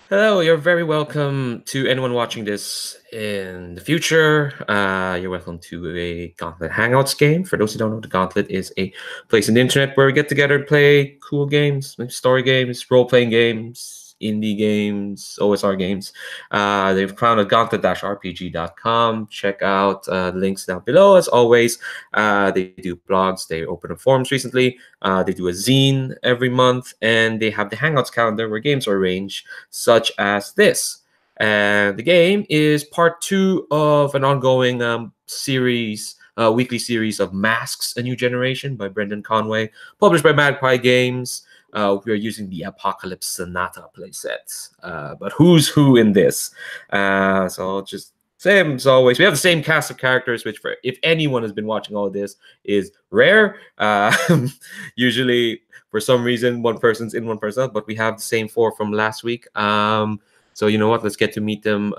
Hello, you're very welcome to anyone watching this in the future. You're welcome to a Gauntlet Hangouts game. For those who don't know, the Gauntlet is a place on the internet where we get together and play cool games, like story games, role-playing games, indie games, OSR games. They've found at gauntlet-rpg.com. Check out the links down below. As always, they do blogs. They opened up forums recently. They do a zine every month, and they have the Hangouts calendar where games are arranged, such as this. And the game is part 2 of an ongoing series, weekly series of Masks: A New Generation by Brendan Conway, published by Magpie Games. We are using the Apocalypse Sonata playset. But who's who in this? So just same as always. We have the same cast of characters, which, for if anyone has been watching all of this, is rare. Usually, for some reason, one person's in, one person out, but we have the same 4 from last week. So you know what? Let's get to meet them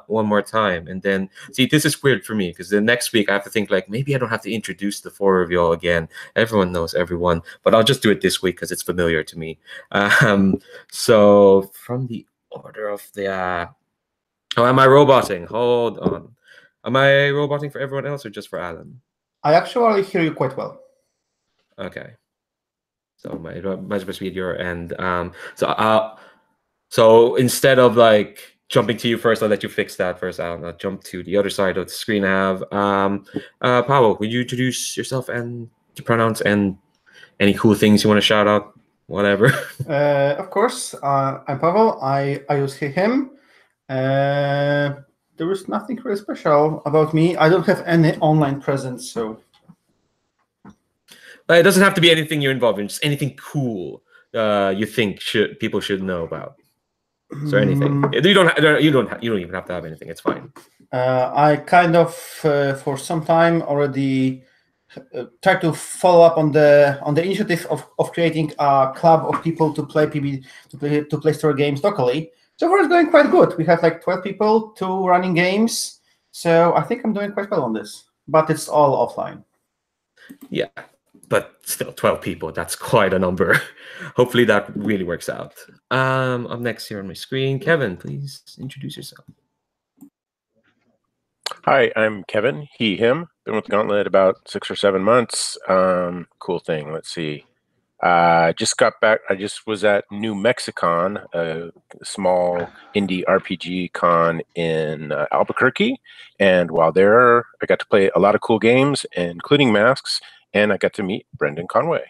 one more time. And then, see, this is weird for me because the next week I have to think like, maybe I don't have to introduce the 4 of y'all again. Everyone knows everyone, but I'll just do it this week because it's familiar to me. So from the order of the... Oh, am I roboting? Hold on. Am I roboting for everyone else or just for Alan? I actually hear you quite well. Okay. So might be at your end. So instead of like jumping to you first, I'll let you fix that first, Alan. I'll jump to the other side of the screen. I have Paolo, would you introduce yourself and your pronouns and any cool things you want to shout out? Whatever. Of course, I'm Pavel. I use he, him. There is nothing really special about me. I don't have any online presence, so... It doesn't have to be anything you're involved in, just anything cool you think people should know about. Is there anything? You don't even have to have anything. It's fine. I kind of for some time already tried to follow up on the initiative of creating a club of people to play story games locally. So far, it's going quite good. We have like 12 people, 2 running games. So I think I'm doing quite well on this, but it's all offline. Yeah, but still 12 people. That's quite a number. Hopefully that really works out. Up next here on my screen, Kevin, please introduce yourself. Hi, I'm Kevin, he, him. Been with the Gauntlet about 6 or 7 months. Cool thing. Let's see. Just got back. I just was at New Mexicon, a small indie RPG con in Albuquerque. And while there, I got to play a lot of cool games, including Masks, and I got to meet Brendan Conway,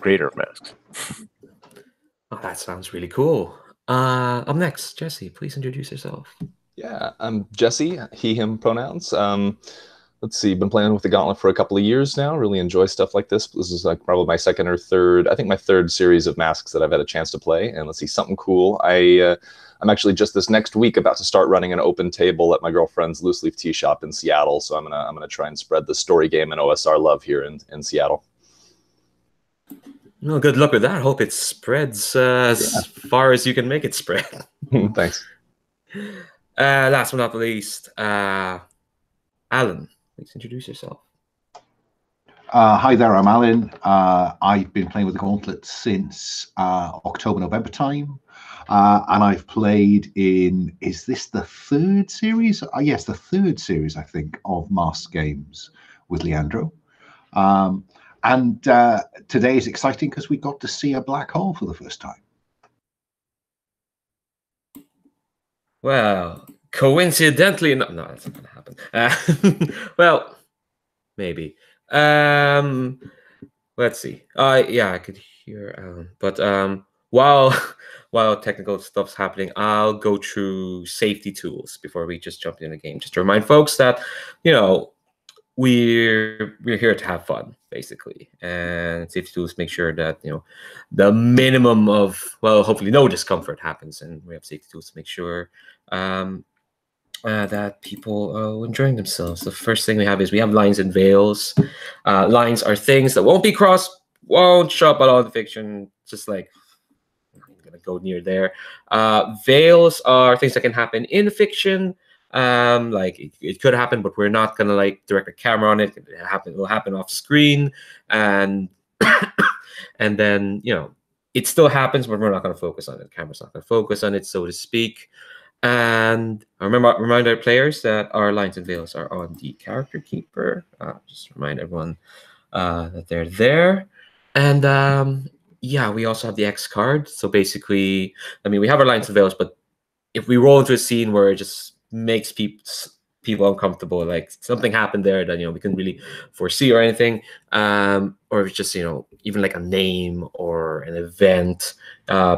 creator of Masks. Oh, that sounds really cool. Up next, Jesse, please introduce yourself. Yeah, I'm Jesse, he, him pronouns. Let's see, been playing with the Gauntlet for a couple of years now. Really enjoy stuff like this. This is like probably my second or third, I think my third series of Masks that I've had a chance to play. And let's see, something cool. I'm actually just this next week about to start running an open table at my girlfriend's loose leaf tea shop in Seattle. So I'm gonna try and spread the story game and OSR love here in Seattle. Well, good luck with that. Hope it spreads as far as you can make it spread. Thanks. Last but not least, Alan, please introduce yourself. Hi there, I'm Alan. I've been playing with the Gauntlet since October, November time. And I've played in, is this the 3rd series? Yes, the 3rd series, I think, of Masked Games with Leandro. And today is exciting because we got to see a black hole for the first time. Well, coincidentally, no, that's not going to happen. Well, maybe. Let's see. Yeah, I could hear Alan. But while technical stuff's happening, I'll go through safety tools before we just jump in the game. Just to remind folks that, you know, we're here to have fun, basically, and safety tools make sure that, you know, the minimum of, well, hopefully no discomfort happens, and we have safety tools to make sure that people are enjoying themselves. The first thing we have is we have lines and veils. Lines are things that won't be crossed, won't show up at all in fiction. Just like, I'm gonna go near there. Veils are things that can happen in fiction. Like it could happen, but we're not gonna like direct a camera on it. It will happen off screen, and and then, you know, it still happens, but we're not going to focus on it. The camera's not going to focus on it, so to speak. And remind our players that our lines and veils are on the character keeper. Just remind everyone that they're there. And yeah, we also have the X card. So basically, I mean, we have our lines and veils, but if we roll into a scene where it just makes people uncomfortable, like something happened there that we couldn't really foresee or anything, or if it's just even like a name or an event,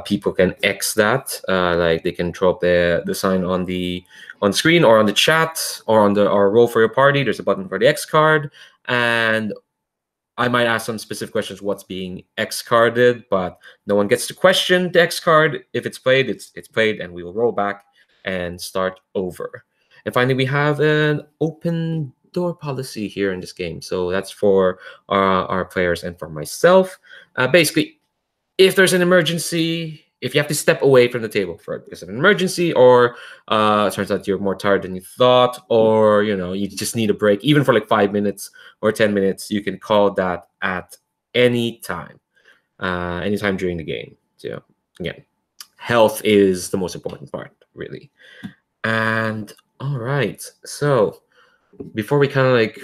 people can X that, like they can throw up the sign on the screen or on the chat or on or roll for your party. There's a button for the X card, and I might ask some specific questions what's being X carded, but no one gets to question the X card. If it's played, it's played, and we will roll back and start over. And finally, we have an open door policy here in this game. So that's for our players and for myself. Basically, if there's an emergency, if you have to step away from the table because of an emergency, or it turns out you're more tired than you thought, or you just need a break, even for like 5 minutes or 10 minutes, you can call that at any time during the game. So again, health is the most important part, really. And all right, so before we kind of like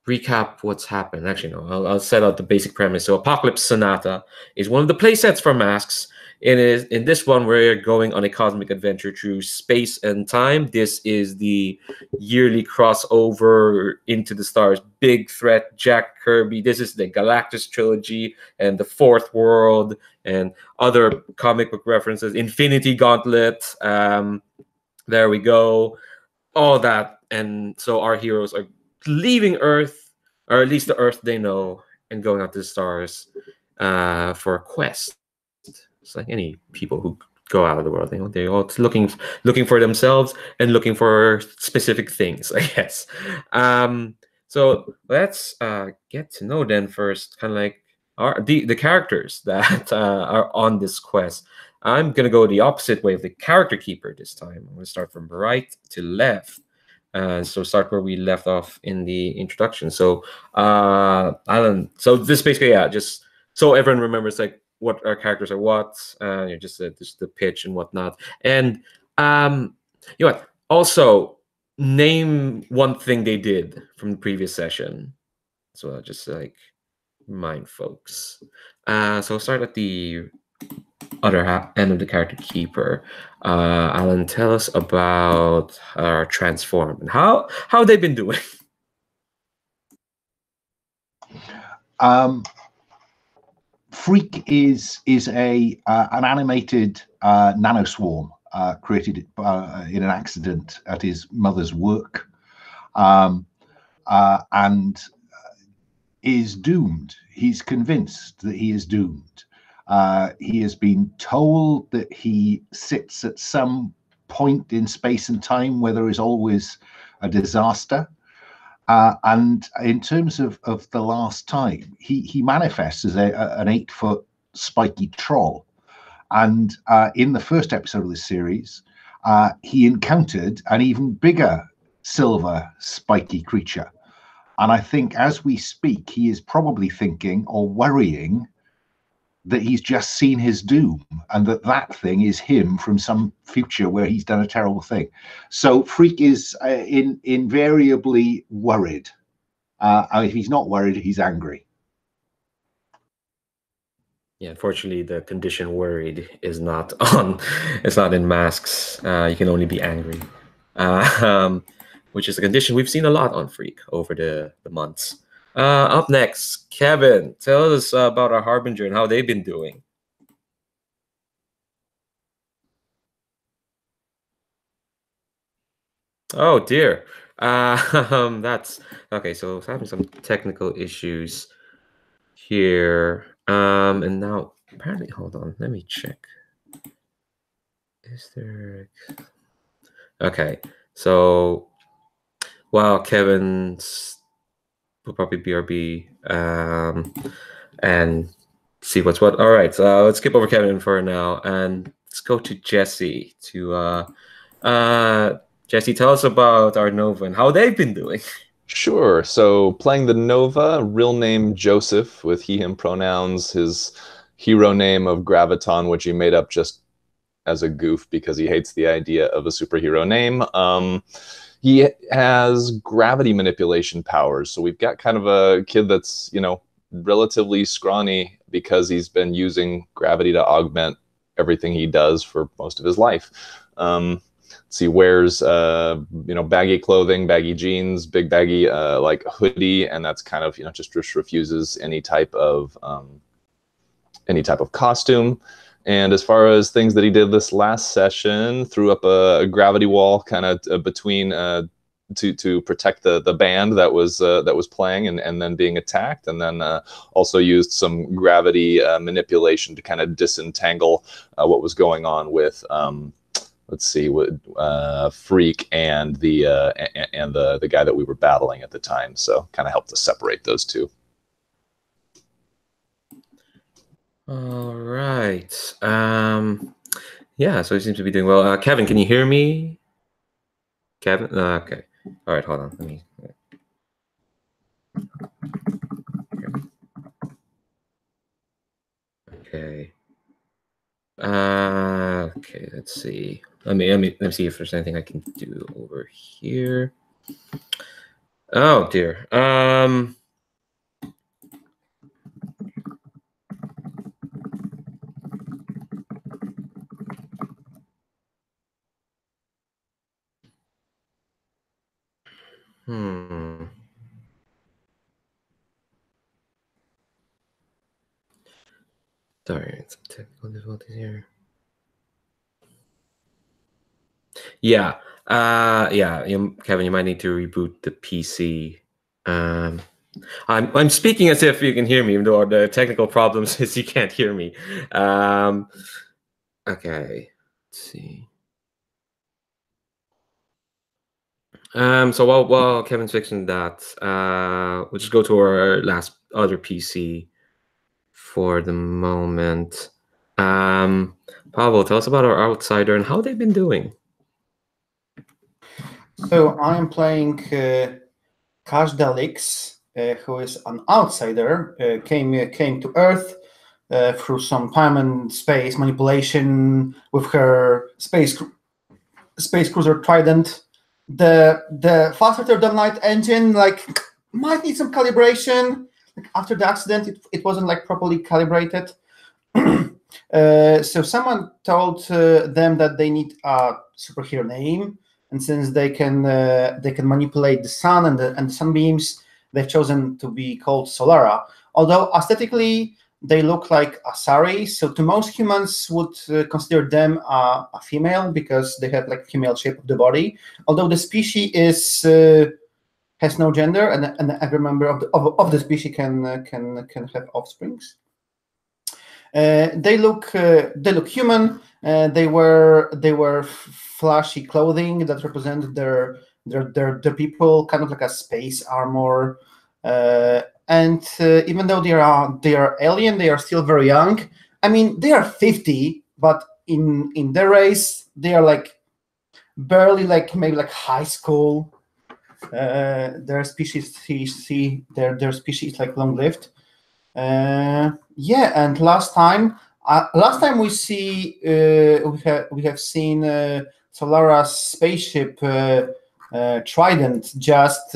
recap what's happened, actually no, I'll set out the basic premise. So Apocalypse Sonata is one of the playsets for Masks. In this one, we're going on a cosmic adventure through space and time. This is the yearly crossover Into the Stars, Big Threat, Jack Kirby. This is the Galactus trilogy and the Fourth World and other comic book references. Infinity Gauntlet. There we go. All that. And so our heroes are leaving Earth, or at least the Earth they know, and going out to the stars for a quest. It's like any people who go out of the world, they're all looking for themselves and looking for specific things, I guess. So let's get to know then first, kind of like the characters that are on this quest. I'm gonna go the opposite way of the character keeper this time. I'm gonna start from right to left. So start where we left off in the introduction. So Alan, so this basically, just so everyone remembers like what our characters are, just the pitch and whatnot. And what? Also, name one thing they did from the previous session. So I'll just like remind folks. So I'll start at the other end of the character keeper. Alan, tell us about our transform and how they've been doing. Freak is an animated nanoswarm created in an accident at his mother's work, and is doomed. He's convinced that he is doomed. He has been told that he sits at some point in space and time where there is always a disaster. And in terms of the last time, he manifests as an 8-foot spiky troll. And in the first episode of this series, he encountered an even bigger silver spiky creature. And I think as we speak, he is probably thinking or worrying that he's just seen his doom and that thing is him from some future where he's done a terrible thing. So Freak is invariably worried. If he's not worried, he's angry. Yeah, unfortunately, the condition worried is not on. It's not in Masks. You can only be angry, which is a condition we've seen a lot on Freak over the months. Up next, Kevin, tell us about our Harbinger and how they've been doing. Oh dear. That's okay. So it's having some technical issues here. And now apparently, hold on, let me check. Is there? Okay, so while Kevin's will probably BRB and see what's what. All right, so let's skip over Kevin for now and let's go to Jesse. Jesse, tell us about our Nova and how they've been doing. Sure. So playing the Nova, real name Joseph with he, him pronouns. His hero name of Graviton, which he made up just as a goof because he hates the idea of a superhero name. He has gravity manipulation powers. So we've got kind of a kid that's, you know, relatively scrawny because he's been using gravity to augment everything he does for most of his life. He wears, you know, baggy clothing, baggy jeans, big baggy like hoodie, and that's kind of, you know, just refuses any type of costume. And as far as things that he did this last session, threw up a gravity wall kind of between to protect the band that was playing and then being attacked, and then also used some gravity manipulation to kind of disentangle what was going on with Freak and the guy that we were battling at the time. So kind of helped to separate those two. All right. Yeah, so he seems to be doing well. Kevin, can you hear me? Kevin? Okay. All right, hold on. Let me... Okay. Okay, let's see. Let me see if there's anything I can do over here. Oh dear. Sorry, some technical difficulties here. Yeah. Yeah, Kevin, you might need to reboot the PC. I'm speaking as if you can hear me, even though the technical problems is you can't hear me. Okay. Let's see. So while Kevin's fixing that, we'll just go to our other PC for the moment. Pavel, tell us about our outsider and how they've been doing. So I'm playing Kashdalix, who is an outsider, came to Earth through some time and space manipulation with her space cruiser Trident. The faster than light engine might need some calibration. After the accident, it wasn't properly calibrated. So someone told them that they need a superhero name, and since they can manipulate the sun and the sunbeams, they've chosen to be called Solara. Although aesthetically they look like Asari, so to most humans would consider them a female because they have female shape of the body. Although the species has no gender, and every member of the species can have offsprings. They look human. They wear flashy clothing that represent their people, kind of like a space armor. And even though they are alien, they are still very young. I mean, they are 50, but in their race, they are barely maybe high school. Their species, their species is long lived. Yeah, and last time we have seen Solara's spaceship Trident just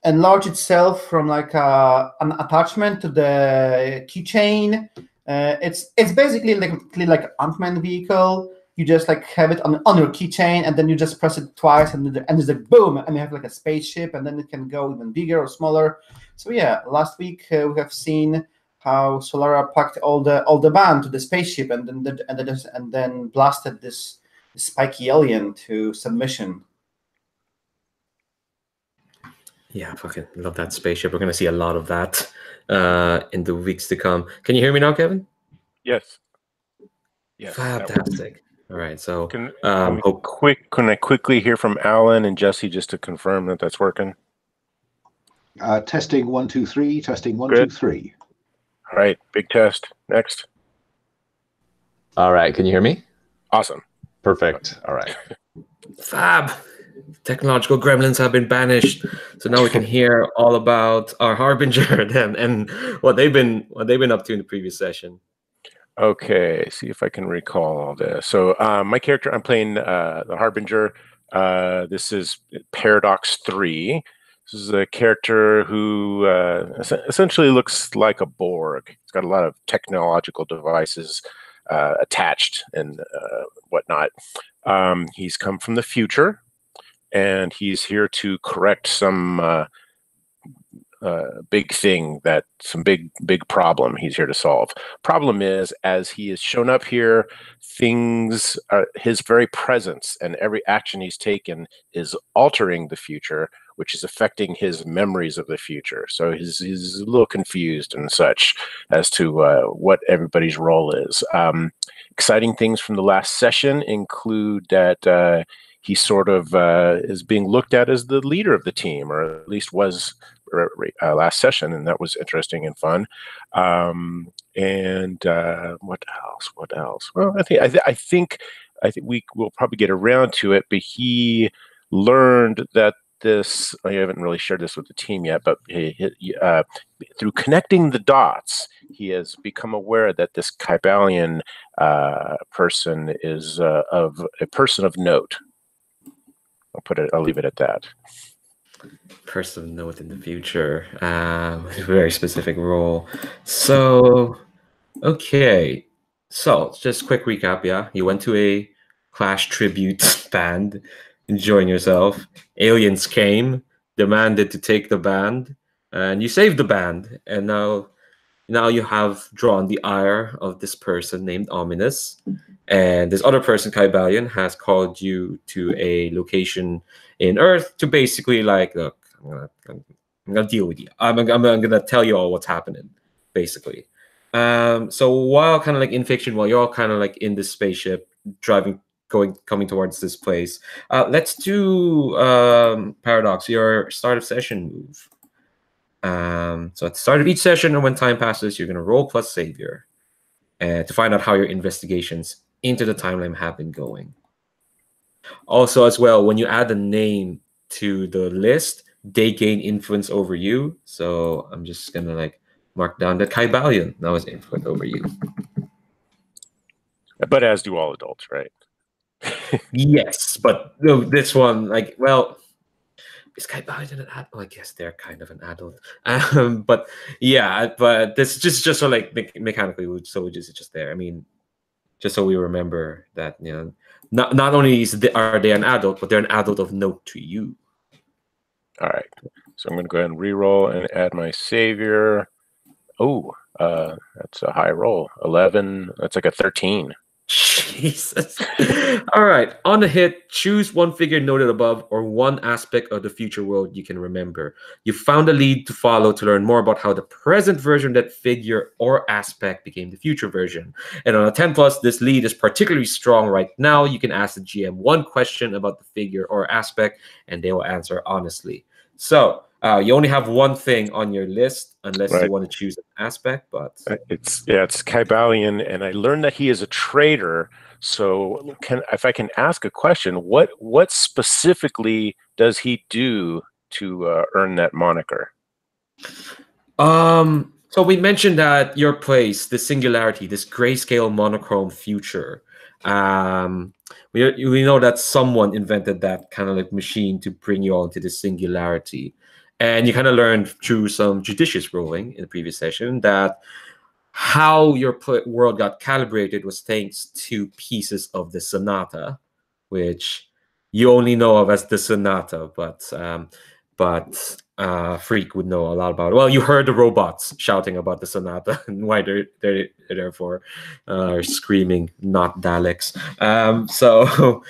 enlarge itself from an attachment to the keychain. It's basically like an Ant-Man vehicle. You just have it on your keychain, and then you just press it twice, and it's boom, and you have a spaceship, and then it can go even bigger or smaller. So yeah, last week we have seen how Solara packed all the band to the spaceship, and then blasted this spiky alien to submission. Yeah, I fucking love that spaceship. We're gonna see a lot of that in the weeks to come. Can you hear me now, Kevin? Yes. Yes. Fantastic. All right. So can I quickly hear from Alan and Jesse just to confirm that that's working? Testing 1 2 3. Testing 1 Good. 2 3. All right. Big test. Next. All right. Can you hear me? Awesome. Perfect. All right. Fab. technological gremlins have been banished, so now we can hear all about our harbinger then and what they've been up to in the previous session. Okay, see if I can recall all this. So my character, I'm playing the harbinger. This is Paradox 3. This is a character who essentially looks like a Borg. He's got a lot of technological devices attached and whatnot. He's come from the future, and he's here to correct some big thing, some big problem he's here to solve. Problem is, as he has shown up here, things, his very presence and every action he's taken is altering the future, which is affecting his memories of the future. So he's a little confused and such as to what everybody's role is. Exciting things from the last session include that he sort of is being looked at as the leader of the team, or at least was last session, and that was interesting and fun. And what else? Well, I think we will probably get around to it. But he learned that this. I haven't really shared this with the team yet, but through connecting the dots, he has become aware that this Kybalion person is of a person of note. I'll leave it at that. Person of note in the future, very specific role. So, okay. So, just quick recap, yeah? You went to a Clash tribute band, enjoying yourself. Aliens came, demanded to take the band, and you saved the band. And now you have drawn the ire of this person named Ominus. And this other person, Kybalion, has called you to a location in Earth to basically like, look, I'm gonna deal with you. I'm gonna tell you all what's happening, basically. So while kind of like in fiction, while you're all kind of like in this spaceship, coming towards this place, let's do Paradox, your start of session move. So at the start of each session, or when time passes, you're gonna roll plus Savior, to find out how your investigations into the timeline have been going. Also, as well, when you add a name to the list, they gain influence over you. So I'm just gonna like mark down that Kybalion now has influence over you. But as do all adults, right? Yes, but no, this one, like, well, is Kybalion an adult? Well, I guess they're kind of an adult. But yeah, but this just so like mechanically, so it's just there. I mean, just so we remember that, you know, not only are they an adult, but they're an adult of note to you. All right, so I'm going to go ahead and re-roll and add my savior. Oh, that's a high roll. 11. That's like a 13. Jesus. All right. On the hit, choose one figure noted above or one aspect of the future world you can remember. You found a lead to follow to learn more about how the present version of that figure or aspect became the future version. And on a 10+, this lead is particularly strong right now. You can ask the GM one question about the figure or aspect, and they will answer honestly. So you only have one thing on your list, unless you want to choose an aspect. But it's Kybalion, and I learned that he is a traitor. So if I can ask a question, what specifically does he do to earn that moniker? So we mentioned that your place, the singularity, this grayscale monochrome future. We know that someone invented that kind of like machine to bring you all into the singularity. And you kind of learned through some judicious rolling in the previous session that how your world got calibrated was thanks to pieces of the Sonata, which you only know of as the Sonata, but Freak would know a lot about it. Well, you heard the robots shouting about the Sonata and why they're therefore screaming, not Daleks. So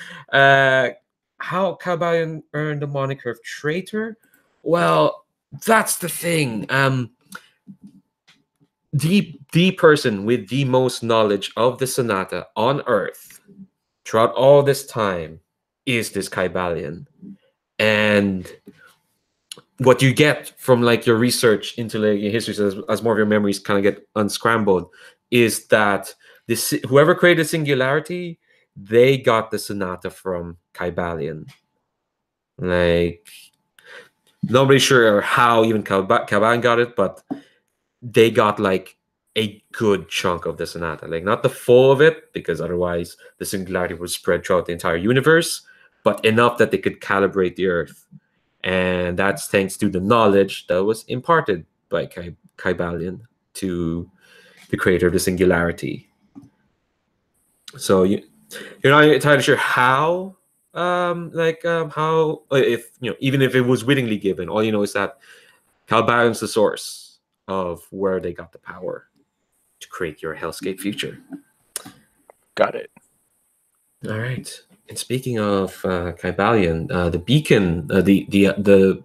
how Kybalion earned the moniker of traitor? Well, that's the thing. The person with the most knowledge of the Sonata on Earth throughout all this time is this Kybalion. And what you get from like your research into like your history, as more of your memories kind of get unscrambled, is that whoever created Singularity, they got the Sonata from Kybalion. Like, nobody's sure how even Caban got it, but they got like a good chunk of the Sonata. Like, not the full of it, because otherwise the singularity would spread throughout the entire universe, but enough that they could calibrate the Earth. And that's thanks to the knowledge that was imparted by Kybalion to the creator of the singularity. So you're not entirely sure how, how, if, even if it was wittingly given, all you know is that Kyballion's the source of where they got the power to create your hellscape future. Got it. All right. And speaking of Kybalion, the beacon, the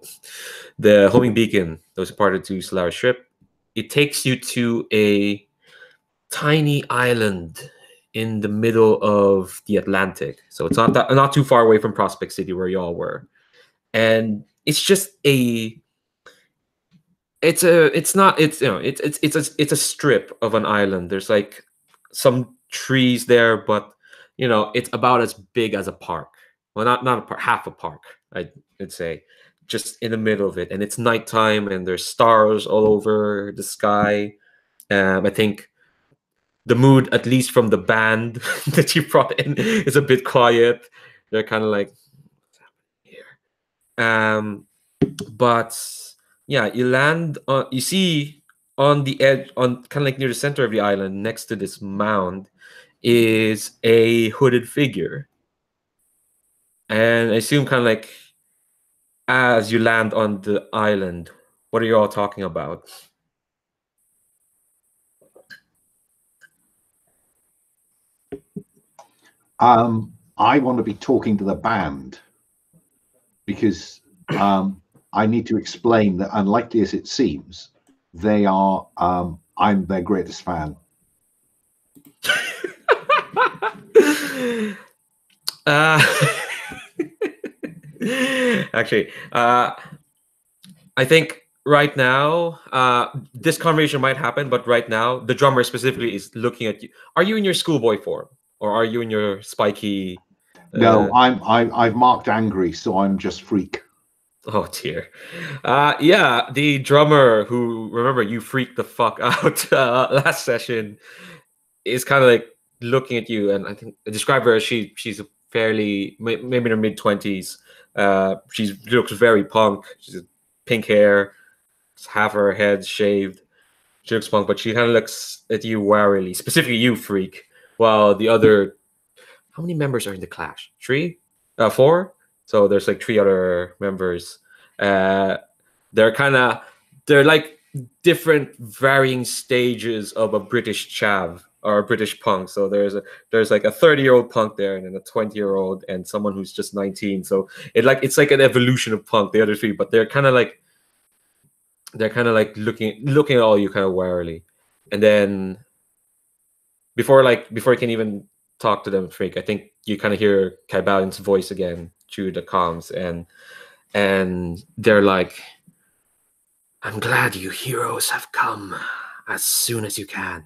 homing beacon that was imparted to Solara's ship, it takes you to a tiny island in the middle of the Atlantic. So it's not too far away from Prospect City where y'all were. And it's just it's a strip of an island. There's like some trees there, but it's about as big as a park. Well, not a park, half a park, I'd say, just in the middle of it. And it's nighttime, and there's stars all over the sky. I think the mood, at least from the band that you brought in, is a bit quiet. They're kind of like, what's happening here? But yeah, you land on, you see on the edge, on kind of like near the center of the island, next to this mound, is a hooded figure. And I assume kind of like as you land on the island, what are you all talking about? I want to be talking to the band because I need to explain that, unlikely as it seems, they are. I'm their greatest fan. Actually, I think right now, this conversation might happen, but right now, the drummer specifically is looking at you. Are you in your schoolboy form, or are you in your spiky? No, I've marked angry, so I'm just freak. Oh dear. Yeah, the drummer who, remember, you freaked the fuck out last session, is kind of like looking at you, and I think I describe her as she's a fairly, maybe in her mid-20s. She looks very punk. She's pink hair, half her head shaved. She looks punk, but she kind of looks at you warily, specifically you, freak. While the other, how many members are in the Clash? 3? 4? So there's like 3 other members. They're like different varying stages of a British chav or a British punk. So there's like a 30-year-old punk there, and then a 20-year-old, and someone who's just 19. So it's like an evolution of punk, the other 3, but they're kind of like looking at all you kind of warily. And then before you can even talk to them, freak, I think you kind of hear Kybalion's voice again through the comms, and they're like, "I'm glad you heroes have come as soon as you can.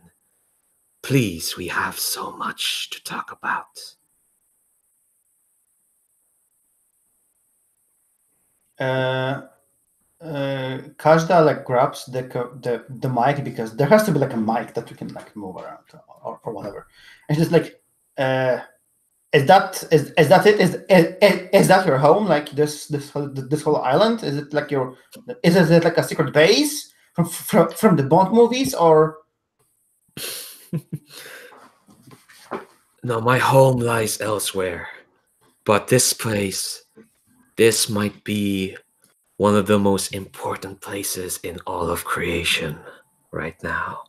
Please, we have so much to talk about." Kajda like grabs the mic, because there has to be like a mic that we can like move around or whatever, and she's like, is that it? Is that your home? Like this whole island? Is it like is it like a secret base from the Bond movies, or? No, my home lies elsewhere, but this might be one of the most important places in all of creation right now.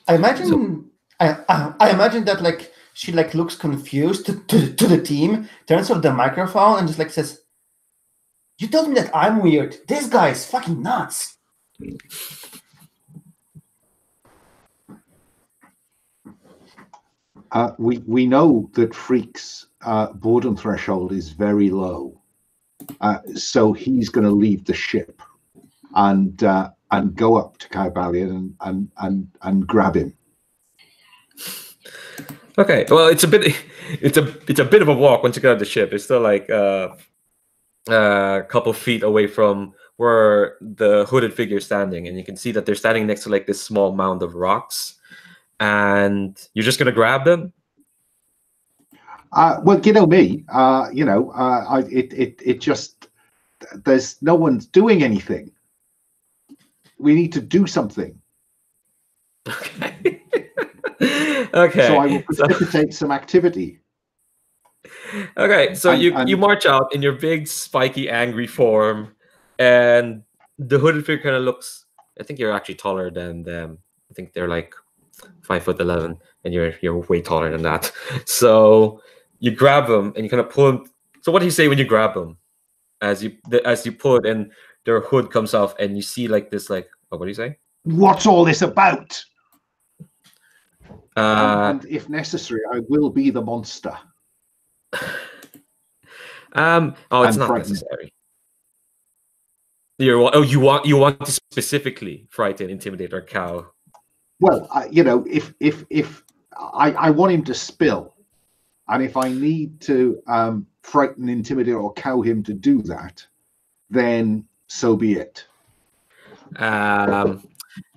I imagine I imagine that like she like looks confused to the team, turns off the microphone, and just like says, "You told me that I'm weird. This guy is fucking nuts." We know that Freak's boredom threshold is very low, so he's going to leave the ship and go up to Kybalion and grab him. Okay, well, it's a bit of a walk once you get out of the ship. It's still like a couple feet away from where the hooded figure is standing, and you can see that they're standing next to like this small mound of rocks. And you're just gonna grab them? Well, you know me. It just there's no one's doing anything. We need to do something. Okay. Okay. So I will precipitate some activity. Okay, so you march out in your big, spiky, angry form, and the hooded figure kind of looks. I think you're actually taller than them. I think they're like 5'11", and you're way taller than that. So you grab them and you kind of pull them. So what do you say when you grab them? As you pull it, and their hood comes off, and you see like this, like, oh, what do you say? What's all this about? And if necessary, I will be the monster. It's not necessary. You want to specifically frighten, intimidate, or cow. Well, if I want him to spill, and if I need to frighten, intimidate, or cow him to do that, then so be it.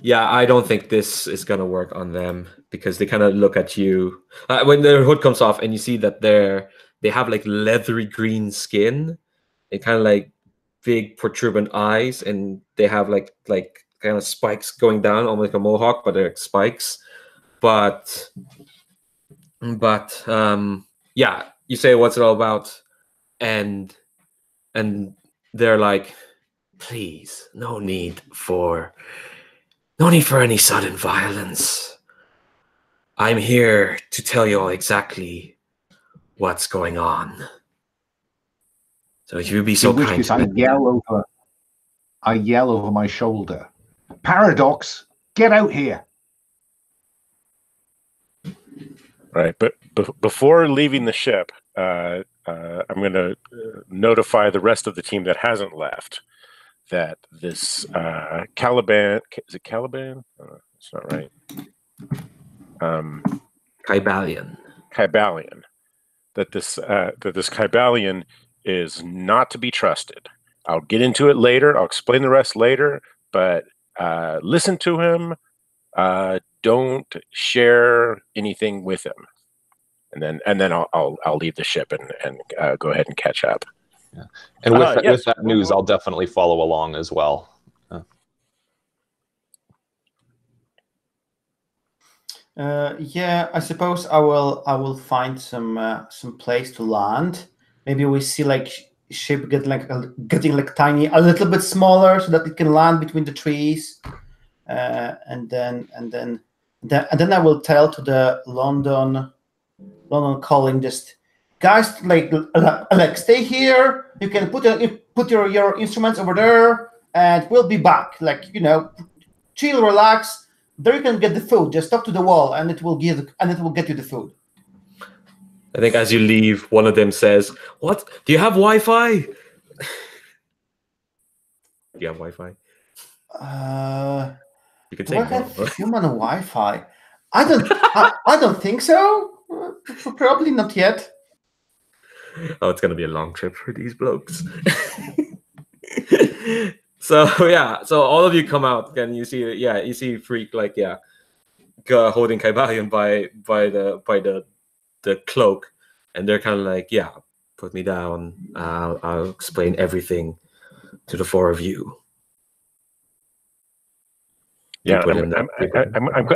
Yeah, I don't think this is gonna work on them because they kind of look at you when their hood comes off, and you see that they have like leathery green skin and kind of like big protuberant eyes, and they have like kind of spikes going down, almost like a mohawk, but they're like spikes. But yeah, you say what's it all about, and they're like, please, no need for any sudden violence. I'm here to tell you all exactly what's going on. So if you'd be so kind to I yell over my shoulder, Paradox, get out here. Right, but before leaving the ship, I'm going to notify the rest of the team that hasn't left that this Caliban, is it Caliban? It's not right. Kybalion. That this Kybalion is not to be trusted. I'll get into it later. I'll explain the rest later. But listen to him. Don't share anything with him. And then I'll leave the ship and go ahead and catch up. Yeah. And with that news, I'll definitely follow along as well. Yeah, I suppose I will find some place to land. Maybe we see like ship getting like tiny, a little bit smaller, so that it can land between the trees. And then I will tell to the London calling, just guys, like stay here. You can put your instruments over there, and we'll be back. Like, chill, relax. There you can get the food. Just talk to the wall, and it will get you the food. I think as you leave, one of them says, "What? Do you have Wi-Fi?" Do you have Wi-Fi? You can say do I have human Wi-Fi? I don't think so. Probably not yet. Oh, it's gonna be a long trip for these blokes. So all of you come out, and you see Freak holding Kybalion by the cloak, and they're kind of like, yeah, put me down. I'll explain everything to the four of you. Yeah,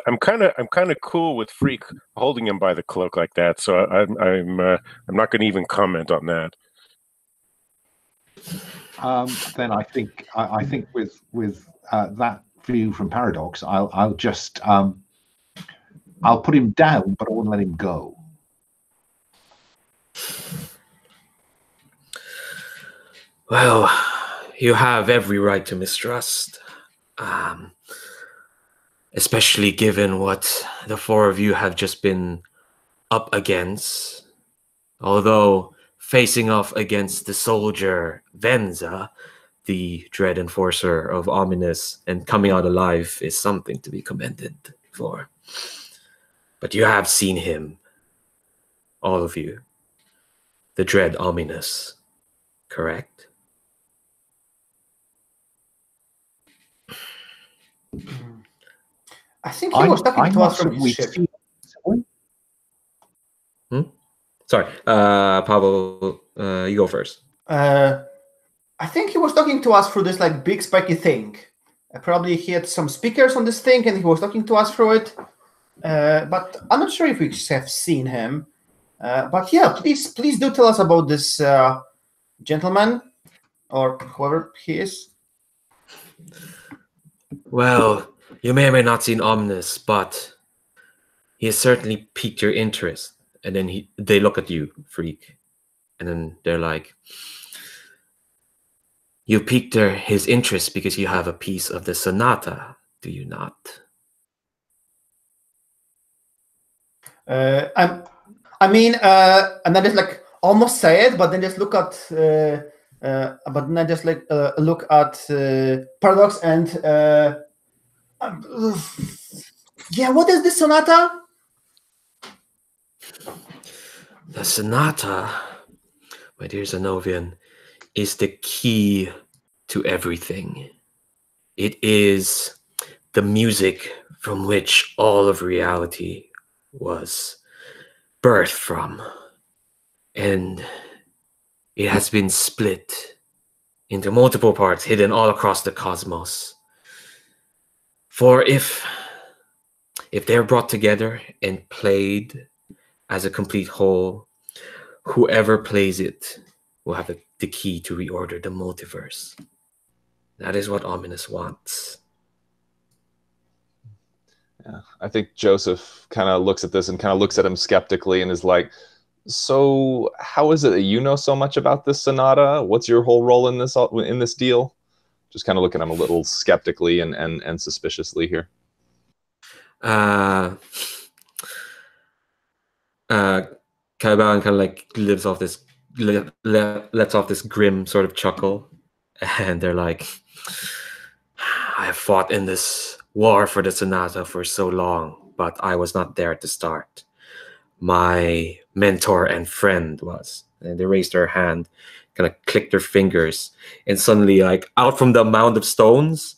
I'm kind of cool with Freak holding him by the cloak like that. So I'm not going to even comment on that. Then I think with that view from Paradox, I'll just I'll put him down, but I won't let him go. Well, you have every right to mistrust. Especially given what the four of you have just been up against. Although facing off against the soldier Venza, the dread enforcer of Ominus, and coming out alive is something to be commended for. But you have seen him all of you, the dread Ominus, correct? I think he was talking to us from his we've ship. seen- Sorry, Pavel, you go first. I think he was talking to us through this like big spiky thing. Probably he had some speakers on this thing and he was talking to us through it. But I'm not sure if we have seen him. But yeah, please do tell us about this gentleman or whoever he is. Well, you may or may not seen Omnis, but he has certainly piqued your interest. And then they look at you, freak, and then they're like, "You piqued his interest because you have a piece of the Sonata, do you not?" I mean, and I just like almost say it, but then just look at, but then I just like look at Paradox and yeah, what is this Sonata? The Sonata, my dear Zenovian, is the key to everything. It is the music from which all of reality was birthed from. And it has been split into multiple parts, hidden all across the cosmos. For if they're brought together and played as a complete whole, whoever plays it will have the key to reorder the multiverse. That is what Ominus wants. Yeah, I think Joseph kind of looks at this and kind of looks at him skeptically and is like, "So, how is it that you know so much about this Sonata? What's your whole role in this deal?" Just kind of look at him a little skeptically and suspiciously here. Kaiban kind of like lets off this grim sort of chuckle, and they're like, "I have fought in this war for the Sonata for so long, but I was not there at the start. My mentor and friend was." And they raised their hand, kind of clicked their fingers, and suddenly, like out from the mound of stones,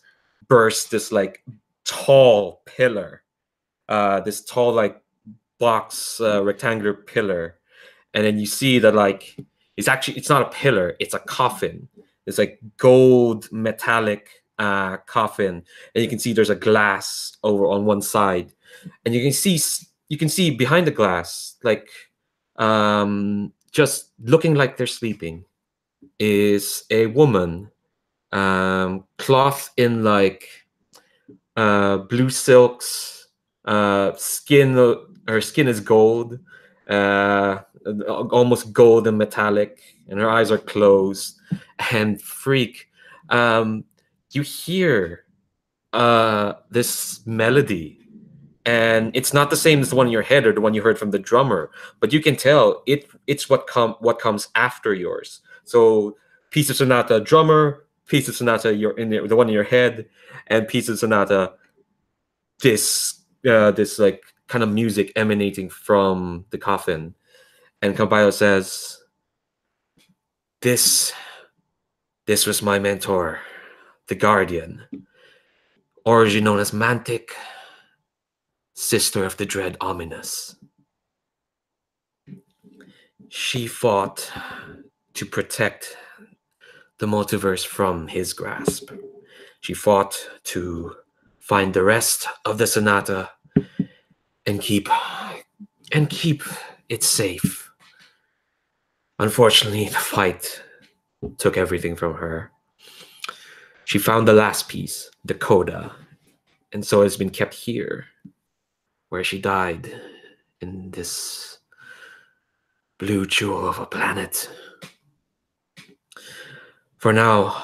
burst this like tall pillar, this tall like box rectangular pillar, and then you see that like it's not a pillar, it's a coffin. It's like gold metallic coffin, and you can see there's a glass over on one side, and you can see behind the glass, like just looking like they're sleeping, is a woman, cloth in like blue silks, skin. Her skin is gold, almost gold and metallic, and her eyes are closed. And freak, you hear this melody, and it's not the same as the one in your head or the one you heard from the drummer, but you can tell it's what comes after yours. So piece of Sonata drummer, piece of Sonata the one in your head, and piece of Sonata this like kind of music emanating from the coffin. And Campanello says, this was my mentor, the Guardian, originally known as Mantic, sister of the dread Ominus. She fought to protect the multiverse from his grasp. She fought to find the rest of the Sonata and keep it safe. Unfortunately, the fight took everything from her. She found the last piece, the coda, and so it's been kept here, where she died, in this blue jewel of a planet. For now,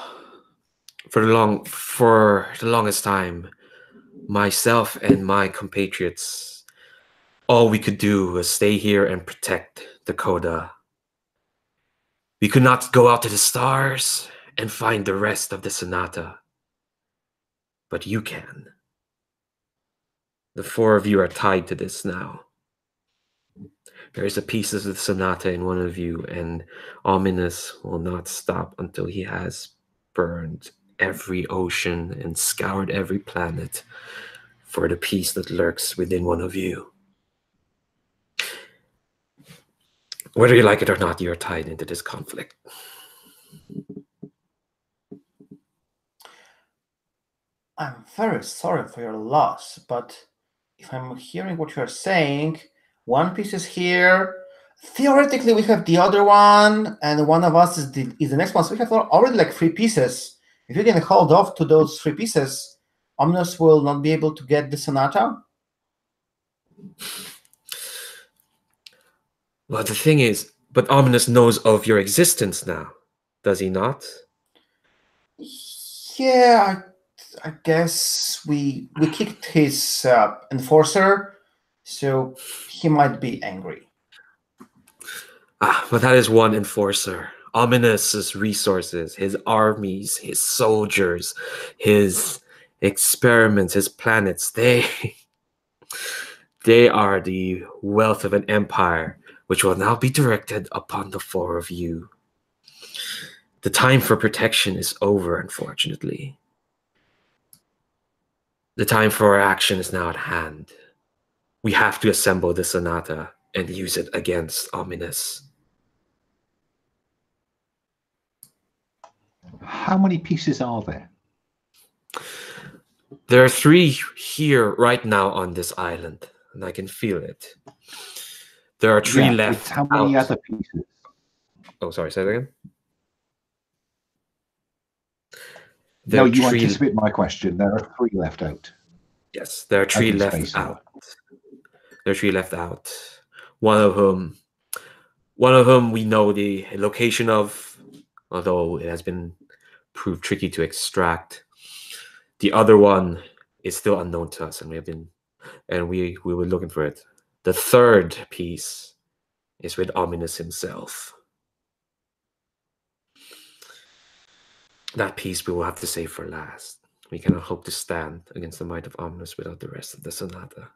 for the longest time, myself and my compatriots, all we could do was stay here and protect the coda. We could not go out to the stars and find the rest of the Sonata. But you can. The four of you are tied to this now. There is a piece of the sonata in one of you, and Ominus will not stop until he has burned every ocean and scoured every planet for the peace that lurks within one of you. Whether you like it or not, you're tied into this conflict. I'm very sorry for your loss, but if I'm hearing what you're saying, one piece is here. Theoretically, we have the other one, and one of us is the next one. So we have already like 3 pieces. If you can hold off to those 3 pieces, Ominus will not be able to get the Sonata. Well, the thing is, but Ominus knows of your existence now, does he not? Yeah, I guess we kicked his enforcer, so he might be angry. But that is one enforcer. Ominus's resources, his armies, his soldiers, his experiments, his planets, they are the wealth of an empire, which will now be directed upon the 4 of you. The time for protection is over, unfortunately. The time for action is now at hand. We have to assemble the Sonata and use it against Ominus. How many pieces are there? There are 3 here right now on this island, and I can feel it. There are 3 left. It's how many other pieces? Oh, sorry, say that again? No, you anticipate my question. There are 3 left out. Yes, there are 3 left out. There are 3 left out. One of whom we know the location of, although it has been proved tricky to extract. The other one is still unknown to us, and we were looking for it. The 3rd piece is with Ominus himself. That piece we will have to save for last. We cannot hope to stand against the might of Ominus without the rest of the Sonata.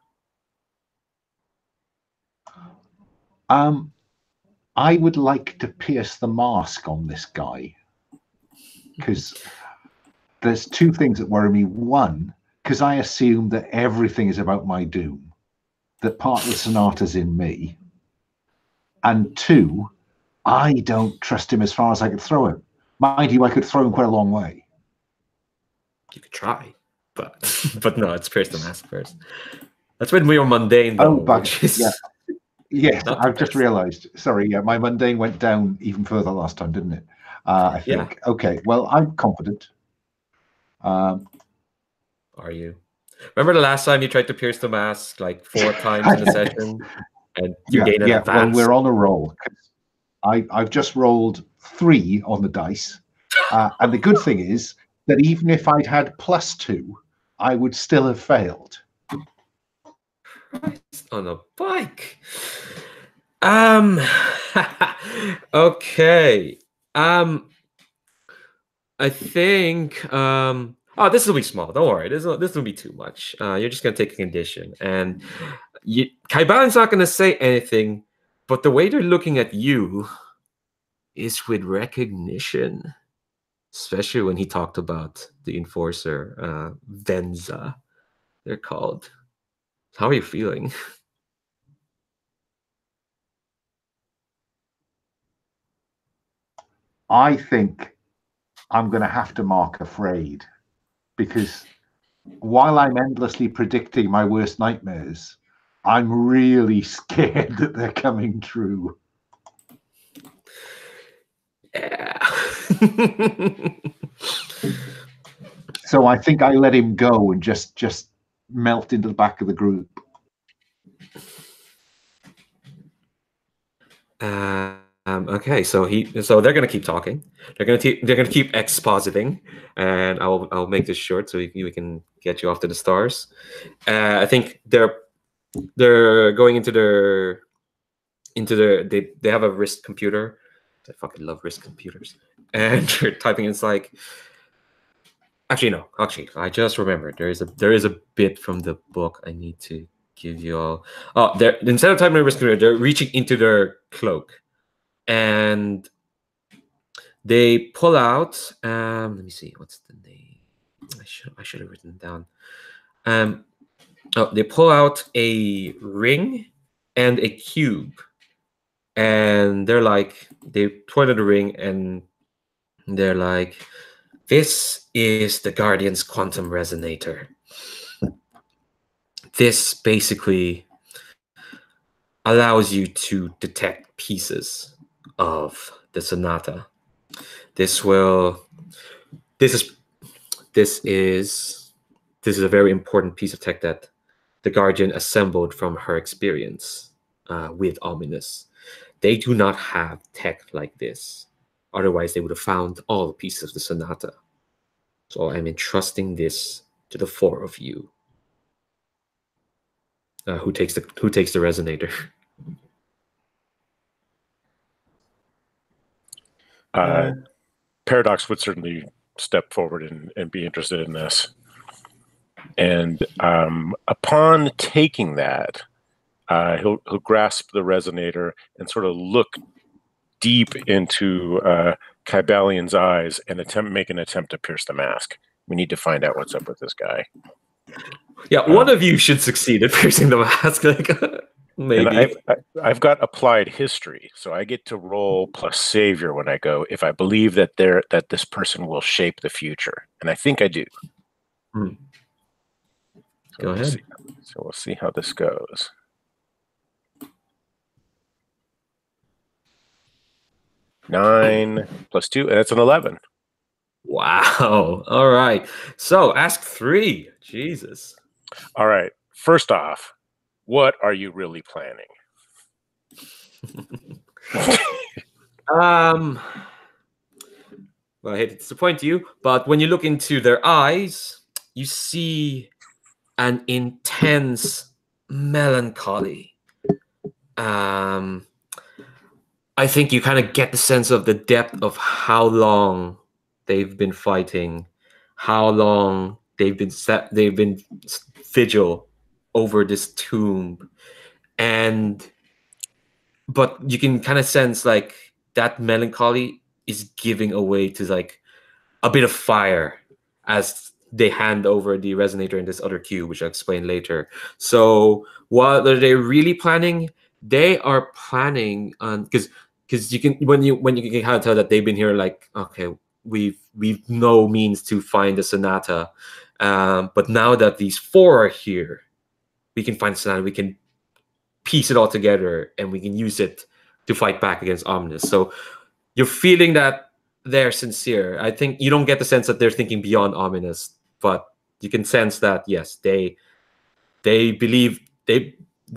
I would like to pierce the mask on this guy, because there's 2 things that worry me. One, because I assume that everything is about my doom, that part of the Sonata's in me. And 2, I don't trust him as far as I could throw him. Mind you, I could throw him quite a long way. You could try, but no, it's pierce the mask first. That's when we were mundane, though. Oh, but yes, I've just realised. Sorry, my mundane went down even further last time, didn't it? I think. Yeah. Okay, well, I'm confident. Are you? Remember the last time you tried to pierce the mask like 4 times in a session, and you gained an advance? Well, we're on a roll. I've just rolled 3 on the dice, and the good thing is that even if I'd had +2, I would still have failed. On a bike. Okay. I think oh, this will be small. Don't worry. This will be too much. You're just gonna take a condition, and Kaiban's not gonna say anything, but the way they're looking at you is with recognition, especially when he talked about the enforcer, Venza, they're called. How are you feeling? I think I'm going to have to mark afraid, because while I'm endlessly predicting my worst nightmares, I'm really scared that they're coming true. Yeah. So I think I let him go and just melt into the back of the group. Okay, so they're gonna keep talking. They're gonna keep expositing, and I'll make this short so we can get you off to the stars. I think they're going into their they have a wrist computer. I fucking love wrist computers, and they're typing. It's like, actually no, I just remembered there is a bit from the book I need to give you all. Oh, they're instead of typing rescue, they're reaching into their cloak, and they pull out. Let me see. What's the name? I should have written it down. Oh, they pull out a ring and a cube, and they're like, they point at the ring, and they're like, "This is the Guardian's quantum resonator. This basically allows you to detect pieces of the Sonata. This is a very important piece of tech that the Guardian assembled from her experience with Ominus. They do not have tech like this. Otherwise, they would have found all the pieces of the Sonata. So I'm entrusting this to the four of you. Who takes the resonator?" Paradox would certainly step forward and be interested in this. And upon taking that, he'll grasp the resonator and sort of look deep into Kybalian's eyes and make an attempt to pierce the mask. We need to find out what's up with this guy. Yeah, one of you should succeed at piercing the mask. Like, maybe. And I've got applied history, so I get to roll plus savior when I go if I believe that this person will shape the future, and I think I do. Go ahead. So we'll see how this goes. Nine plus 2, and it's an 11. Wow. All right. So ask 3. Jesus. All right. First off, what are you really planning? Well, I hate to disappoint you, but when you look into their eyes, you see an intense melancholy. I think you kind of get the sense of the depth of how long they've been fighting, how long they've been vigil over this tomb, but you can kind of sense like that melancholy is giving away to like a bit of fire as they hand over the resonator and this other cube, which I'll explain later. So what are they really planning? They are planning on because you can when you can kind of tell that they've been here like, okay, we've no means to find the Sonata, but now that these 4 are here, we can find the Sonata. We can piece it all together and we can use it to fight back against Ominus. So you're feeling that they're sincere. I think you don't get the sense that they're thinking beyond Ominus, but you can sense that yes, they believe the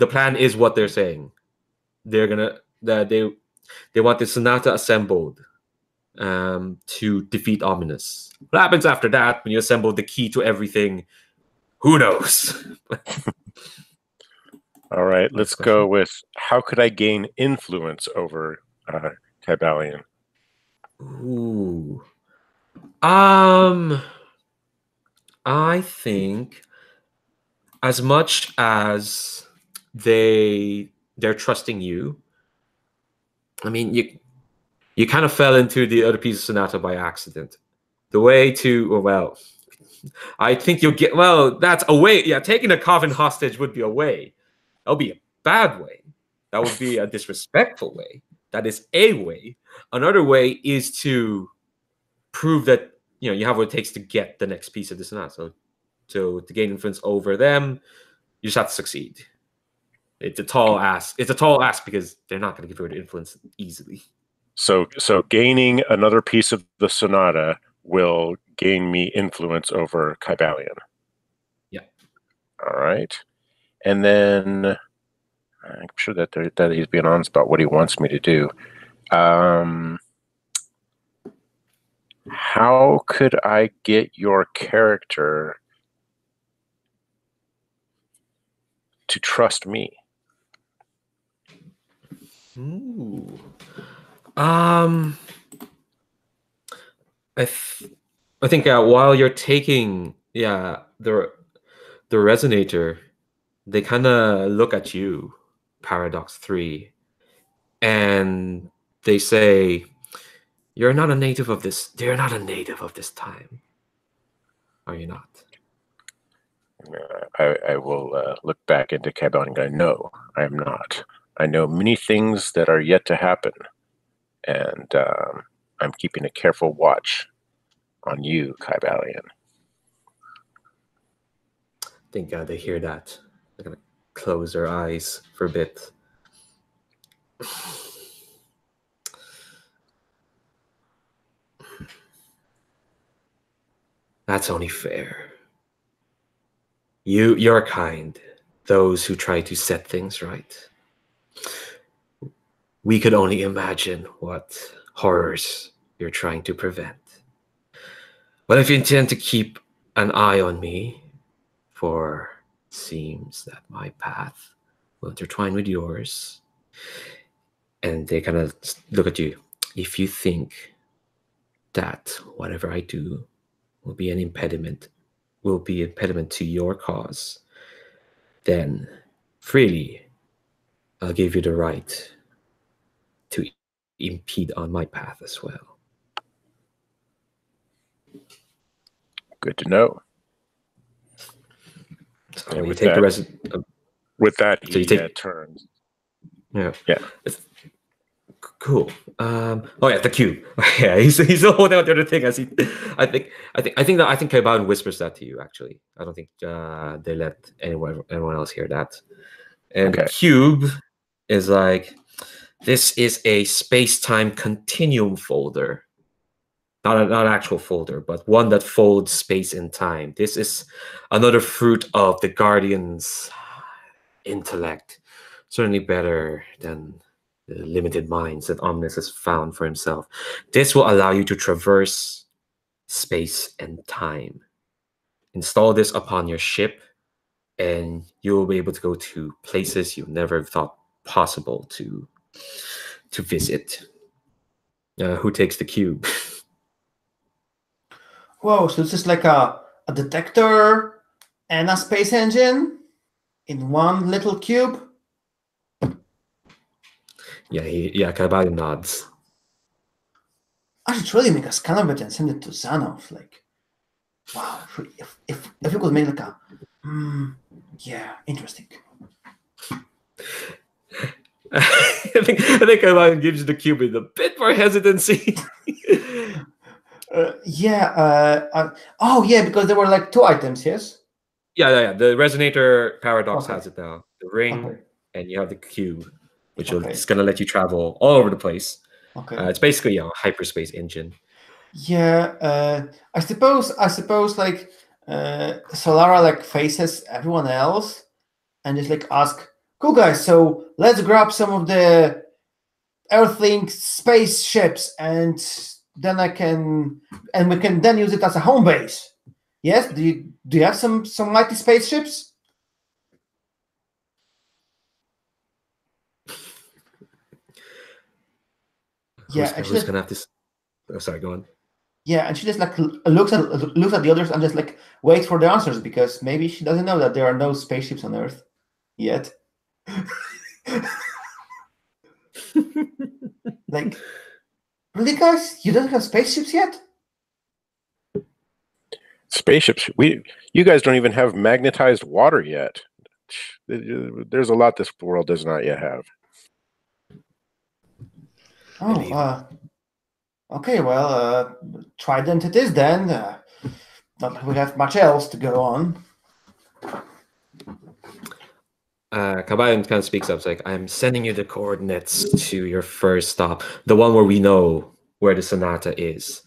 plan is what they're saying. They're gonna they want the Sonata assembled to defeat Ominus. What happens after that when you assemble the key to everything? Who knows? All right, let's go with how could I gain influence over Kybalian? Ooh. I think as much as they're trusting you, I mean, you kind of fell into the other piece of Sonata by accident. The way to, well, I think you'll get, well, that's a way. Yeah, taking a coven hostage would be a way. That would be a bad way. That would be a disrespectful way. That is a way. Another way is to prove that, you have what it takes to get the next piece of the Sonata. So to gain influence over them, you just have to succeed. It's a tall ask. It's a tall ask because they're not going to give you the influence easily. So gaining another piece of the Sonata will gain me influence over Kybalian. Yeah. All right. And then I'm sure that he's being honest about what he wants me to do. How could I get your character to trust me? Ooh. I think while you're taking the resonator, they kind of look at you, Paradox 3, and they say, "You're not a native of this. You're not a native of this time, are you not?" I will look back into Cabot and go, no, I am not. I know many things that are yet to happen, and I'm keeping a careful watch on you, Kybalion. I think they hear that. They're gonna close their eyes for a bit. That's only fair. You're kind, those who try to set things right. We could only imagine what horrors you're trying to prevent. But if you intend to keep an eye on me, for it seems that my path will intertwine with yours, and they kind of look at you. If you think that whatever I do will be an impediment, to your cause, then freely I'll give you the right to impede on my path as well. Good to know. So And you with take that- the rest. With that, So you he take- turns. Yeah. Yeah. It's cool. Oh yeah, the cube. Yeah, he's holding out the other thing as he. I think Kaiban whispers that to you. Actually, I don't think they let anyone else hear that. And Okay. the cube is like, this is a space-time continuum folder. Not an actual folder, but one that folds space and time. This is another fruit of the Guardian's intellect. Certainly better than the limited minds that Ominus has found for himself. This will allow you to traverse space and time. Install this upon your ship, and you'll be able to go to places you never thought possible to visit. Who takes the cube? Whoa, so it's just like a detector and a space engine in one little cube? Yeah, Kabali nods. I should really make a scan of it and send it to Xanov. Like, wow, if we could make like a, yeah, interesting. I think Kabali gives you the cube with a bit more hesitancy. Oh yeah, because there were like 2 items, yes? Yeah. The resonator paradox Okay. has it now. The ring, Okay. and you have the cube, which Okay. is gonna let you travel all over the place. Okay. It's basically a hyperspace engine. Yeah, I suppose like Solara like faces everyone else and just like ask, cool guys, so let's grab some of the Earthlink spaceships and then we can then use it as a home base. Yes? Do you have some mighty spaceships? Yeah, and she Who's just, gonna have this? Oh, sorry, go on. yeah, and she just like looks at the others and just like waits for the answers because maybe she doesn't know that there are no spaceships on Earth yet. Like, really, guys? You don't have spaceships yet? Spaceships. You guys don't even have magnetized water yet. There's a lot this world does not yet have. Oh, okay. Well, Trident it is then. Not that we have much else to go on. Kabayan kind of speaks up. It's like, I'm sending you the coordinates to your first stop, the one where we know where the Sonata is.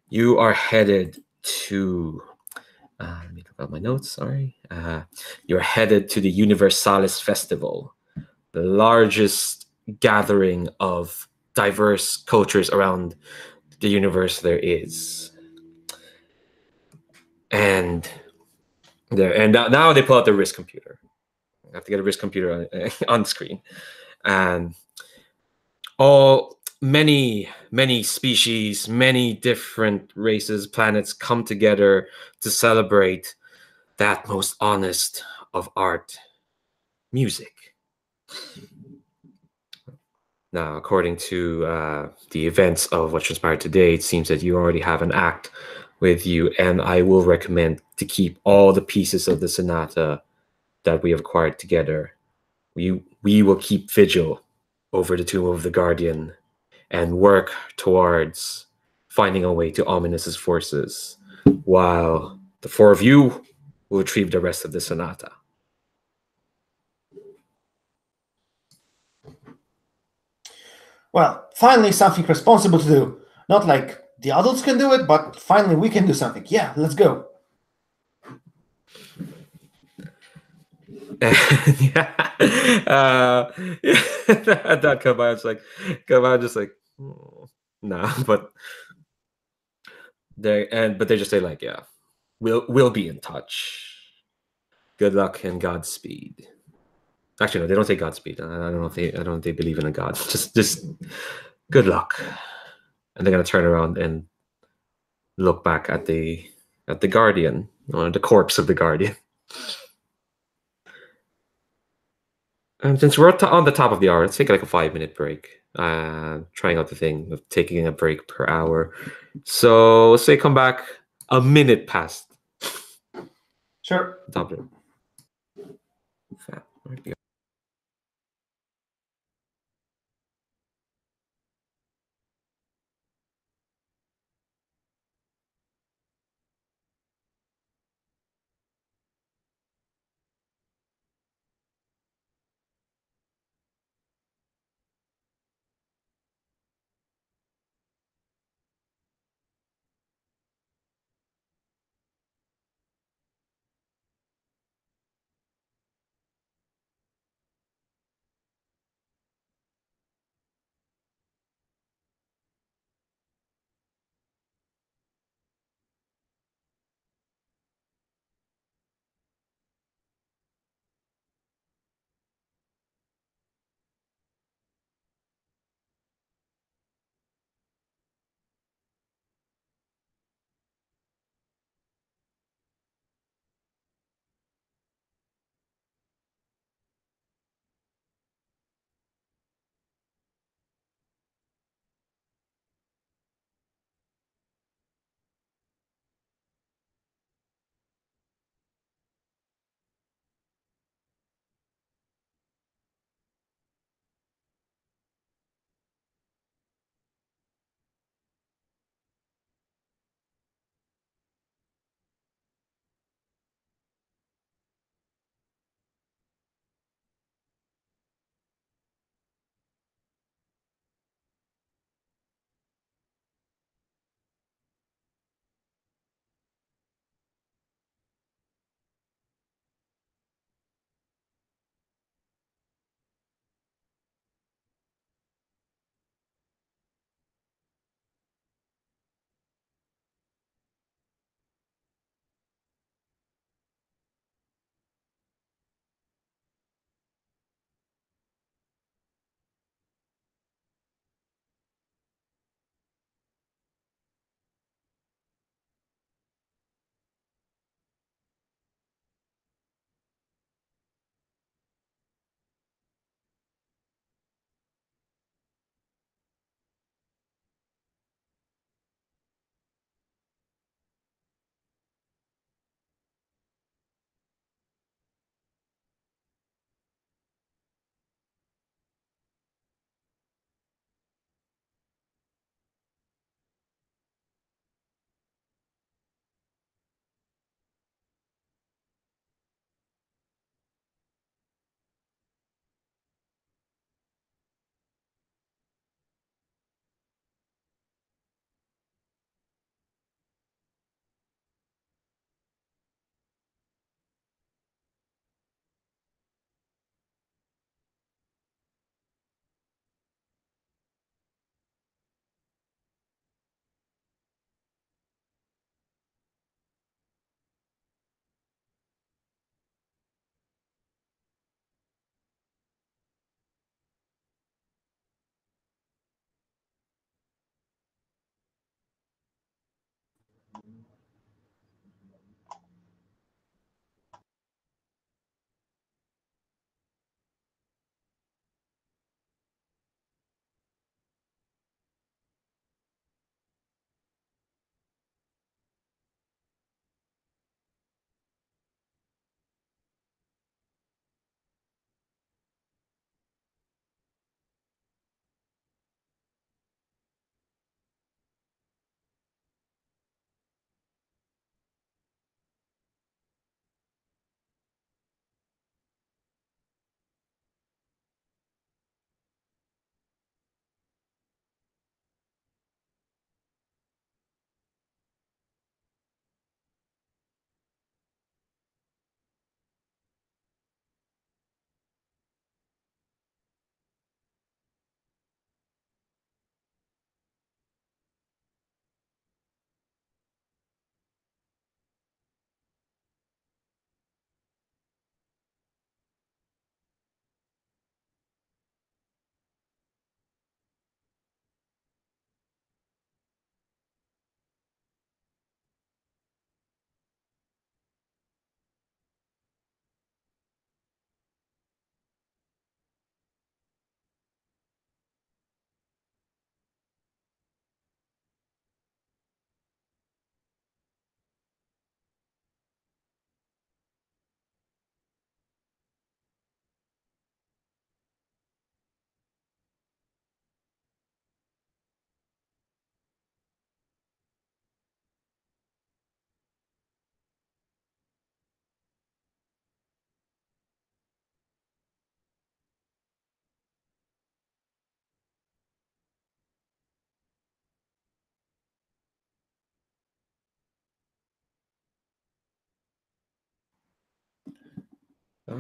You are headed to. Let me look at my notes. Sorry. You're headed to the Universalis Festival, the largest gathering of diverse cultures around the universe there is. And now they pull out the wrist computer. I have to get a wrist computer on the screen, and many species, many different races, planets come together to celebrate that most honest of art, music. Now, according to the events of what transpired today, it seems that you already have an act with you, and I will recommend to keep all the pieces of the sonata that we have acquired together. We will keep vigil over the tomb of the Guardian and work towards finding a way to Ominus's forces, while the four of you will retrieve the rest of the sonata. Well, finally something responsible to do. Not like the adults can do it, but finally we can do something. Yeah, let's go. Yeah, that Kabayan's just like, "Oh, nah," but they just say like, yeah, we'll be in touch. Good luck and Godspeed. Actually, no, they don't say Godspeed. I don't know if they believe in a god. Just good luck. And they're gonna turn around and look back at the Guardian, or the corpse of the Guardian. And since we're on the top of the hour, let's take like a 5-minute break. Trying out the thing of taking a break per hour. So let's say come back a minute past. Sure. Top of it.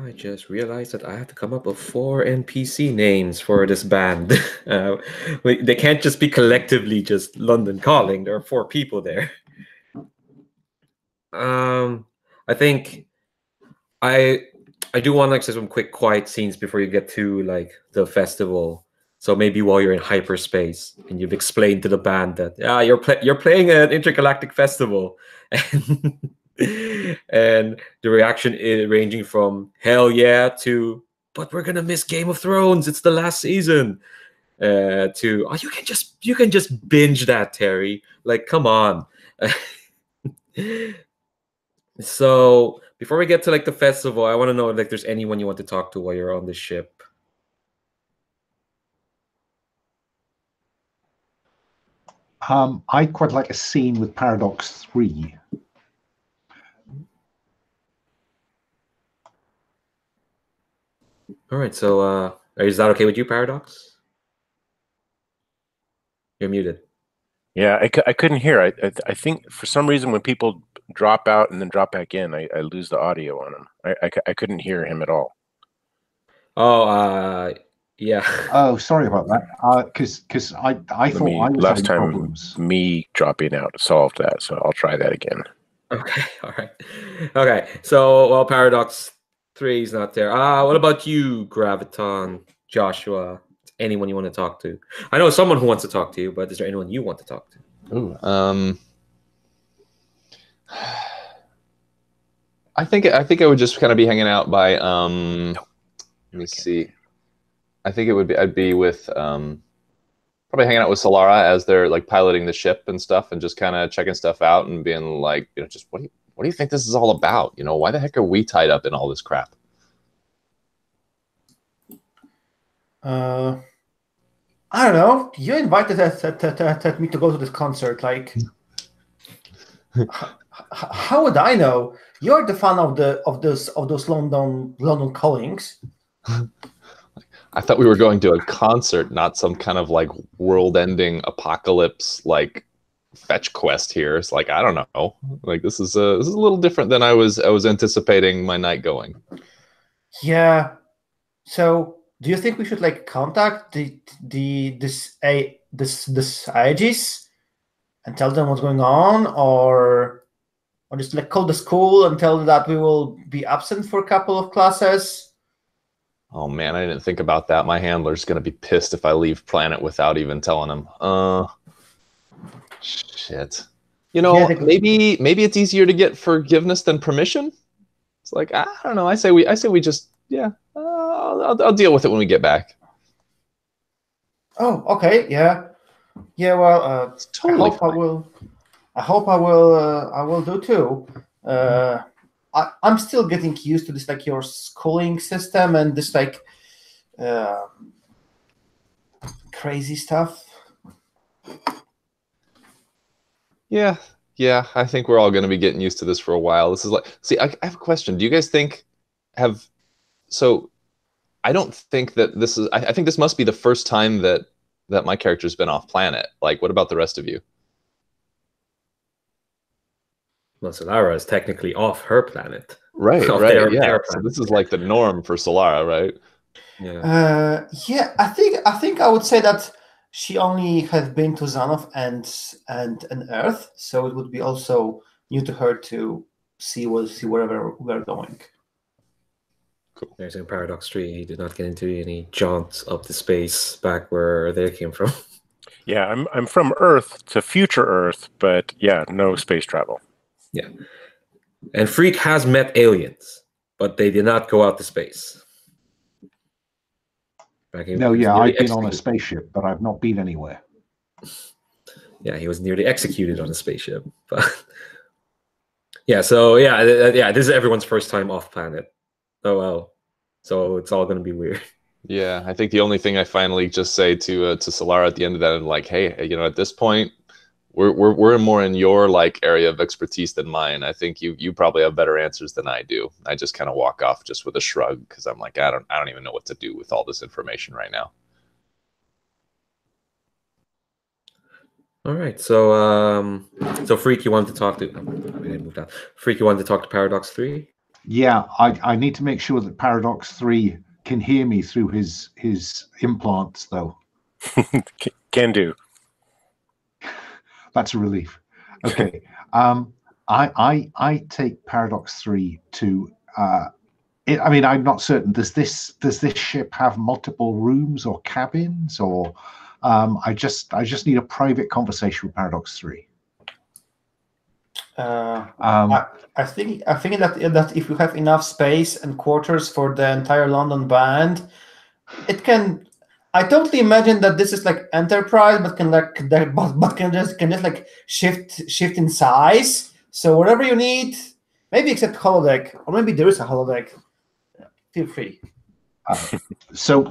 I just realized that I have to come up with 4 NPC names for this band. They can't just be collectively just London Calling. There are 4 people there. I think I do want like some quick quiet scenes before you get to like the festival. So maybe while you're in hyperspace and you've explained to the band that you're playing an intergalactic festival, and and the reaction is ranging from hell yeah to but we're gonna miss Game of Thrones. It's the last season. To oh you can just binge that, Terry. Like come on. So before we get to like the festival, I want to know if like there's anyone you want to talk to while you're on the ship. I'd quite like a scene with Paradox 3. All right, so is that okay with you, Paradox? You're muted. Yeah, I couldn't hear. I think for some reason when people drop out and then drop back in, I lose the audio on him. I couldn't hear him at all. Oh, yeah. Oh, sorry about that. Because I thought I was Last having time problems. me dropping out solved that, so I'll try that again. Okay, all right. Okay, so well, Paradox 3 is not there. What about you, Graviton, Joshua? Anyone you want to talk to? I know someone who wants to talk to you, but is there anyone you want to talk to? Ooh, I think I would just kind of be hanging out by let me see. I think I'd be with probably hanging out with Solara as they're like piloting the ship and stuff, and just kind of checking stuff out and being like, just what do you think this is all about? Why the heck are we tied up in all this crap? I don't know. You invited me to go to this concert. Like, how would I know? You're the fan of those London Callings. I thought we were going to a concert, not some kind of like world-ending apocalypse like fetch quest here. It's like I don't know. Like this is a little different than I was anticipating my night going. Yeah. So, do you think we should like contact this Aegis and tell them what's going on, or just like call the school and tell them that we will be absent for a couple of classes? Oh man, I didn't think about that. My handler's gonna be pissed if I leave planet without even telling him. Shit. Maybe it's easier to get forgiveness than permission. It's like I don't know. I say we just I'll deal with it when we get back. Oh, okay, yeah. Well, totally I hope I will do too. I'm still getting used to this, like your schooling system and this like crazy stuff. Yeah. I think we're all going to be getting used to this for a while. This is like, see, I have a question. Do you guys think I don't think that this is, I think this must be the first time that my character's been off planet. Like, what about the rest of you? Well, Solara is technically off her planet. Right. Their Yeah. planet. So this is like the norm for Solara, right? Yeah. Yeah, I think I would say that she only has been to Xanoth and Earth, so it would be also new to her to see wherever we're going. Cool. There's in Paradox 3, he did not get into any jaunts up to space back where they came from. Yeah, I'm from Earth to future Earth, but yeah, no space travel. Yeah. And Freak has met aliens, but they did not go out to space. No, yeah, I've been on a spaceship, but I've not been anywhere. Yeah, he was nearly executed on a spaceship. But yeah, so yeah, this is everyone's first time off planet. Oh well, so it's all going to be weird. Yeah, I think the only thing I finally just say to Solara at the end of that, I'm like, hey, at this point, we're more in your like area of expertise than mine. I think you probably have better answers than I do. I just kind of walk off just with a shrug because I'm like, I don't even know what to do with all this information right now. All right, so Freak, you wanted to talk to. We didn't move down. Freak, you wanted to talk to Paradox 3. Yeah, I need to make sure that Paradox 3 can hear me through his implants, though. Can do. That's a relief. Okay. I take Paradox 3 to I mean, I'm not certain. Does this ship have multiple rooms or cabins, or I just need a private conversation with Paradox 3. I think that if you have enough space and quarters for the entire London band, it can. I totally imagine that this is like Enterprise, but can just like shift in size. So whatever you need, maybe except holodeck, or maybe there is a holodeck. Feel free. So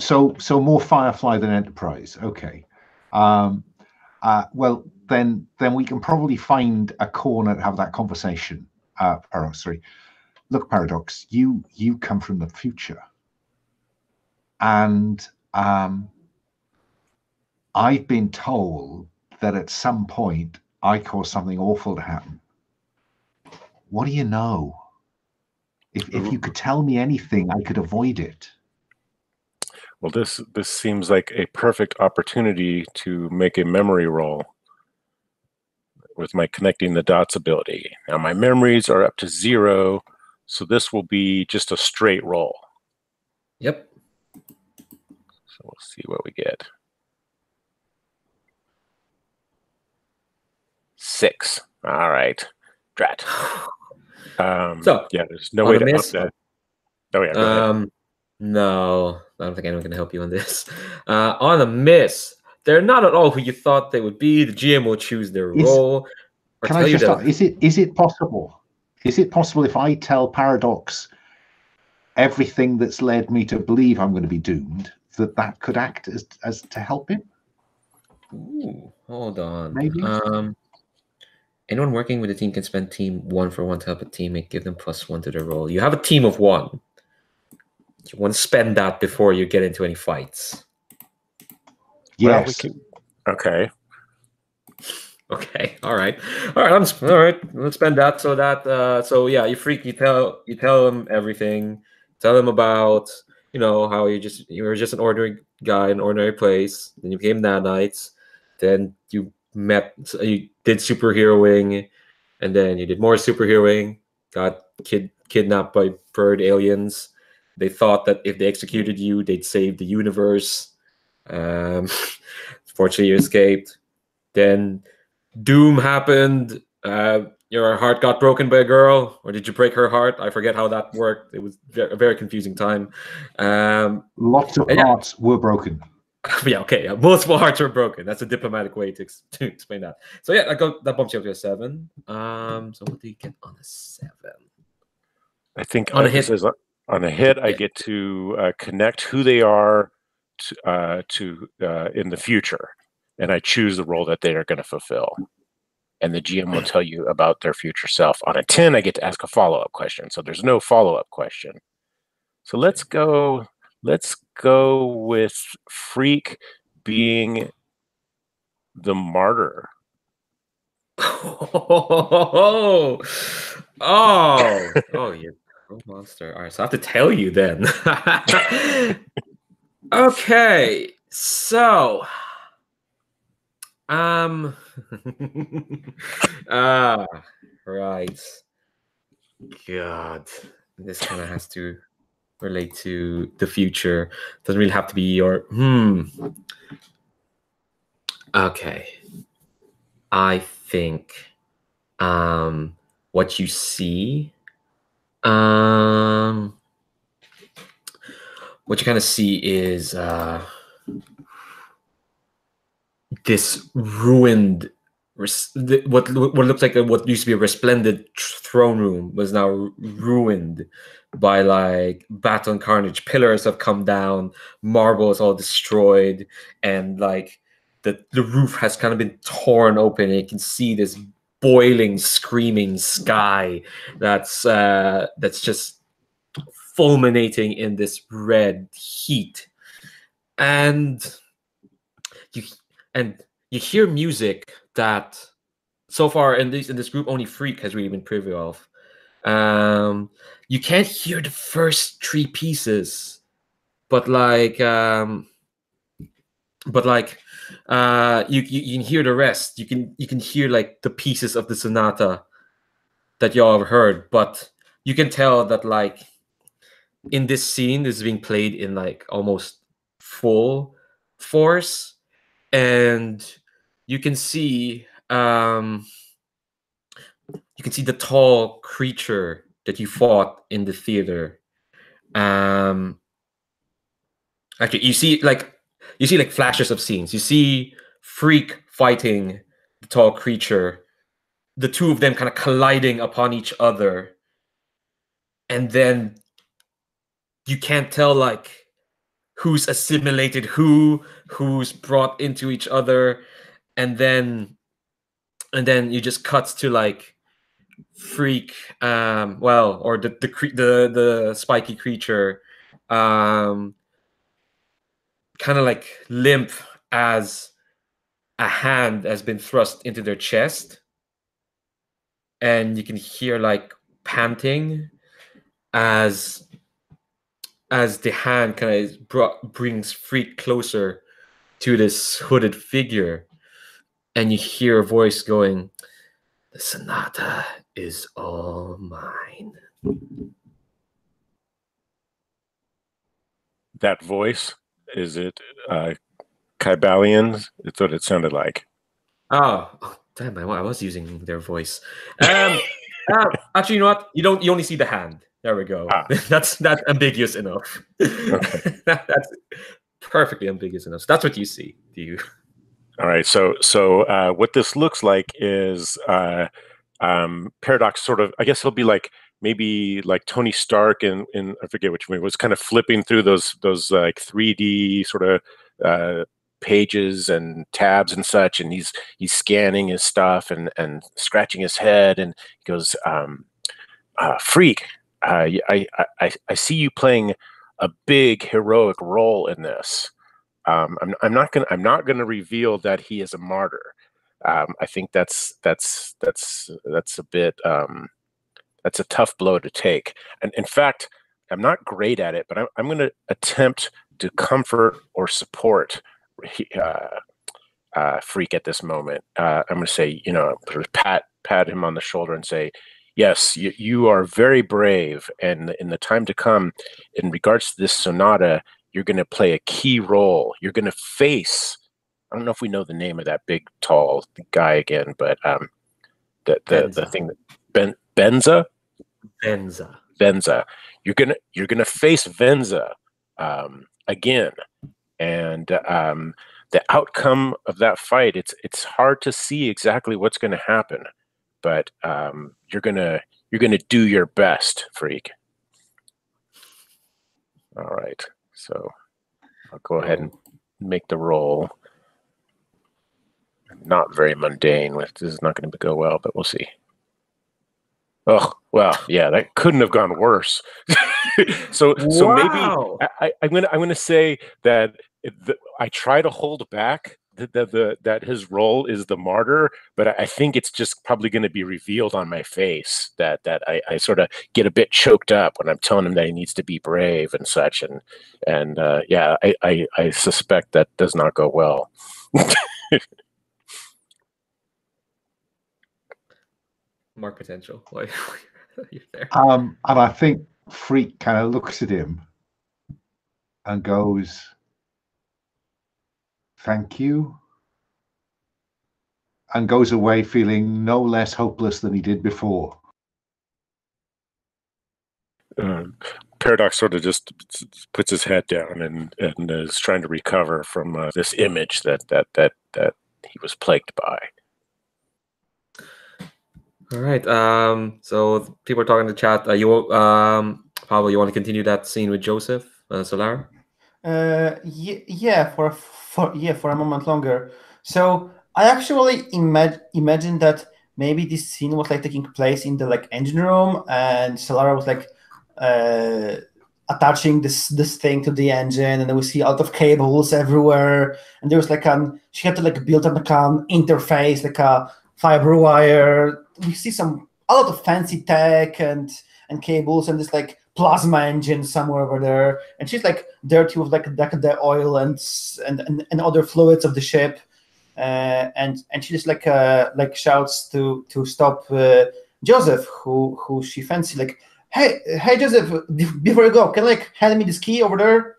more Firefly than Enterprise. Okay. Well, then we can probably find a corner to have that conversation. Paradox 3. Look, Paradox, you come from the future, and I've been told that at some point I caused something awful to happen. What do you know? If you could tell me anything, I could avoid it. Well, this seems like a perfect opportunity to make a memory roll with my connecting the dots ability. Now my memories are up to 0, so this will be just a straight roll. Yep. So we'll see what we get. 6. All right. Drat. So yeah, there's no way to up that. Oh yeah, go ahead. No, I don't think anyone can help you on this. On a miss, they're not at all who you thought they would be. The GM will choose their role. Can I just start? Is it possible? Is it possible if I tell Paradox everything that's led me to believe I'm going to be doomed, that could act as to help him? Ooh, hold on. Maybe. Anyone working with a team can spend team 1 for 1 to help a teammate, give them +1 to their roll. You have a team of 1. You want to spend that before you get into any fights. Yes. Well, okay. Okay. All right. All right. Let's spend that so that so yeah, you tell them everything. Tell them about how you were just an ordinary guy in an ordinary place. Then you became nanites. Then you you did superheroing, and then you did more superheroing. Got kidnapped by bird aliens. They thought that if they executed you, they'd save the universe. Fortunately, you escaped. Then Doom happened. Your heart got broken by a girl, or did you break her heart? I forget how that worked. It was a very confusing time. Lots of hearts were broken. Yeah, okay. Multiple hearts were broken. That's a diplomatic way to explain that. So yeah, that bumps you up to a 7. So what do you get on a 7? I think on a hit. On a hit, I get to connect who they are to in the future, and I choose the role that they are going to fulfill. And the GM will tell you about their future self. On a 10, I get to ask a follow-up question. So there's no follow-up question. So let's go with Freak being the martyr. Oh, you monster. All right, so I have to tell you then. Okay, so right. God, this kind of has to relate to the future. Doesn't really have to be your Okay. I think what you see what you kind of see is this ruined what looks like what used to be a resplendent throne room was now ruined by like battle and carnage. Pillars have come down, marble is all destroyed, and like the roof has kind of been torn open, and you can see this boiling, screaming sky that's just fulminating in this red heat, and you hear music that so far in this group only Freak has really been privy of. You can't hear the first three pieces, but you can hear the rest. You can hear like the pieces of the sonata that y'all have heard, but you can tell that like in this scene, this is being played in like almost full force, and you can see the tall creature that you fought in the theater. Actually, you see like flashes of scenes. You see Freak fighting the tall creature, the two of them kind of colliding upon each other, and then you can't tell like who's assimilated who's brought into each other, and then you just cuts to like Freak, or the spiky creature, kind of like limp as a hand has been thrust into their chest, and you can hear like panting as the hand kind of brings Freak closer to this hooded figure, and you hear a voice going, "The sonata is all mine." That voice, is it Kybalian's? It's what it sounded like. Oh, damn! I was using their voice. Actually, you know what? You only see the hand. There we go. That's ambiguous enough. Okay. That's perfectly ambiguous enough. So that's what you see. Do you? All right. So what this looks like is Paradox sort of. I guess he'll be like maybe like Tony Stark in I forget which movie, was kind of flipping through those like 3D sort of pages and tabs and such, and he's scanning his stuff and scratching his head, and he goes, "Freak, I see you playing a big heroic role in this. I'm not gonna reveal that he is a martyr. I think that's a bit that's a tough blow to take. And in fact, I'm not great at it, but I'm going to attempt to comfort or support Freak at this moment. I'm going to say, pat him on the shoulder and say, yes, you are very brave, and in the time to come, in regards to this sonata, you're going to play a key role. You're going to face, I don't know if we know the name of that big, tall guy again, but the thing that Benza? Venza. You're gonna face Venza again, and the outcome of that fight, it's hard to see exactly what's going to happen, but you're gonna do your best, Freak. All right, so I'll go ahead and make the roll. Not very mundane. This is not going to go well, but we'll see. Oh, well, yeah, that couldn't have gone worse. So maybe I'm gonna say that I try to hold back that his role is the martyr, but I think it's just probably going to be revealed on my face that I sort of get a bit choked up when I'm telling him that he needs to be brave and such, and yeah, I suspect that does not go well. Mark potential. Why you're there? And I think Freak kind of looks at him and goes, "Thank you," and goes away feeling no less hopeless than he did before. Paradox sort of just puts his head down and is trying to recover from this image that he was plagued by. All right. So people are talking in the chat. Pablo, you want to continue that scene with Joseph, Solara? Yeah, for a moment longer. So I actually imagined that maybe this scene was like taking place in the like engine room, and Solara was like attaching this thing to the engine, and then we see a lot of cables everywhere, and there was like she had to like build up like an interface, like a fiber wire. We see some a lot of fancy tech and cables and this like plasma engine somewhere over there, and she's like dirty with like the oil and other fluids of the ship, and she just like shouts to stop Joseph, who she fancy, like, hey Joseph, before you go, can you like hand me this key over there?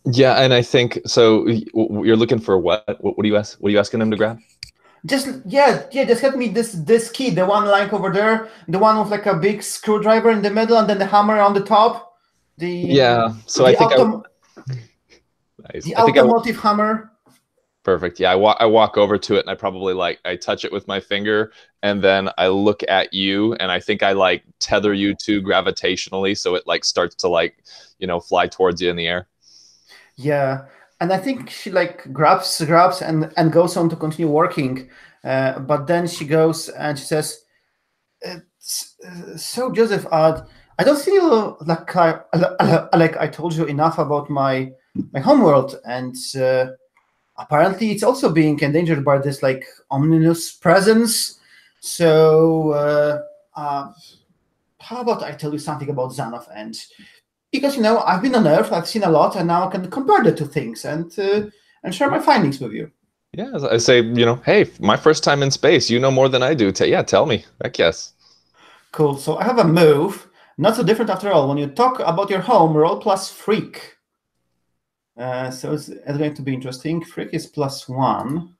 Yeah, and I think so. You're looking for what? What are you asking him to grab? Just hand me this key, the one like over there, the one with like a big screwdriver in the middle and then the hammer on the top. So I think nice. The automotive hammer. Perfect. Yeah, I walk over to it and I probably like I touch it with my finger and then I look at you and I think I like tether you to gravitationally so it like starts to like, fly towards you in the air. Yeah. And I think she like grabs and goes on to continue working. But then she goes and she says, so Joseph, I don't feel like I told you enough about my homeworld, and apparently it's also being endangered by this like ominous presence. So how about I tell you something about Xanath, and because I've been on Earth, I've seen a lot, and now I can compare the two things and share my findings with you. Yeah, I say, hey, my first time in space. You know more than I do. Tell me. Heck yes. Cool. So I have a move, not so different after all. When you talk about your home, roll plus freak. So it's going to be interesting. Freak is +1.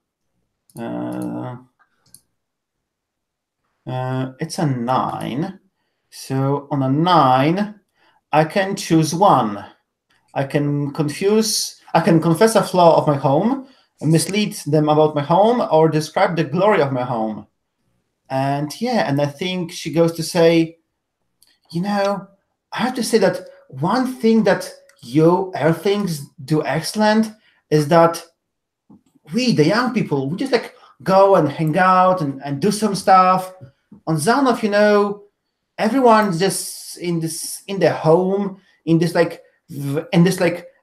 It's a 9. So on a 9. I can choose one. I can confess a flaw of my home, mislead them about my home, or describe the glory of my home. And I think she goes to say, I have to say that one thing that you Earthlings do excellent is that we, the young people, we just like go and hang out and do some stuff. On Xanath, everyone's just in their home, in this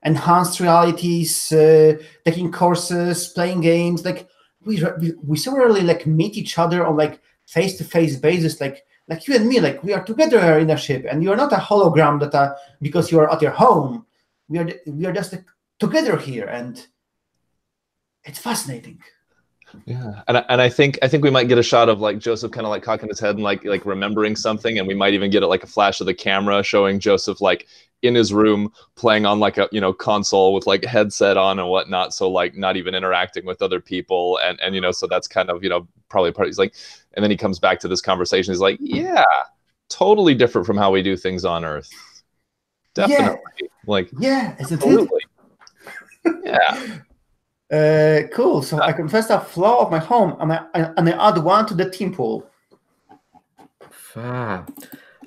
enhanced realities, taking courses, playing games. Like we so rarely like meet each other on like face-to-face basis, like you and me, like we are together in a ship, and you are not a hologram that because you are at your home. We are just like, together here, and it's fascinating. Yeah, and I think we might get a shot of like Joseph kind of like cocking his head and like remembering something, and we might even get it like a flash of the camera showing Joseph like in his room playing on like a console with like headset on and whatnot, so like not even interacting with other people, and so that's kind of probably part. He's like, and then he comes back to this conversation. He's like, yeah, totally different from how we do things on Earth. Definitely, absolutely. Yeah. Cool. So I confess a flaw of my home, and I add 1 to the team pool. Fab.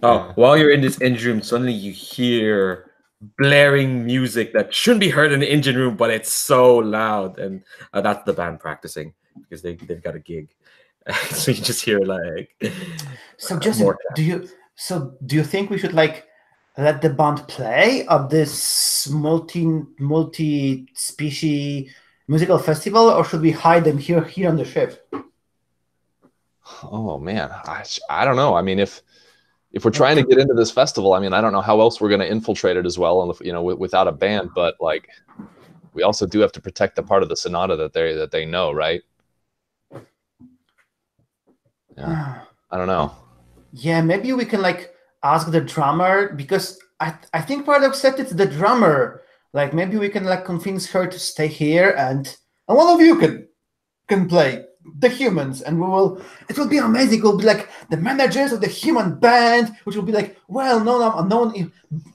Oh, while you're in this engine room, suddenly you hear blaring music that shouldn't be heard in the engine room, but it's so loud, and that's the band practicing because they've got a gig. So you just hear like. So Justin, do you think we should like let the band play at this multi-species musical festival, or should we hide them here on the ship? Oh man, I don't know. I mean, if we're trying to get into this festival, I mean, I don't know how else we're going to infiltrate it as well, without a band. But like, we also do have to protect the part of the Sonata that they know, right? Yeah, I don't know. Yeah, maybe we can like ask the drummer, because I think Paradox said it's the drummer. Like maybe we can like convince her to stay here, and one of you can play the humans, and it will be amazing. It will be like the managers of the human band, which will be like well known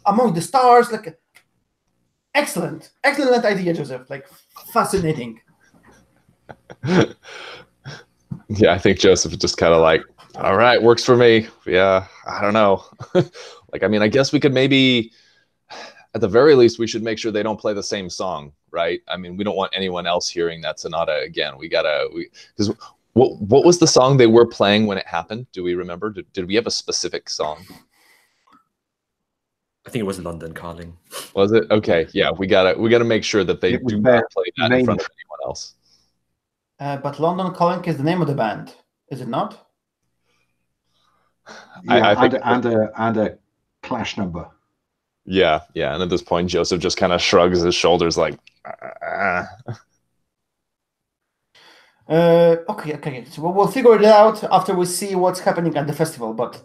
among the stars. Like excellent idea, Joseph. Like fascinating. Yeah, I think Joseph is just kind of like, all right, works for me. Yeah, I don't know. Like, I mean, I guess we could maybe, at the very least, we should make sure they don't play the same song, right? I mean, we don't want anyone else hearing that Sonata again. Because what was the song they were playing when it happened? Do we remember? Did we have a specific song? I think it was London Calling. Was it? Okay, yeah, we gotta make sure that they do not play that in front of anyone else. But London Calling is the name of the band, is it not? Yeah, I think and a clash number. yeah, yeah. And at this point, Joseph just kind of shrugs his shoulders, like, "Ah." Okay. So we'll figure it out after we see what's happening at the festival. But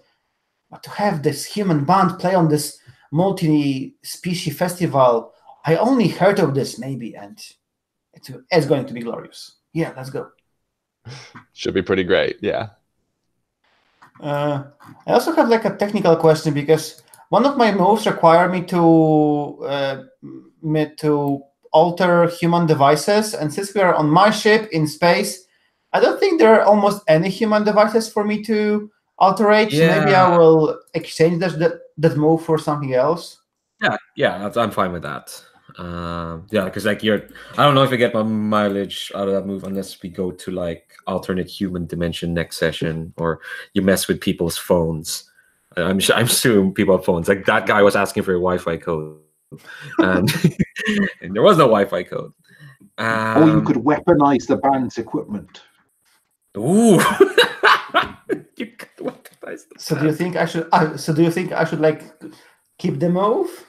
to have this human band play on this multi-species festival, I only heard of this maybe, and it's going to be glorious. Yeah, let's go. Should be pretty great. Yeah. I also have like a technical question because one of my moves require me to alter human devices, and since we are on my ship in space, I don't think there are almost any human devices for me to alterate. So maybe I will exchange that move for something else. Yeah, I'm fine with that. Yeah, because like I don't know if I get my mileage out of that move unless we go to like alternate human dimension next session, or you mess with people's phones. I'm assuming people have phones. Like that guy was asking for a Wi-Fi code, and, and there was no Wi-Fi code. Or you could weaponize the band's equipment. Ooh. You could weaponize the So do you think I should? Do you think I should like keep the move?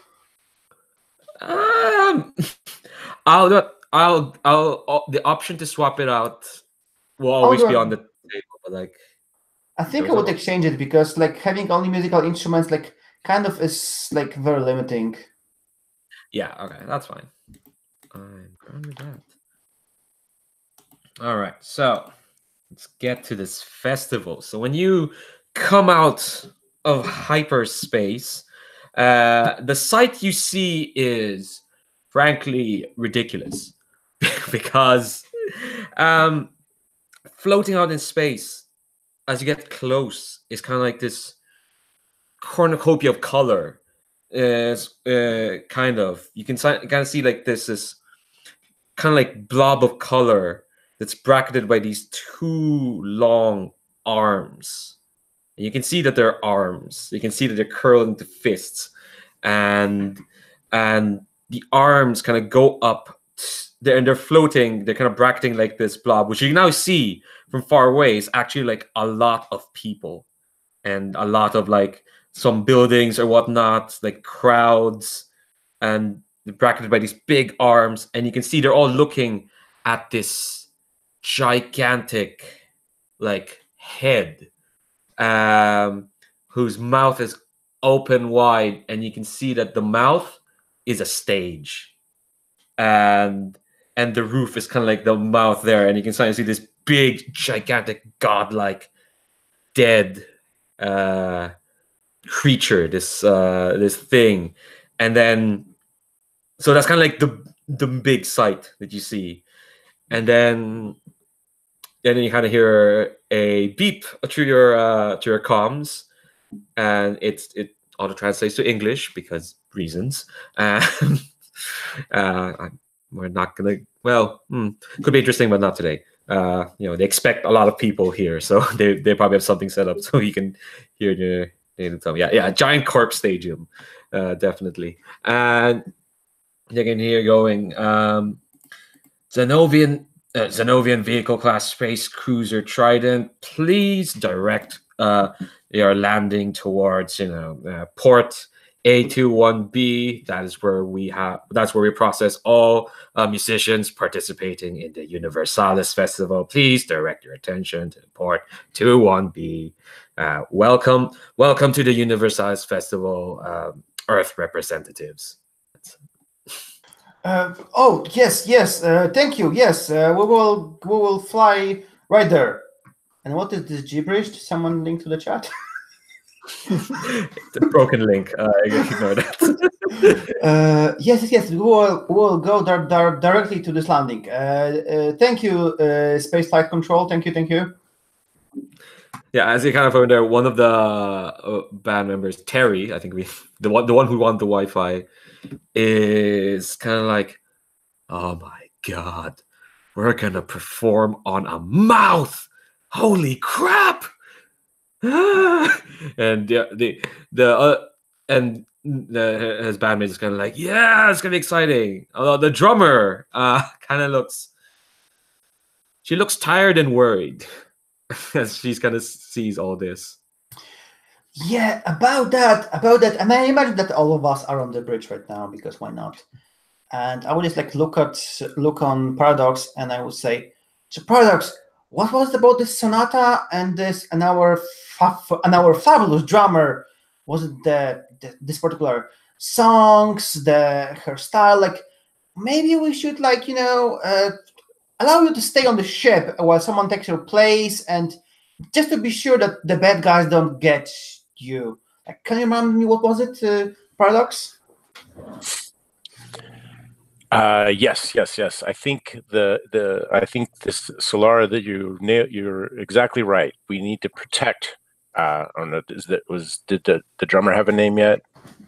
I'll the option to swap it out will always be on the table, but like I think I would exchange it because like having only musical instruments like kind of is like very limiting. Yeah, okay, that's fine. I'm fine with that. All right, so let's get to this festival. So when you come out of hyperspace, the sight you see is frankly ridiculous because floating out in space as you get close is kind of like this cornucopia of color. Is kind of you can kind of see like this kind of like blob of color that's bracketed by these two long arms. And you can see that they're arms. You can see that they're curled into fists, and the arms kind of go up. They're floating. They're kind of bracketing like this blob, which you can now see from far away is actually like a lot of people, and a lot of like some buildings or whatnot, like crowds, and they're bracketed by these big arms, and you can see they're all looking at this gigantic like head whose mouth is open wide, and you can see that the mouth is a stage, and the roof is kind of like the mouth there, and you can kind of see this big gigantic godlike dead creature, this thing, and then so that's kind of like the big sight that you see, and then you kind of hear a beep through your comms, and it auto translates to English because reasons. We're not gonna. Well, could be interesting, but not today. They expect a lot of people here, so they probably have something set up so you can hear the yeah, giant corpse stadium, definitely, and you can hear going Zenovian vehicle class space cruiser Trident, please direct your landing towards port A21B. That's where we process all musicians participating in the Universalis Festival. Please direct your attention to port 21B. Welcome to the Universalis Festival, Earth representatives. Oh yes. Thank you. Yes, we will fly right there. And what is this gibberish? Someone link to the chat. It's a broken link. Ignore that. Yes. We will go directly to this landing. Thank you, Space Flight Control. Thank you. Yeah, as you kind of found there, one of the band members, Terry, I think the one who wanted the Wi-Fi, is kind of like, oh my god, we're gonna perform on a mouth. Holy crap! And his bandmate is kind of like, yeah, it's gonna be exciting. Although the drummer kind of looks tired and worried as she's kind of sees all this. Yeah, about that, and I imagine that all of us are on the bridge right now because why not? And I would just like look on Paradox, and I would say, so Paradox, what was about this Sonata and our fabulous drummer? Was it this particular songs, her style? Like maybe we should allow you to stay on the ship while someone takes your place, and just to be sure that the bad guys don't get you. Like, can you remind me what was it, Paradox? Yes. I think I think this Solara that you're exactly right. We need to protect. I don't know. Did the drummer have a name yet?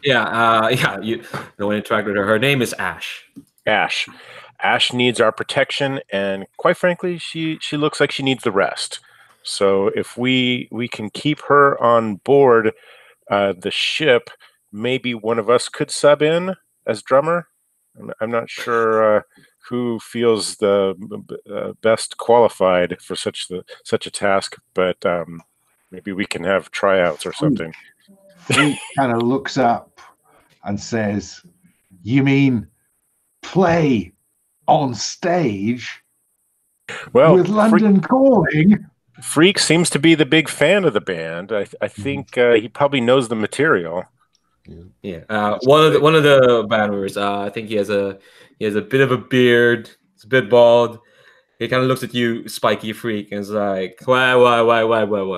Yeah. You no one interacted with her. Her name is Ash. Ash. Ash needs our protection, and quite frankly, she looks like she needs the rest. So if we can keep her on board the ship, maybe one of us could sub in as drummer. I'm not sure who feels the best qualified for such a task, but maybe we can have tryouts or something. Freak kind of looks up and says, "You mean play on stage with London Calling?" Freak seems to be the big fan of the band. I think he probably knows the material. Yeah. One of the band members. I think he has a bit of a beard. He's a bit bald. He kind of looks at you, Spiky Freak, and is like, why?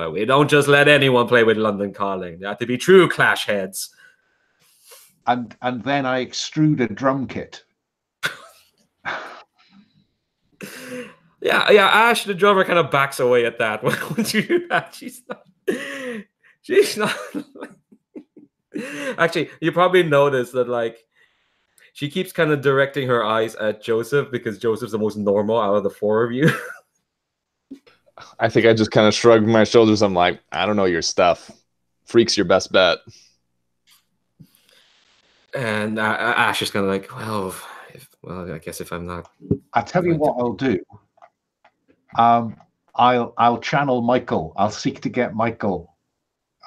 We don't just let anyone play with London Calling. They have to be true Clash heads. And then I extrude a drum kit. Yeah. Ash, the drummer, kind of backs away at that. When you do that, she's not. Actually, you probably noticed that, like, she keeps kind of directing her eyes at Joseph because Joseph's the most normal out of the four of you. I think I just kind of shrugged my shoulders. I'm like, I don't know your stuff. Freak's your best bet. And Ash is kind of like, well, I guess if I'm not, I tell you what I'll do. I'll channel Michael. I'll seek to get Michael.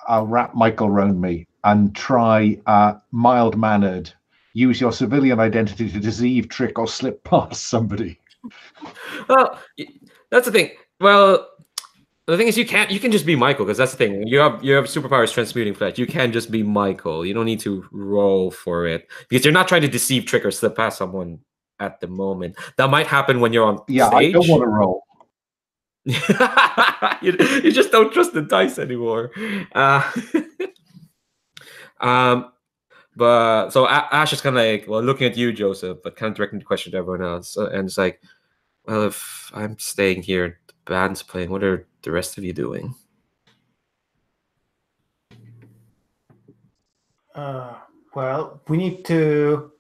I'll wrap Michael around me and try mild-mannered. Use your civilian identity to deceive, trick, or slip past somebody. Well, that's the thing. Well, the thing is, you can just be Michael, because that's the thing. You have superpowers transmuting flesh. You can just be Michael. You don't need to roll for it because you're not trying to deceive, trick, or slip past someone at the moment. That might happen when you're on stage. I don't want to roll. you just don't trust the dice anymore. But so Ash is kind of like, well, looking at you, Joseph, but kind of directing the question to everyone else, and it's like, well, if I'm staying here, the band's playing. What are the rest of you doing? Well, we need to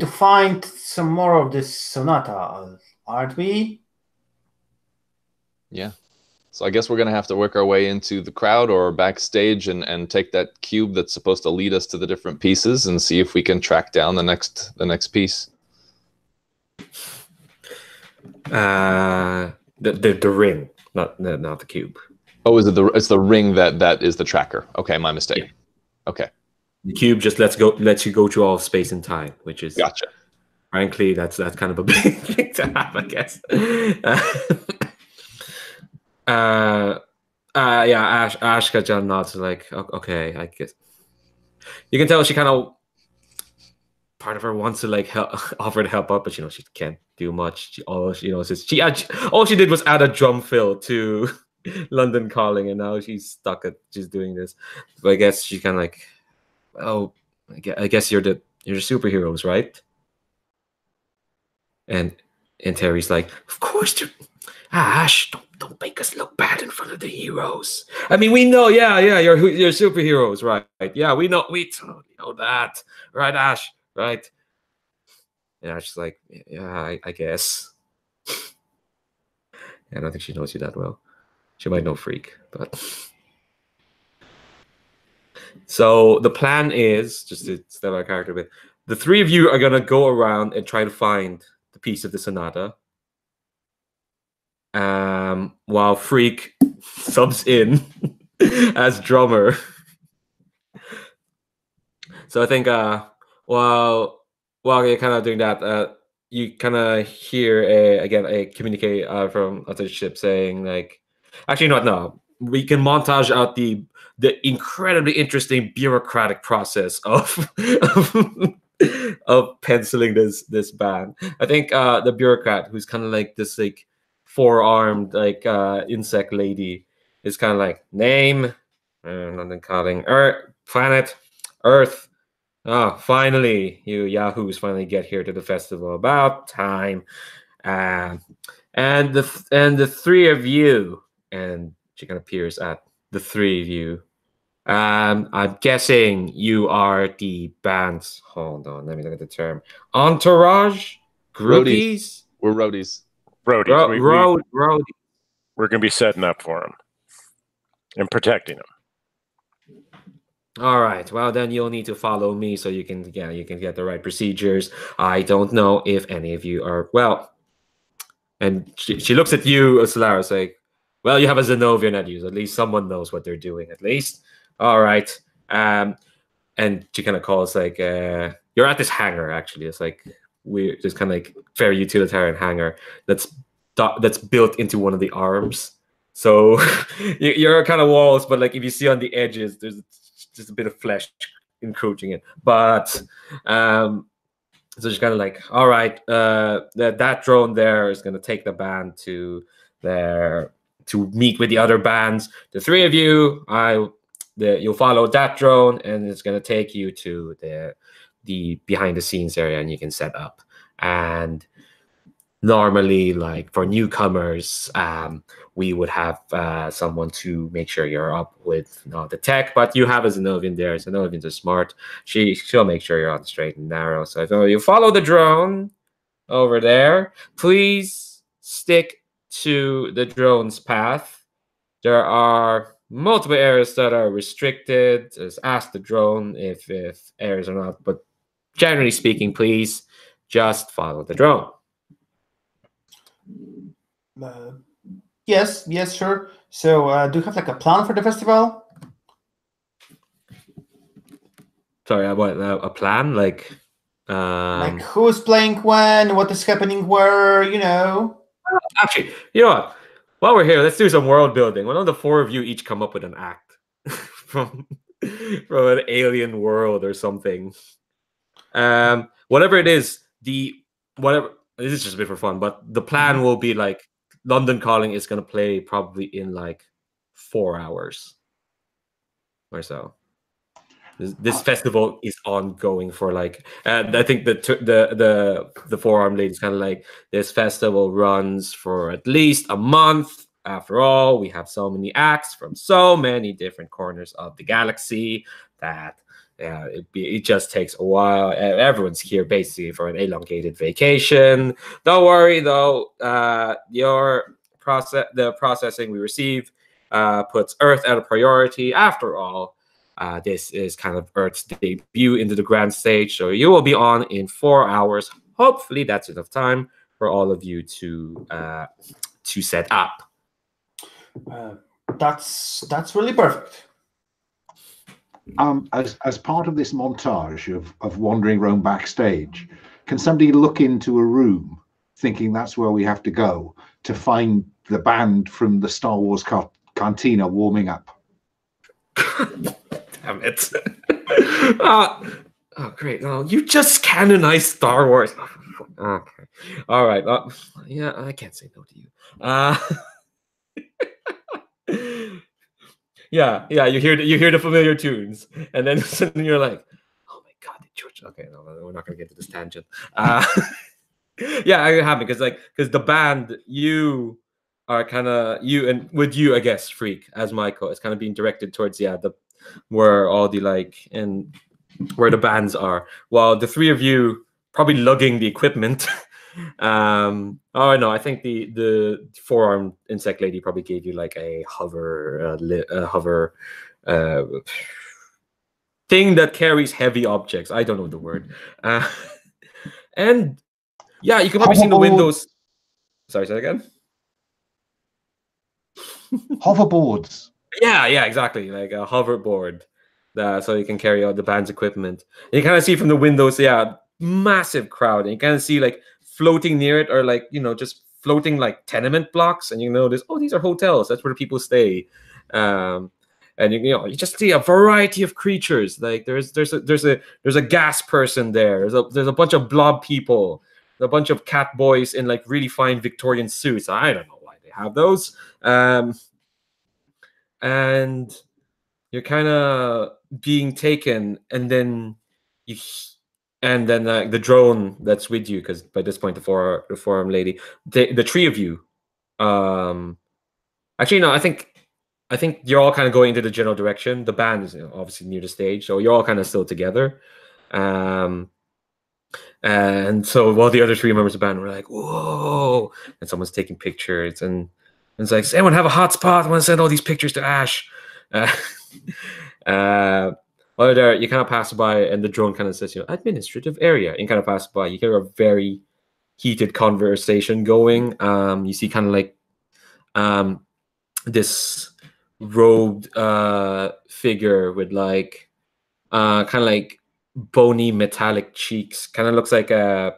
find some more of this Sonata, aren't we? Yeah. So I guess we're going to have to work our way into the crowd or backstage and take that cube that's supposed to lead us to the different pieces and see if we can track down the next piece. The ring, not the cube. Oh, it's the ring that is the tracker. Okay, my mistake. Yeah. Okay. The cube just lets you go through all space and time, which is, gotcha. Frankly, that's kind of a big thing to have, I guess. Ash Kajan nods like, okay, I guess. You can tell she kind of, part of her wants to like offer to help out, but she can't do much. All she did was add a drum fill to London Calling, and now she's stuck at just doing this. But I guess she's kind of like, oh, I guess you're the superheroes, right? And Terry's like, of course. Ash, don't make us look bad in front of the heroes. I mean, we know, you're superheroes, right? Yeah, we totally know that, right, Ash? Right? And Ash's like, yeah, I guess. I don't think she knows you that well. She might know Freak, but. So the plan is, just to step our character a bit, the three of you are gonna go around and try to find the piece of the Sonata. While Freak subs in as drummer. So I think while you're kind of doing that, you kind of hear a communicate from other ship saying like, actually not no, we can montage out the incredibly interesting bureaucratic process of of penciling this band. I think the bureaucrat, who's kind of like this like four-armed like insect lady, is kind of like name and then calling Earth, planet Earth. Oh, finally, you yahoos finally get here to the festival. About time. Um, and the three of you, and she kind of peers at the three of you. I'm guessing you are the band's. Hold on, let me look at the term. Entourage, groupies, We're roadies. Roadies. road. We're going to be setting up for him and protecting him. All right. Well, then you'll need to follow me so you can get the right procedures. I don't know if any of you are well. And she looks at you, Solara, like, well, you have a Zenovian at you. At least someone knows what they're doing. At least. All right. And she kind of calls like, you're at this hangar. Actually, it's like we're just kind of like very utilitarian hangar that's built into one of the arms. So you're kind of walls, but like if you see on the edges, there's just a bit of flesh encroaching it. But so just kind of like, all right, that drone there is going to take the band to meet with the other bands. The three of you, you'll follow that drone, and it's going to take you to the behind the scenes area, and you can set up. And normally, like for newcomers, we would have someone to make sure you're up with the tech, but you have a Zenovian there. Zenovians are smart. She'll make sure you're on the straight and narrow. So if you follow the drone over there, please stick to the drone's path. There are multiple areas that are restricted. Just ask the drone if areas are not, but generally speaking, please just follow the drone. Yes, sure. So, do you have like a plan for the festival? Sorry, what a plan? Like who's playing when, what is happening where, Actually, you know what? While we're here, let's do some world building. Why don't the four of you each come up with an act from an alien world or something? Whatever it is, whatever. This is just a bit for fun, but the plan will be like London Calling is going to play probably in like 4 hours or so. This festival is ongoing for like, and I think the forearm lady is kind of like, this festival runs for at least a month. After all, we have so many acts from so many different corners of the galaxy that it just takes a while. Everyone's here basically for an elongated vacation. Don't worry though, the processing we receive puts Earth at a priority. After all, this is kind of Earth's debut into the grand stage, so you will be on in 4 hours. Hopefully, that's enough time for all of you to set up. That's really perfect. As part of this montage of wandering around backstage, can somebody look into a room thinking that's where we have to go to find the band from the Star Wars cantina warming up? Damn it. Oh, great. Oh, you just canonized Star Wars. Okay. All right. Yeah, I can't say no to you. Yeah, you hear the familiar tunes, and then suddenly you're like, oh my god, the church. Okay, no, we're not gonna get to this tangent. Yeah, I have it because the band, you are kind of and with you, I guess, Freak as Michael, it's kind of being directed towards the where all the and where the bands are, while the three of you probably lugging the equipment. Oh no, I think the four-armed insect lady probably gave you like a hover thing that carries heavy objects. I don't know the word. And yeah, you can probably see the windows. Sorry, say that again. Hoverboards. Yeah, exactly. Like a hoverboard, so you can carry out the band's equipment. And you kind of see from the windows, massive crowd. And you kind of see like floating near it, or like just floating like tenement blocks. And you notice, oh, these are hotels. That's where people stay. And you just see a variety of creatures. Like there's a gas person there. There's a bunch of blob people. A bunch of cat boys in like really fine Victorian suits. I don't know why they have those. And you're kind of being taken, and then you the drone that's with you, because by this point the forum lady, the three of you, actually no, I think you're all kind of going into the general direction. The band is obviously near the stage, so you're all kind of still together. And so while the other three members of the band were like, whoa, and someone's taking pictures, and it's like, does anyone have a hotspot? I want to send all these pictures to Ash. While there, you kind of pass by, and the drone kind of says, administrative area. And you kind of pass by, you hear a very heated conversation going. You see kind of like this robed figure with like kind of like bony metallic cheeks. Kind of looks like a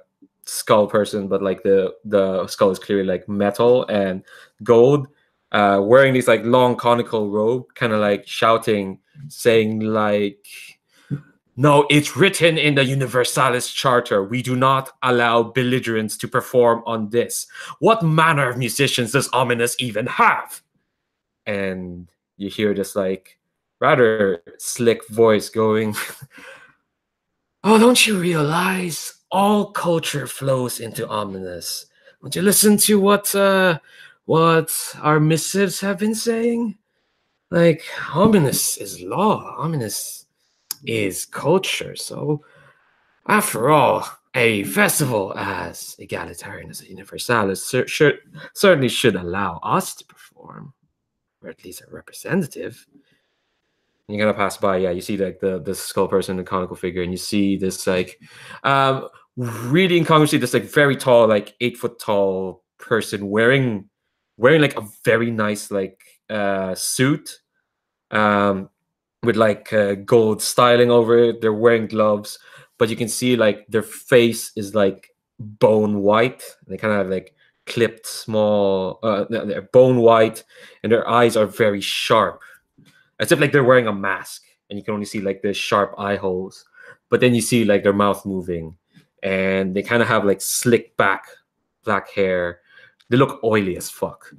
skull person, but like the skull is clearly like metal and gold. Wearing these like long conical robe, kind of like shouting, saying like, no, it's written in the Universalis Charter. We do not allow belligerents to perform on this. What manner of musicians does Ominus even have? And you hear this like rather slick voice going, oh, don't you realize all culture flows into Ominus? Don't you listen to what our missives have been saying? Like, Ominus is law. Ominus is culture. So, after all, a festival as egalitarian as a Universalis certainly should allow us to perform, or at least a representative. You're gonna pass by, you see like the skull person, the conical figure, and you see this like really incongruously, this like very tall, like 8 foot tall person wearing like a very nice like suit with like gold styling over it. They're wearing gloves, but you can see like their face is like bone white. They kind of have like clipped small they're bone white, and their eyes are very sharp, as if like they're wearing a mask, and you can only see like the sharp eye holes. But then you see like their mouth moving, and they kind of have like slick back black hair. They look oily as fuck,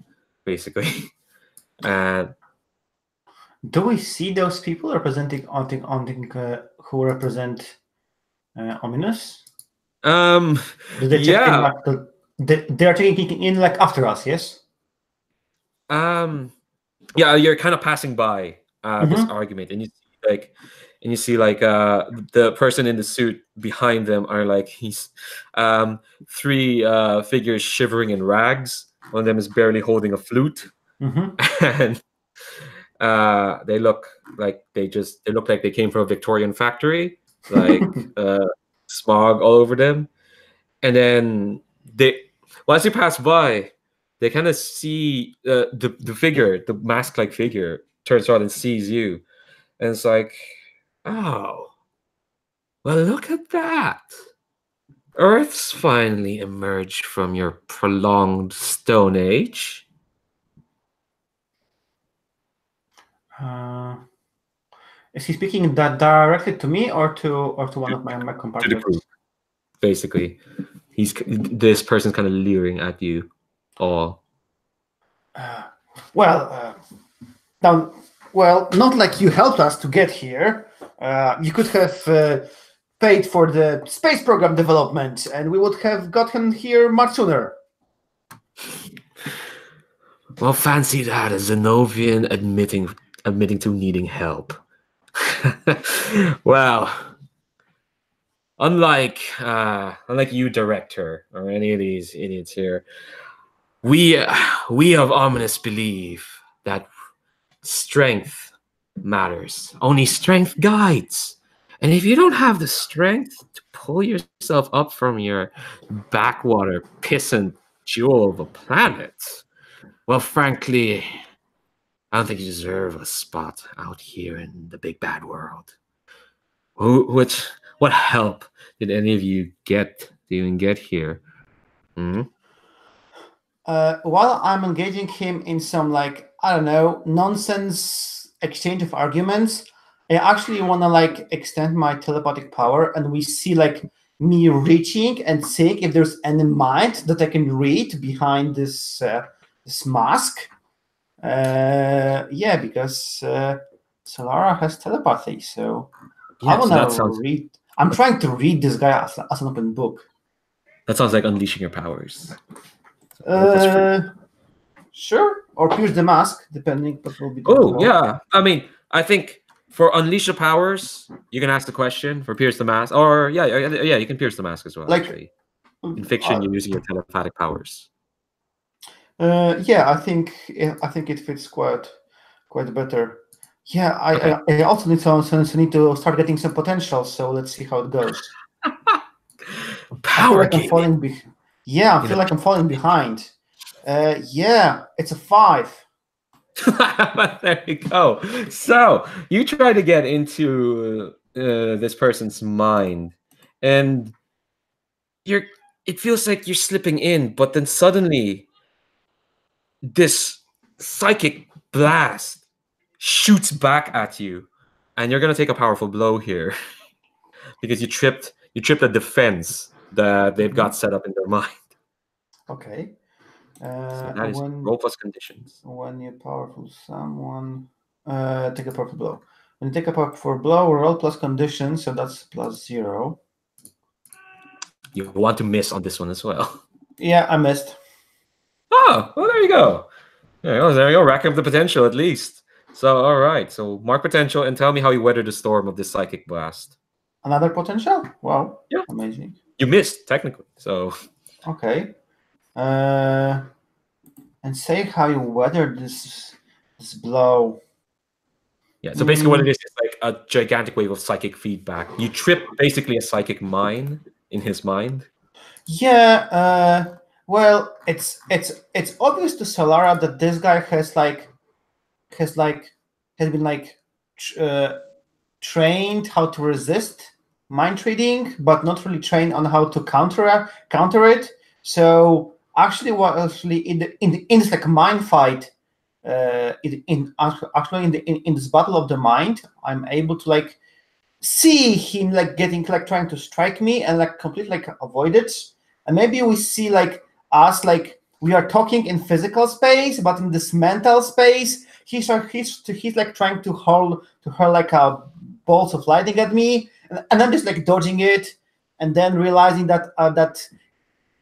basically. And do we see those people representing who represent Ominus? Do they check in, like, they are taking in like after us, yes? Yeah, you're kind of passing by this argument, and you see like the person in the suit behind them are like he's 3 figures shivering in rags. One of them is barely holding a flute, and they look like they came from a Victorian factory, like smog all over them. And then as you pass by, they kind of see the figure, the mask-like figure, turns around and sees you, and it's like, oh, well, look at that. Earth's finally emerged from your prolonged Stone Age. Is he speaking that directly to me or to one of my compartments? To the group, basically. This person's kind of leering at you all. Well, not like you helped us to get here. You could have paid for the space program development, and we would have gotten here much sooner. Well, fancy that, a Zenovian admitting to needing help. Well, unlike you, director, or any of these idiots here, we of Ominus believe that strength matters. Only strength guides. And if you don't have the strength to pull yourself up from your backwater pissant jewel of a planet, well, frankly, I don't think you deserve a spot out here in the big bad world. What help did any of you get to even get here? Hmm? While I'm engaging him in some, like, I don't know, nonsense exchange of arguments, I actually want to like extend my telepathic power, and we see like me reaching and seeing if there's any mind that I can read behind this this mask. Yeah, because Solara has telepathy, so I Yeah, want so that to sounds read. I'm trying to read this guy as an open book. like unleashing your powers. So roll plus free. Sure, or pierce the mask, depending what will be the Oh goal. yeah, I mean, I think for unleash your powers, you can ask the question. For pierce the mask, or yeah, you can pierce the mask as well. Like, Actually, in fiction, you're using your telepathic powers. yeah, I think it fits quite better. Yeah, Okay. I also need to start getting some potential. So let's see how it goes. I feel Power like I'm came falling. Yeah, I in feel a like I'm falling behind. Yeah, it's a 5. There you go. So you try to get into this person's mind, and you're. It feels like you're slipping in, but then suddenly this psychic blast shoots back at you, and you're gonna take a powerful blow here because you tripped a defense that they've got set up in their mind. Okay. So that is roll plus conditions. When you're powerful, someone take a powerful blow. When you take a powerful blow, roll plus condition, so that's +0. You want to miss on this one as well. Yeah, I missed. Oh, well, there you go. There you go. Racking up the potential at least. So, all right. So, mark potential and tell me how you weathered the storm of this psychic blast. Another potential? Wow. Yeah. Amazing. You missed, technically. So, Okay. And say how you weathered this blow. yeah. So, basically, what it is like a gigantic wave of psychic feedback. You trip basically a psychic mine in his mind. Yeah. Well, it's obvious to Solara that this guy has been like trained how to resist mind trading, but not really trained on how to counter it. So actually, in this like mind fight, in this battle of the mind, I'm able to like see him like getting like trying to strike me and like completely like avoid it. And maybe we see like us like we are talking in physical space, but in this mental space, he's like trying to hurl like a bolts of lightning at me, and I'm just like dodging it, and then realizing that that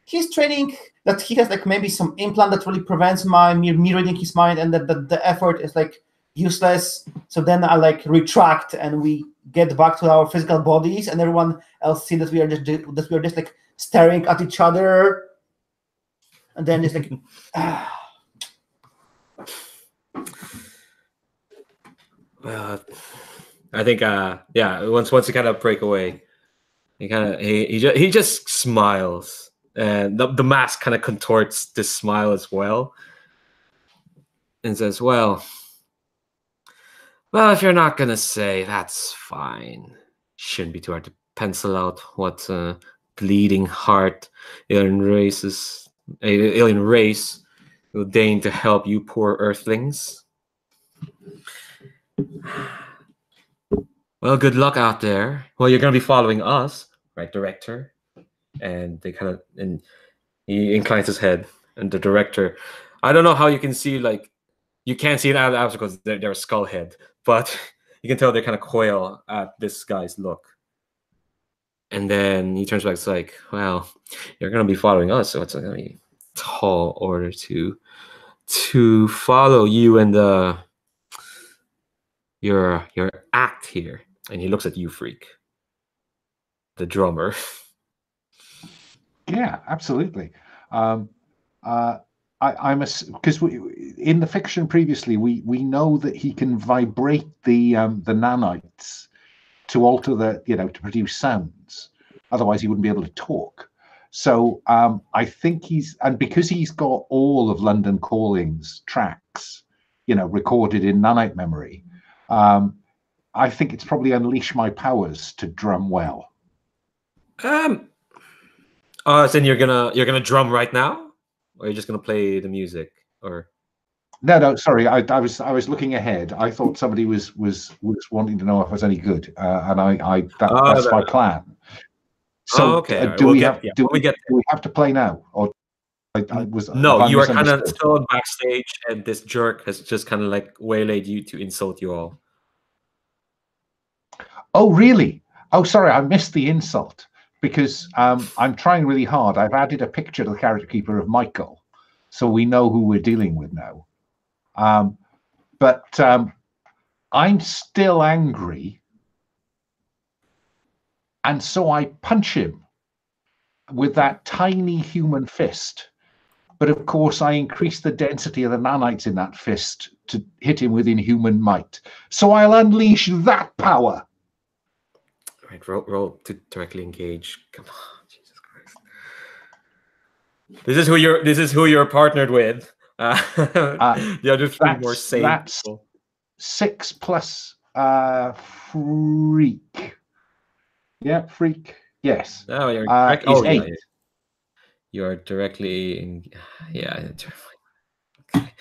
he's training, that he has like maybe some implant that really prevents me reading his mind, and that the effort is like useless. So then I like retract, and we get back to our physical bodies, and everyone else see that we are just like staring at each other, and then it's like Well, I think once you kind of break away, he just smiles, and the mask kind of contorts this smile as well, and says, well, if you're not gonna say, that's fine. Shouldn't be too hard to pencil out what bleeding heart alien race will deign to help you poor earthlings. Well, good luck out there. Well, you're gonna be following us, right, director? And he inclines his head, and the director, I don't know how you can see, like, you can't see it out of the house because they're a skull head, but you can tell they kind of quail at this guy's look. And then he turns back. It's like, well, you're gonna be following us, so it's gonna be a tall order to follow you and your act here. And he looks at you, Freak, the drummer. Yeah, absolutely. I'm because in the fiction previously we know that he can vibrate the nanites to alter to produce sounds. Otherwise, he wouldn't be able to talk. So I think because he's got all of London Calling's tracks, recorded in nanite memory. I think it's probably unleash my powers to drum well. So then you're gonna drum right now, or you're just gonna play the music, or? No, sorry. I was looking ahead. I thought somebody was wanting to know if I was any good, and that's my plan. So okay. do we have to play now, or no? You are kind of still backstage, and this jerk has just kind of like waylaid you to insult you all. Oh, really? Oh, sorry, I missed the insult because I'm trying really hard. I've added a picture to the character keeper of Michael, so we know who we're dealing with now. But I'm still angry, and so I punch him with that tiny human fist. But of course, I increase the density of the nanites in that fist to hit him with inhuman might. So I'll unleash that power. Right, roll to directly engage. Come on, Jesus Christ! This is who you're partnered with. The other three more sane. That's people. 6 plus freak. Yeah, freak. Yes. Oh, you're is 8. Yeah. You are directly in. Yeah. Okay.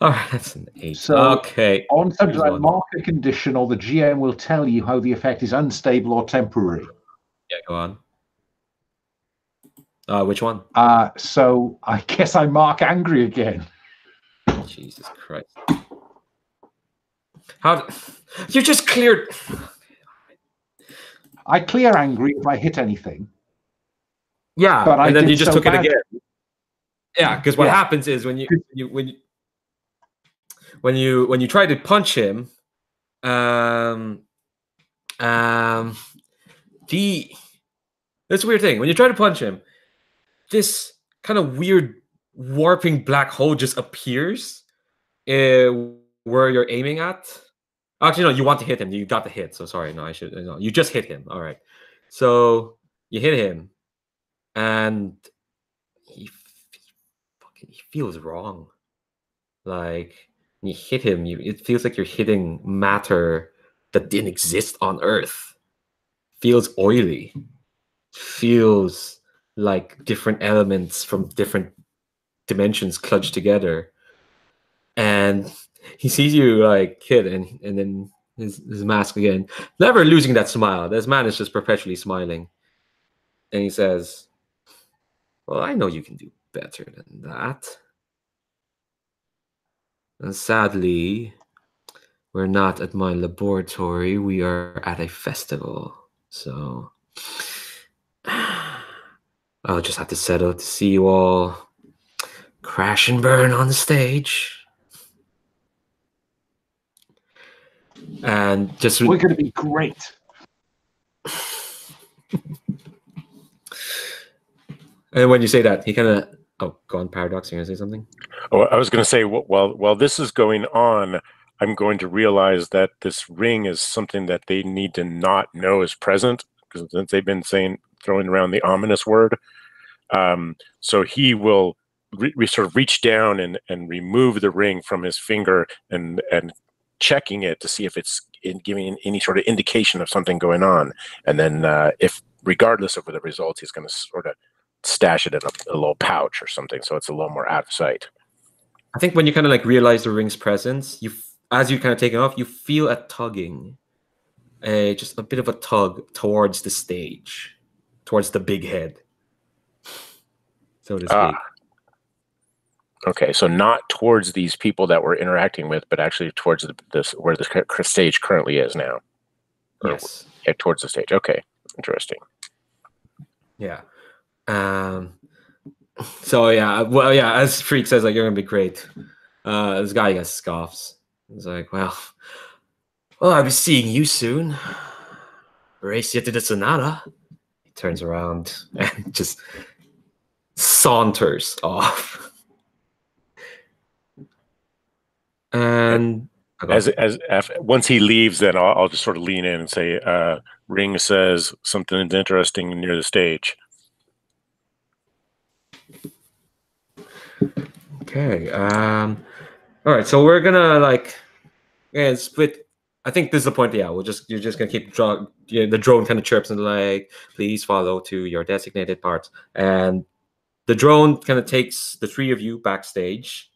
All right, that's an 8. So okay. On something like mark a condition, or the GM will tell you how the effect is unstable or temporary. Yeah, go on. Which one? So I guess I mark angry again. Jesus Christ! How you just cleared? I clear angry if I hit anything. Yeah, but and then you just took it again. Yeah, because what happens is when you try to punch him, that's a weird thing. When you try to punch him, this kind of weird warping black hole just appears where you're aiming at. Actually, no, you want to hit him. You got the hit. So sorry, no, you just hit him. All right. So you hit him, and he feels wrong. Like when you hit him, it feels like you're hitting matter that didn't exist on Earth. Feels oily. Feels like different elements from different dimensions clutched together. And he sees you like hit, and then his mask again, never losing that smile. This man is just perpetually smiling. And he says, well, I know you can do better than that. And sadly, we're not at my laboratory. We are at a festival. So I'll just have to settle to see you all crash and burn on the stage. And just we're going to be great. And when you say that, he kind of go on, Paradox. You're gonna say something? Oh, I was going to say, while this is going on, I'm going to realize that this ring is something that they need to not know is present, because since they've been throwing around the ominous word. So he will sort of reach down and remove the ring from his finger and checking it to see if it's giving any sort of indication of something going on. And then if regardless of the results, he's going to sort of stash it in a little pouch or something, so it's a little more out of sight. I think when you kind of like realize the ring's presence, as you kind of take it off, you feel a tugging, just a bit of a tug towards the stage, towards the big head, so to speak. Okay, so not towards these people that we're interacting with, but actually towards where the stage currently is now. Yes. Yeah, towards the stage. Okay, interesting. Yeah. So yeah, well, yeah, as Freak says, like, you're gonna be great. This guy gets scoffs. He's like, well, I'll be seeing you soon. Race you to the Sonata. He turns around and just saunters off. And once he leaves, then I'll just sort of lean in and say, Ring says something interesting near the stage. Okay. All right, so we're gonna split. I think this is the point. Yeah, you're just gonna keep the drone kind of chirps and please follow to your designated parts, and the drone kind of takes the three of you backstage,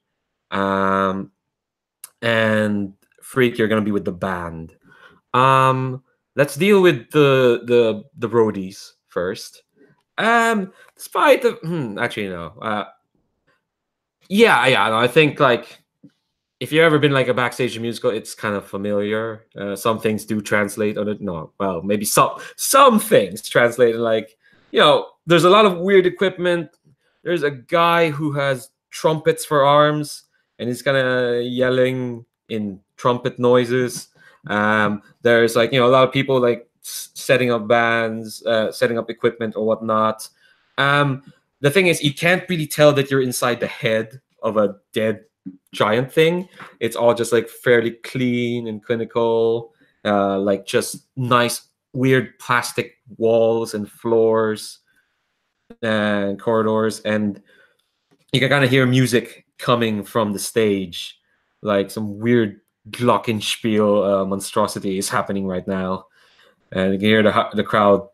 and Freak, you're gonna be with the band. Let's deal with the roadies first. Despite the actually no. Yeah, no, I think if you've ever been a backstage musical, it's kind of familiar. Some things do translate on it. No, well, maybe some things translate. There's a lot of weird equipment. There's a guy who has trumpets for arms, and he's kind of yelling in trumpet noises. There's a lot of people setting up bands, setting up equipment or whatnot. The thing is, you can't really tell that you're inside the head of a dead giant thing. It's all just fairly clean and clinical, just nice weird plastic walls and floors and corridors, and you can kind of hear music coming from the stage, some weird glockenspiel monstrosity is happening right now, and you can hear the crowd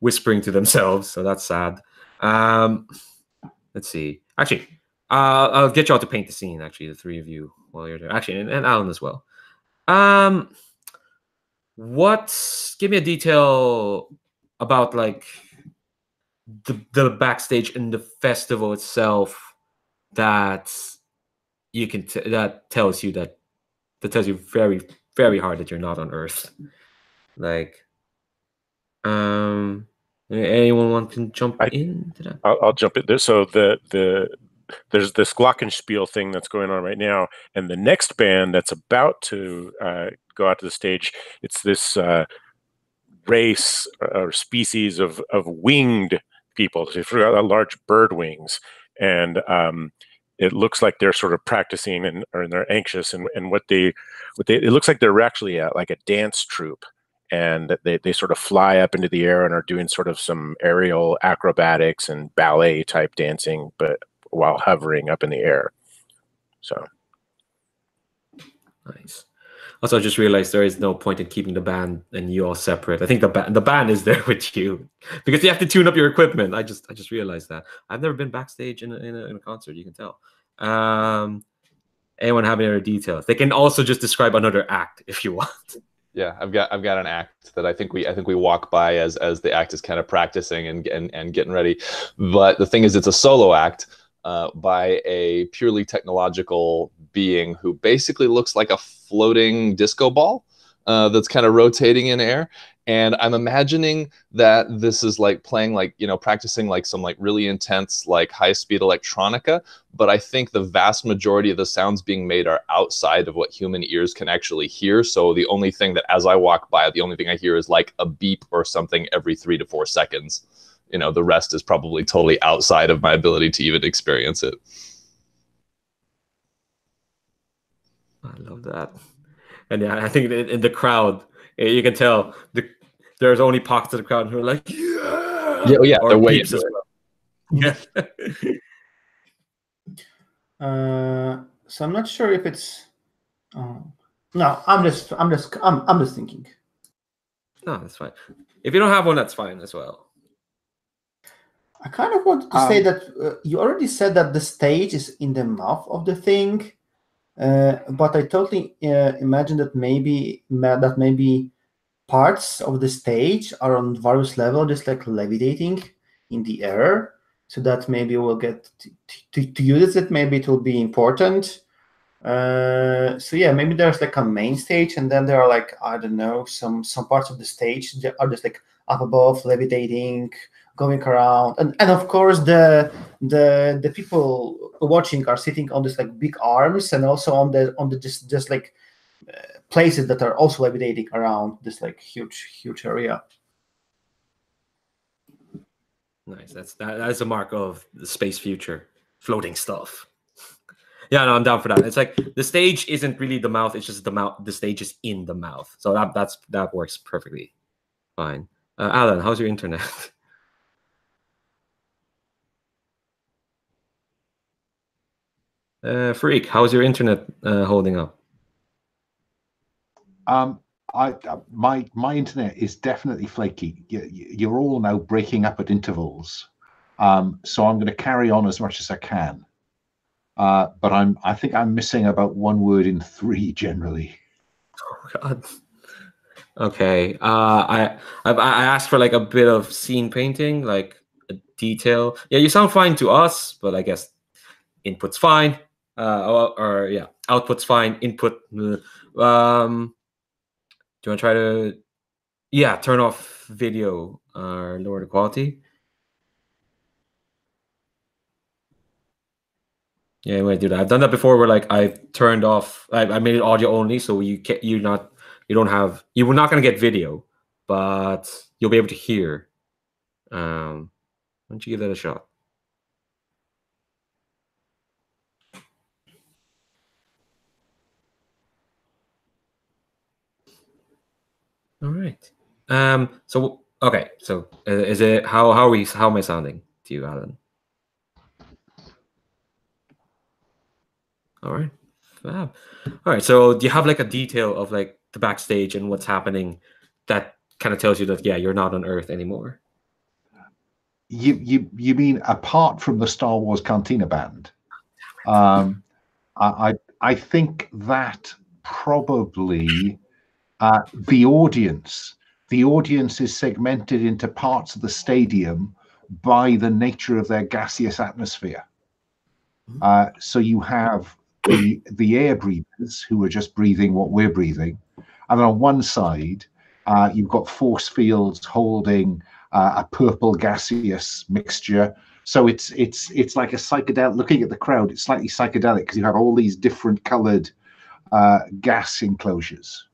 whispering to themselves, so that's sad. Let's see. Actually, I'll get you all to paint the scene. Actually, the three of you, while you're there. Actually, and Alan as well. Give me a detail about the backstage and the festival itself that you can that tells you very, very hard that you're not on Earth. Anyone can jump into that? I'll jump in. So there's this glockenspiel thing that's going on right now, and the next band that's about to go out to the stage, it's this race or species of winged people. So they've got large bird wings, and it looks like they're sort of practicing and they're anxious, and it looks like they're actually a dance troupe. And they sort of fly up into the air and are doing sort of some aerial acrobatics and ballet type dancing, but while hovering up in the air. So nice. Also, I just realized there is no point in keeping the band and you all separate. I think the band is there with you because you have to tune up your equipment. I just realized that. I've never been backstage in a concert. You can tell. Anyone have any other details? They can also just describe another act if you want. Yeah, I've got an act that I think we walk by as the act is kind of practicing and getting ready. But the thing is, it's a solo act by a purely technological being who basically looks like a floating disco ball that's kind of rotating in air. And I'm imagining that this is playing practicing some really intense high-speed electronica, but I think the vast majority of the sounds being made are outside of what human ears can actually hear. So the only thing that as I walk by, the only thing I hear is a beep or something every 3 to 4 seconds. The rest is probably totally outside of my ability to even experience it. I love that. And yeah, I think in the crowd, you can tell there's only pockets of the crowd who are like, yeah, yeah, or they're way beeps as well. Yeah. So I'm not sure if it's. No, I'm just thinking. No, that's fine. If you don't have one, that's fine as well. I kind of wanted to say that you already said that the stage is in the mouth of the thing, but I totally imagine that maybe parts of the stage are on various levels, just levitating in the air, so that maybe we'll get to use it. Maybe it will be important. So yeah, maybe there's a main stage, and then there are I don't know, some parts of the stage that are just up above, levitating, going around, and of course the people watching are sitting on this big arms, and also on the just places that are also levitating around this huge area. Nice. That is a mark of the space future, floating stuff. Yeah, no, I'm down for that. It's the stage isn't really the mouth; it's just the mouth. The stage is in the mouth, so that works perfectly fine. Alan, how's your internet? Freak, how's your internet holding up? My internet is definitely flaky. You're all now breaking up at intervals, so I'm going to carry on as much as I can. But I think I'm missing about one word in 3 generally. Oh God. Okay. I asked for like a bit of scene painting, like a detail. Yeah, you sound fine to us, but I guess input's fine. Or yeah, output's fine. Input. Do you want to try to turn off video or lower the quality? Yeah, I do that. I've done that before where like I turned off I made it audio only, so you can't you're not gonna get video, but you'll be able to hear. Why don't you give that a shot? All right. So okay. So is it how am I sounding to you, Alan? All right. Fab. All right. So do you have like a detail of like the backstage and what's happening that kind of tells you that you're not on Earth anymore? You mean apart from the Star Wars Cantina band? I think that probably the audience is segmented into parts of the stadium by the nature of their gaseous atmosphere. So you have the air breathers who are just breathing what we're breathing, and on one side you've got force fields holding a purple gaseous mixture. So it's like a psychedelic. Looking at the crowd, it's slightly psychedelic because you have all these different colored gas enclosures.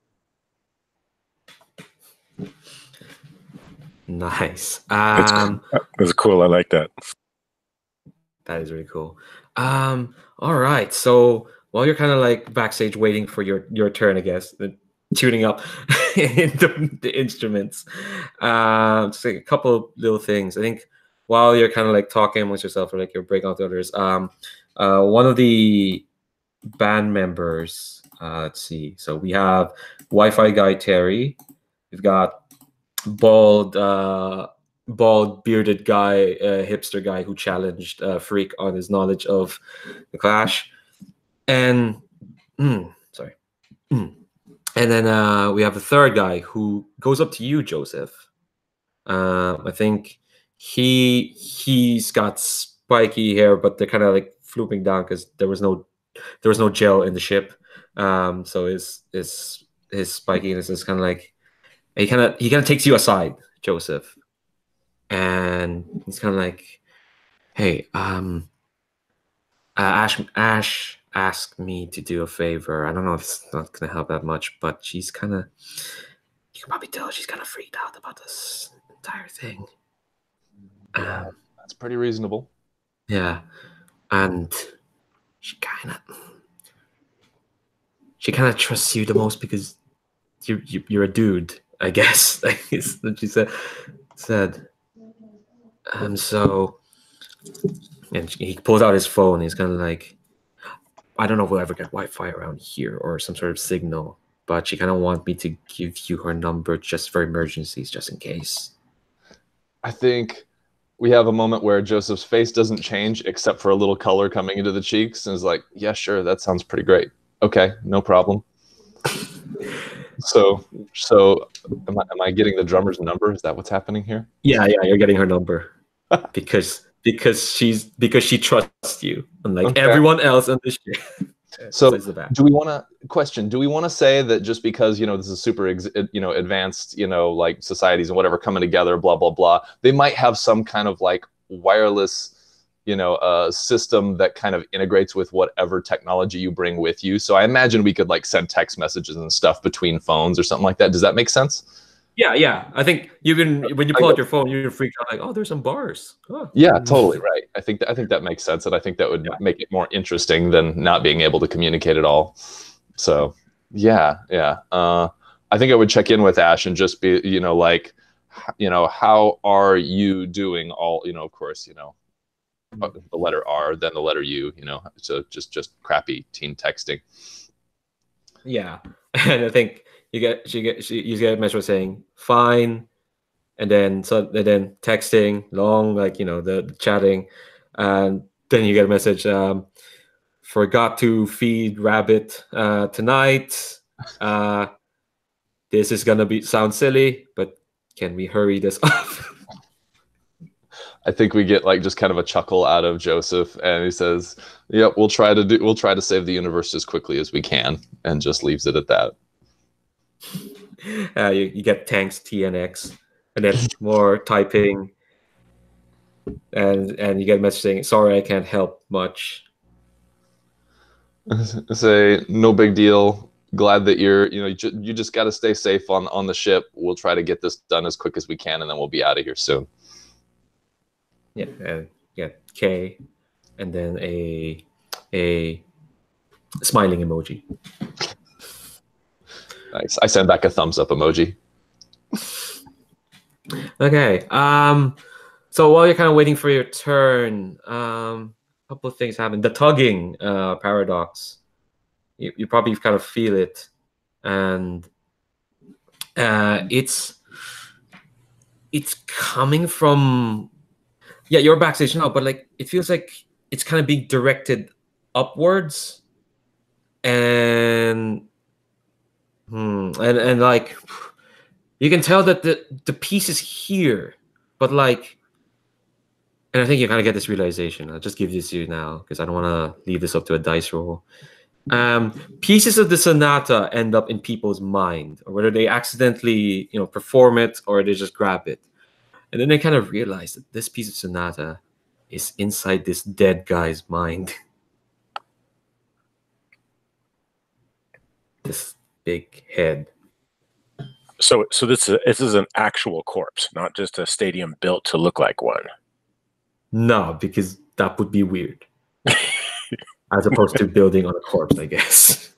Nice. That's cool. I like that. That is really cool. All right. So while you're kind of like backstage waiting for your turn, I guess, tuning up the instruments, just like a couple of little things. I think while you're kind of like talking amongst yourself or like you're breaking out the others, one of the band members, let's see. So we have Wi-Fi guy Terry. We've got bald bearded guy, hipster guy who challenged Freak on his knowledge of the Clash, and sorry, and then we have a third guy who goes up to you, Joseph. I think he's got spiky hair, but they're kind of like flooping down because there was no gel in the ship. So his spikiness is kind of like he kind of takes you aside, Joseph, and he's kind of like, "Hey, Ash asked me to do a favor. I don't know if it's not gonna help that much, but she's kind of, you can probably tell she's kind of freaked out about this entire thing." That's pretty reasonable. Yeah, and she kind of trusts you the most because you're a dude, I guess. That's what she said. So, and he pulls out his phone. He's kind of like, I don't know if we'll ever get Wi-Fi around here or some sort of signal, but she kind of wants me to give you her number just for emergencies, just in case. I think we have a moment where Joseph's face doesn't change except for a little color coming into the cheeks, and is like, "Yeah, sure, that sounds pretty great. Okay, no problem." So am I getting the drummer's number? Is that what's happening here? Yeah, you're getting her number because she trusts you, unlike everyone else on this ship. So do we want to say that just because this is super advanced like societies and whatever coming together, blah blah blah, they might have some kind of like wireless system that kind of integrates with whatever technology you bring with you? So I imagine we could like send text messages and stuff between phones or something like that. Does that make sense? Yeah. I think when you pull out your phone, you're freaked out like, oh, there's some bars. Oh. Yeah, totally right. I think that makes sense, and I think that would make it more interesting than not being able to communicate at all. So yeah. I think I would check in with Ash and just be like, how are you doing? All of course, the letter R, then the letter U. So just crappy teen texting. Yeah, and I think you get a message saying fine, and then texting long, like the chatting, and then you get a message, forgot to feed rabbit tonight. This is gonna sound silly, but can we hurry this up? I think we get like just kind of a chuckle out of Joseph, and he says, "Yep, we'll try to save the universe as quickly as we can," and just leaves it at that. You get thanks TNX, and then more typing, and you get a message saying, "Sorry, I can't help much." Say, no big deal. Glad that you just got to stay safe on the ship. We'll try to get this done as quick as we can, and then we'll be out of here soon. Yeah, and K, and then a smiling emoji. Nice. I send back a thumbs up emoji. Okay. So while you're kind of waiting for your turn, a couple of things happen. The tugging paradox. You probably kind of feel it, and it's coming from. Yeah, you're backstage now, but like it feels like it's kind of being directed upwards, and like you can tell that the piece is here, but like, and I think you kind of get this realization. I'll just give this to you now because I don't want to leave this up to a dice roll. Pieces of the sonata end up in people's mind, or whether they accidentally perform it or they just grab it. And then they kind of realize that this piece of sonata is inside this dead guy's mind. This big head. So this is an actual corpse, not just a stadium built to look like one. No, because that would be weird. As opposed to building on a corpse, I guess.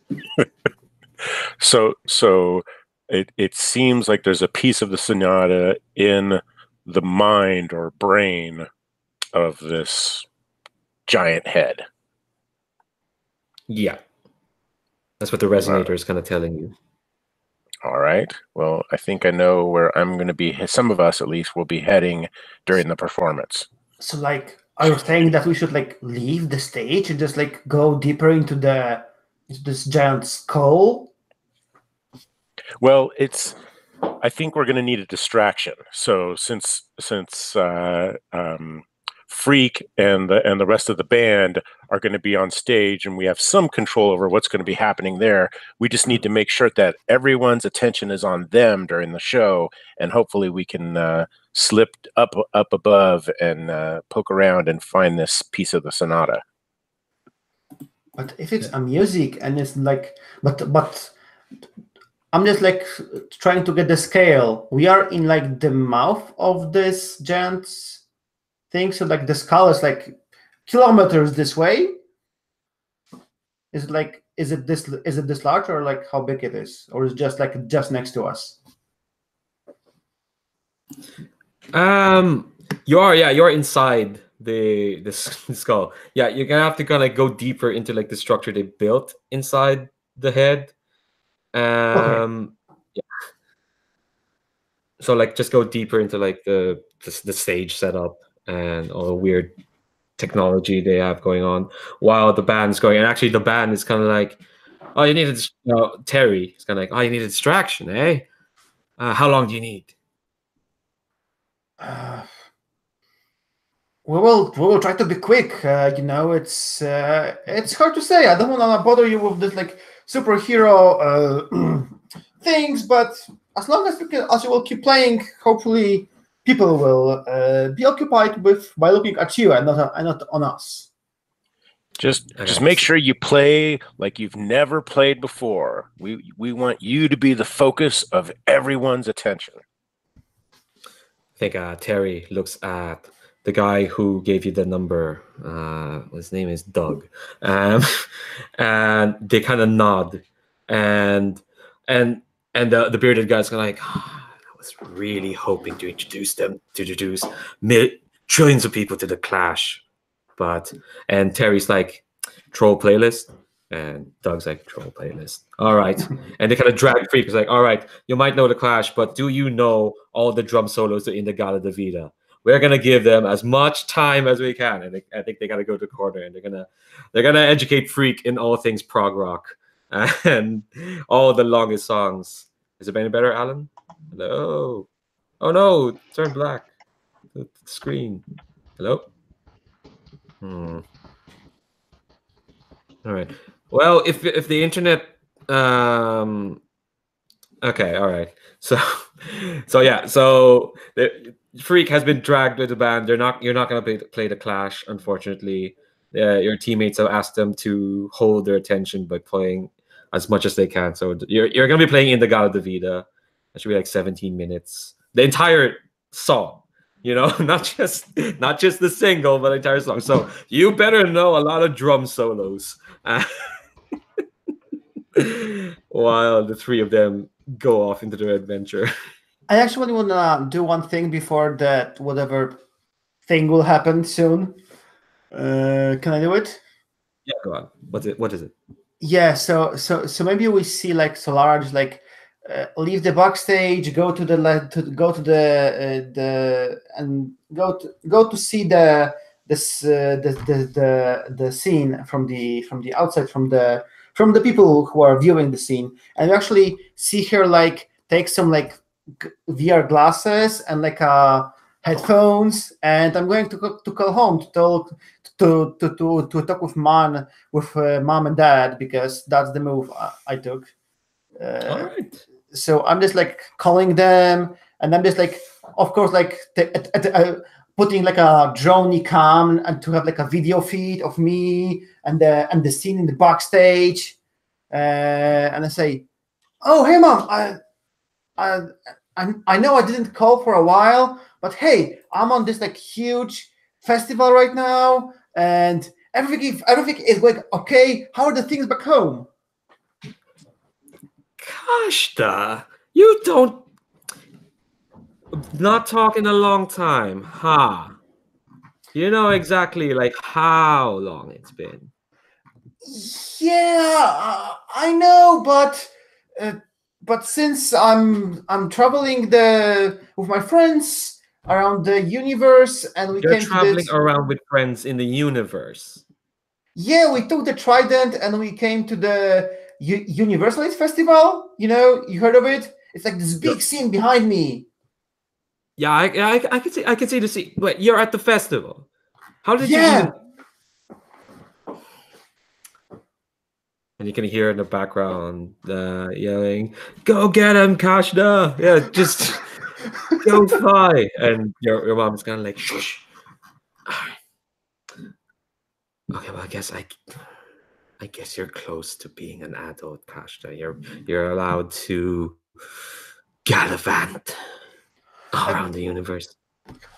So it seems like there's a piece of the sonata in the mind or brain of this giant head. Yeah. That's what the resonator is kind of telling you. All right. Well, I think I know where I'm going to be. Some of us, at least, will be heading during the performance. So, like, are you saying that we should like leave the stage and just like go deeper into this giant skull? Well, I think we're going to need a distraction. So since Freak and the rest of the band are going to be on stage, and we have some control over what's going to be happening there, we just need to make sure that everyone's attention is on them during the show, and hopefully we can slip up above and poke around and find this piece of the sonata. But if it's a music and it's like, but I'm just like trying to get the scale. We are in like the mouth of this giant thing, so like the skull is like kilometers this way. Is it this large, or like how big it is, or is it just next to us? You're inside the skull. Yeah, you're gonna have to kind of go deeper into like the structure they built inside the head. Okay. Yeah. So like just go deeper into like the stage setup and all the weird technology they have going on while the band's going. And actually the band is kind of like, oh, you need Terry is kind of like, oh, you need a distraction, eh? How long do you need? We will try to be quick. It's hard to say. I don't want to bother you with this like superhero things, but as long as you will keep playing, hopefully people will be occupied by looking at you and not on us. Just make sure you play like you've never played before. We want you to be the focus of everyone's attention. I think Terry looks at the guy who gave you the number. His name is Doug, and they kind of nod, and the bearded guy's kind of like, I was really hoping to introduce trillions of people to the Clash. and Terry's like, troll playlist. And Doug's like, troll playlist. All right. And they kind of drag Freak. It's like, all right, you might know the Clash, but do you know all the drum solos in the Gala de Vida? We're gonna give them as much time as we can. And I think they gotta go to the corner and they're gonna educate Freak in all things prog rock and all the longest songs. Is it any better, Alan? Hello. Oh no, turn black. The screen. Hello? All right. Well, if the internet okay, all right. So the Freak has been dragged with the band. You're not going to play the Clash, unfortunately. Your teammates have asked them to hold their attention by playing as much as they can. So you're going to be playing in the Gala de Vida. That should be like 17 minutes. The entire song. Not just the single, but the entire song. So you better know a lot of drum solos. While the three of them go off into their adventure. I actually want to do one thing before that whatever thing will happen soon. Can I do it? Yeah, go on. What is it? Yeah, so maybe we see like Solara just like leave the backstage, go to see the scene from the outside, from the people who are viewing the scene, and we actually see her like take some like VR glasses and like headphones, and I'm going to call home to talk with mom and dad, because that's the move I took. All right. So I'm just like calling them, and I'm just like, of course, like putting like a drone cam and to have like a video feed of me and the scene in the backstage, and I say, "Oh, hey, mom, I know I didn't call for a while, but hey, I'm on this like huge festival right now, and everything is going okay. How are the things back home?" Kashta, you don't. Not talk in a long time, huh? You know exactly like how long it's been. Yeah, I know, but since I'm traveling with my friends around the universe, and we You're came traveling to around with friends in the universe. Yeah, we took the Trident and we came to the Universalis Festival. You heard of it? It's like this big scene behind me. Yeah, I can see the scene. Wait, you're at the festival. How did you Yeah. even... And you can hear in the background yelling, "Go get him, Kashda!" Yeah, just go fly. And your mom's kind of like, "Shush." All right. Okay, well, I guess you're close to being an adult, Kashda. You're allowed to gallivant around the universe.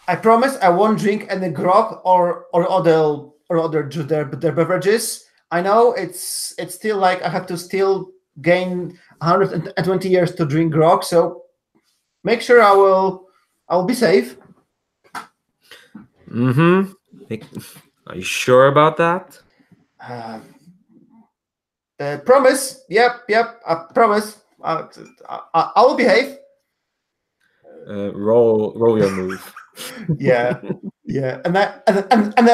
I promise I won't drink any grog or other their beverages. I know it's still like I have to still gain 120 years to drink grog, so make sure I will be safe. Mm-hmm. Are you sure about that? Promise. Yep. I promise. I will behave. Roll your move. Yeah. And I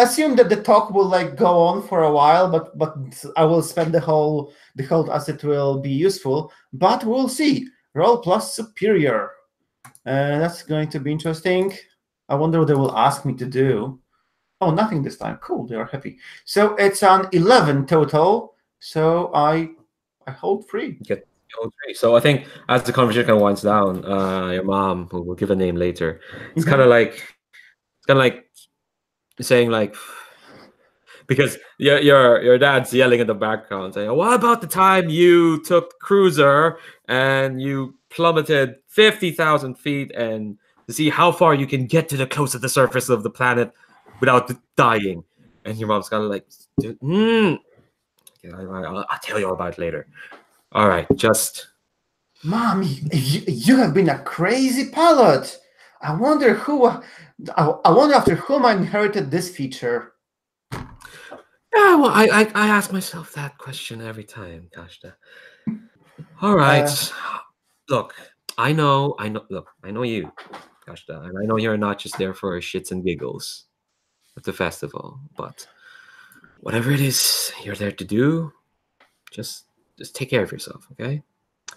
assume that the talk will like go on for a while, but I will spend the whole as it will be useful. But we'll see. Roll plus superior. That's going to be interesting. I wonder what they will ask me to do. Oh, nothing this time. Cool, they are happy. So it's an 11 total. So I hold 3. Get hold 3. So I think as the conversation kind of winds down, your mom, who will give a name later, it's kind of like saying like, because your dad's yelling in the background saying, "What about the time you took cruiser and you plummeted 50,000 feet and to see how far you can get to the close of the surface of the planet without dying?" And your mom's kind of like, I'll tell you all about it later. All right, just... Mom, you have been a crazy pilot. I wonder after whom I inherited this feature. Yeah, well, I ask myself that question every time. Gosh, all right. Look, I know. Look, I know you, gosh, and I know you're not just there for shits and giggles at the festival, but whatever it is you're there to do, just take care of yourself, okay?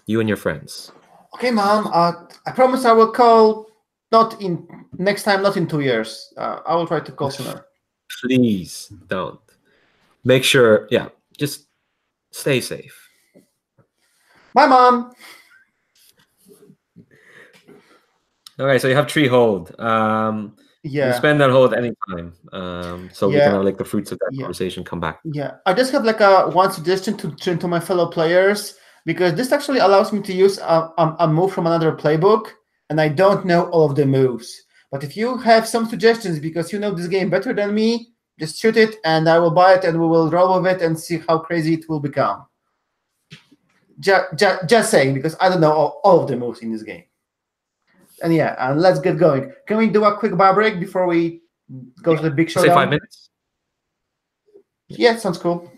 You and your friends. Okay, Mom. I promise I will call. Not in next time. Not in 2 years. I will try to call sooner. Please don't. Make sure, yeah, just stay safe. Bye, Mom. Okay, so you have tree hold. You Yeah. spend that hold anytime. So we can Yeah. have like the fruits of that Yeah. conversation come back. Yeah, I just have like a one suggestion to my fellow players, because this actually allows me to use a move from another playbook, and I don't know all of the moves. But if you have some suggestions because you know this game better than me, just shoot it, and I will buy it, and we will roll with it and see how crazy it will become. Just saying, because I don't know all of the moves in this game. And yeah, and let's get going. Can we do a quick bar break before we go to the big Say showdown? 5 minutes. Yeah, sounds cool.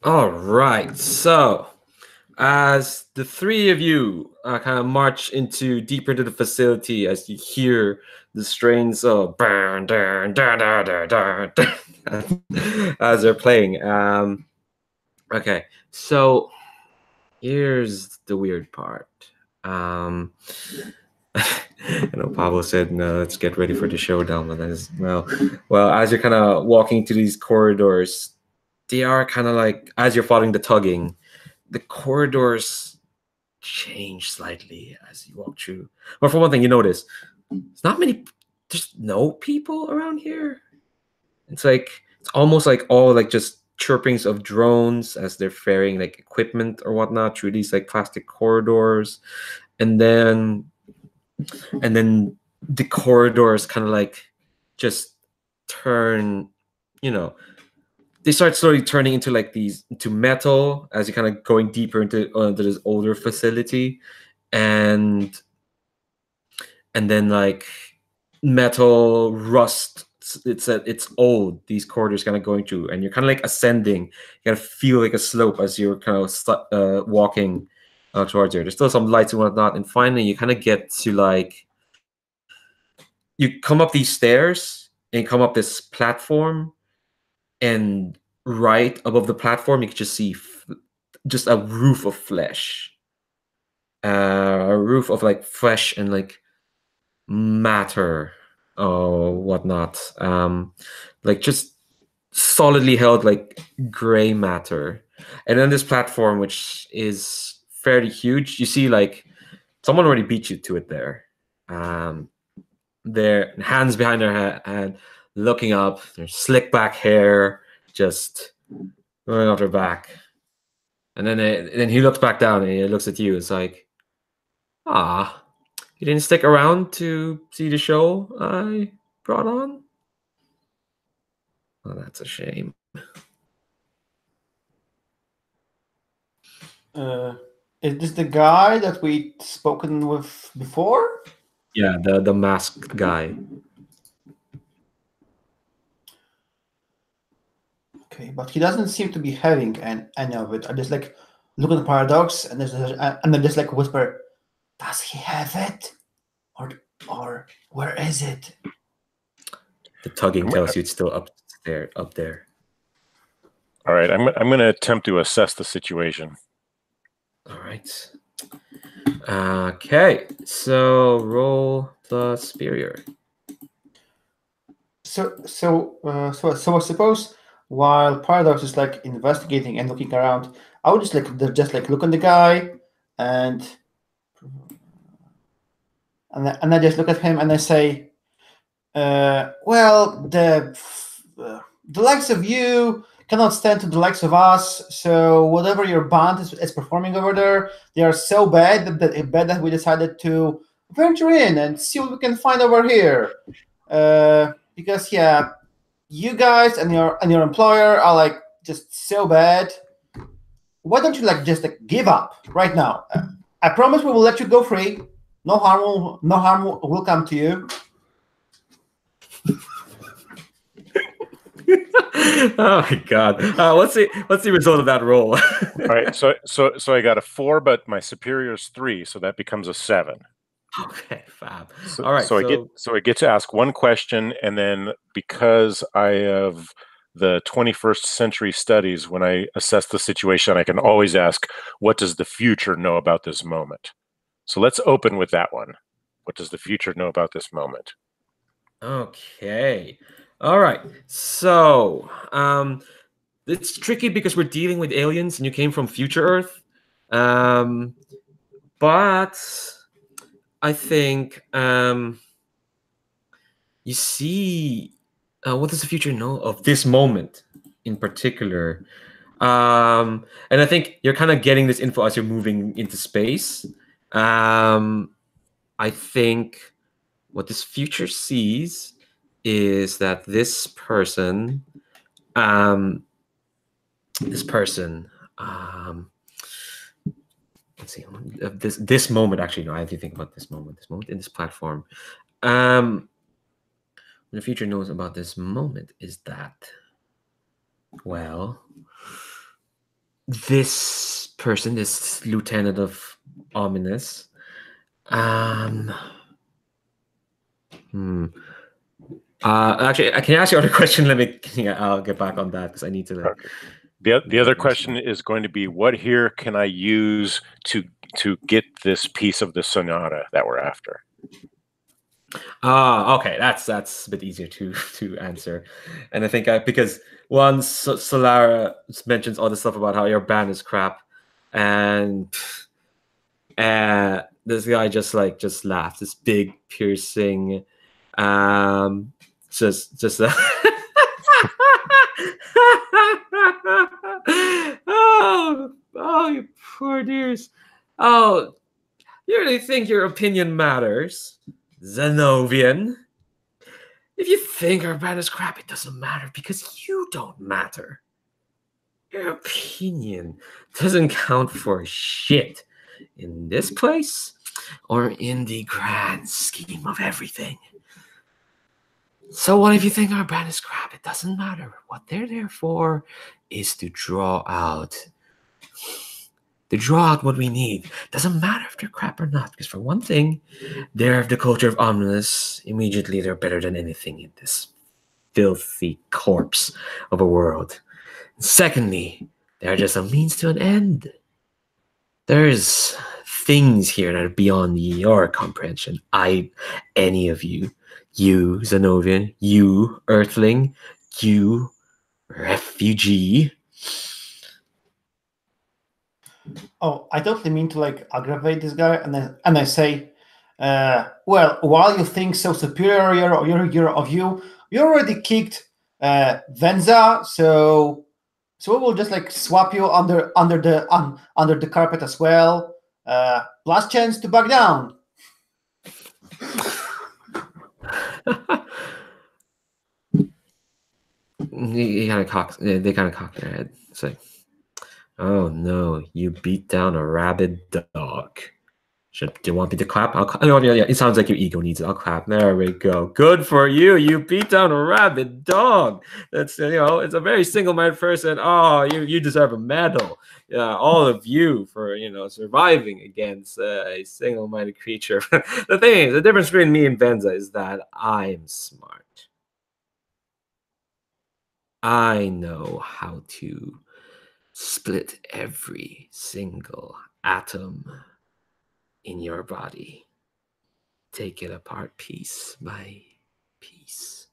All right. So, as the three of you kind of march deeper into the facility, as you hear the strains of burn, dun, dun, dun, dun, dun, dun, as they're playing. Okay. So, here's the weird part. I know Pablo said, "No, let's get ready for the showdown." But that is well. As you're kind of walking through these corridors, they are kind of like as you're following the tugging, the corridors change slightly as you walk through. But for one thing, you notice there's not many. There's no people around here. It's almost like all like just chirpings of drones as they're ferrying like equipment or whatnot through these like plastic corridors, and then the corridors kind of like just turn, they start slowly turning into like these into metal as you're kind of going deeper into this older facility, and then like metal rust. It's old. These corridors kind of going through, and you're kind of like ascending. You kind of feel like a slope as you're kind of walking towards there. There's still some lights and whatnot, and finally you kind of get to like you come up these stairs and come up this platform, and right above the platform you can just see just a roof of flesh, a roof of like flesh and like matter or whatnot, like just solidly held like gray matter. And then this platform, which is fairly huge, you see like someone already beat you to it there. Their hands behind their head, looking up, their slick back hair just going off their back. And then he looks back down and he looks at you. It's like, you didn't stick around to see the show I brought on? Well, that's a shame. Is this the guy that we spoken with before? Yeah, the masked guy. Okay, but he doesn't seem to be having any of it. I just like look at the paradox and then just like whisper, "Does he have it, or where is it?" The tugging tells you it's still up there. All right, I'm going to attempt to assess the situation. All right. Okay, so roll the superior. So I suppose while Paradox is like investigating and looking around, I would just like look on the guy and I just look at him and I say, well, the likes of you cannot stand to the likes of us. So whatever your band is performing over there, they are so bad that we decided to venture in and see what we can find over here. Because you guys and your employer are like just so bad. Why don't you just give up right now? I promise we will let you go free. No harm will come to you. Oh my god! What's the result of that roll? All right, so I got a 4, but my superior is 3, so that becomes a 7. Okay, fab. All right, so I get to ask one question, and then because I have the 21st century studies, when I assess the situation, I can always ask, what does the future know about this moment? So let's open with that one. What does the future know about this moment? Okay. All right. So, it's tricky because we're dealing with aliens and you came from future Earth. But I think you see, what does the future know of this moment in particular? And I think you're kind of getting this info as you're moving into space. I think what this future sees is that this person, let's see, this moment, actually, no, I have to think about this moment in this platform. What the future knows about this moment is that, well, this person, this lieutenant of Ominus, actually, I can ask you other question. I'll get back on that because I need to. Okay. The other question is going to be, what here can I use to get this piece of the sonata that we're after? Okay, that's a bit easier to answer, and I think because once Solara mentions all the stuff about how your band is crap, and this guy just laughed, this big piercing, just oh, you poor dears. Oh, you really think your opinion matters, Zenovian? If you think our band is crap, it doesn't matter because you don't matter. Your opinion doesn't count for shit in this place or in the grand scheme of everything. So what if you think our band is crap? It doesn't matter. What they're there for is to draw out what we need. Doesn't matter if they're crap or not, because for one thing, they're the culture of Ominus. Immediately, they're better than anything in this filthy corpse of a world. Secondly, they're just a means to an end. There's things here that are beyond your comprehension. Any of you Zenovian, you Earthling, you refugee. Oh, I totally mean to aggravate this guy, and I say, well, while you think so superior or you already kicked Venza, so we will just swap you under the carpet as well. Last chance to back down. They kind of cock their head. It's like, oh no, you beat down a rabid dog. Do you want me to clap? Yeah, it sounds like your ego needs it. I'll clap. There we go. Good for you. You beat down a rabid dog. That's it's a very single-minded person. Oh, you deserve a medal. Yeah, all of you for surviving against a single-minded creature. The thing is, the difference between me and Venza is that I'm smart. I know how to split every single atom in your body. Take it apart piece by piece.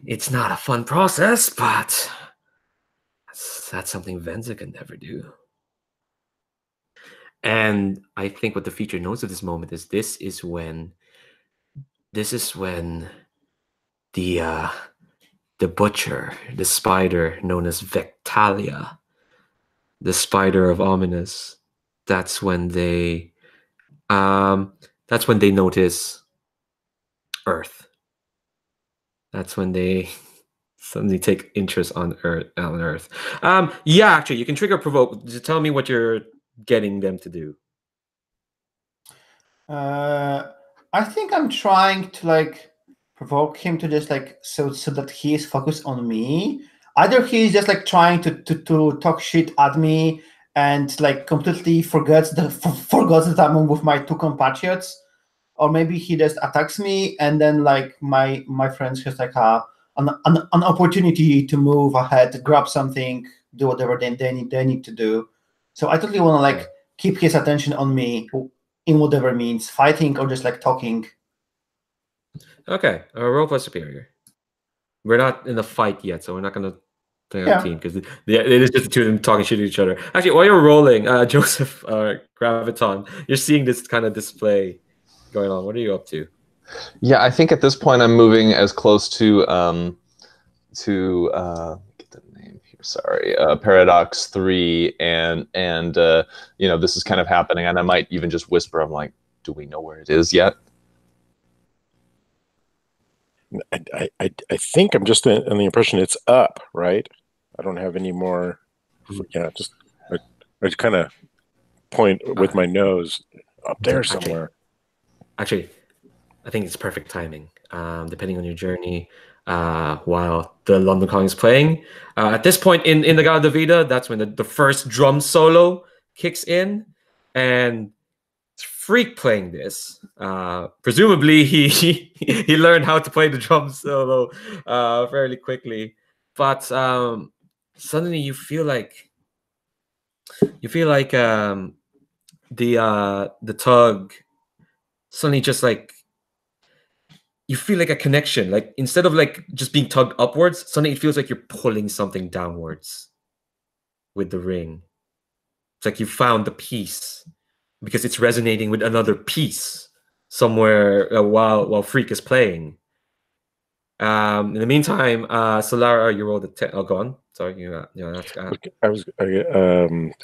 It's not a fun process, but that's something Venza can never do. And I think what the feature knows at this moment is this is when the butcher, the spider known as Vectalia, the spider of Ominus, that's when they notice Earth. That's when they suddenly take interest on Earth. Yeah, actually, you can trigger provoke. Just tell me what you're getting them to do. I think I'm trying to provoke him to just so that he is focused on me. Either he's just trying to talk shit at me and completely forgets that I'm with my two compatriots, or maybe he just attacks me and then my friends just an opportunity to move ahead, grab something, do whatever they need to do. So I totally want to keep his attention on me in whatever means, fighting or just talking. Okay, roll plus superior. We're not in the fight yet, so we're not going to play on team because it is just the two of them talking shit to each other. Actually, while you're rolling, Joseph Graviton, you're seeing this kind of display going on. What are you up to? Yeah, I think at this point I'm moving as close to get the name here. Sorry, Paradox 3, and this is kind of happening, and I might even just whisper. I'm like, do we know where it is yet? I think I'm just on the impression it's up, right? I don't have any more. Yeah, I just kind of point with my nose up there somewhere. Actually, I think it's perfect timing. Depending on your journey, while the London Calling is playing. At this point in the Gala Vida, that's when the first drum solo kicks in, and it's Freak playing this. Presumably, he learned how to play the drum solo fairly quickly, but suddenly you feel like the tug suddenly just like you feel like a connection. Like instead of like just being tugged upwards, suddenly it feels like you're pulling something downwards with the ring. It's like you found the piece because it's resonating with another piece somewhere while Freak is playing. In the meantime, Solara, you rolled a 10. Oh, go on. Sorry,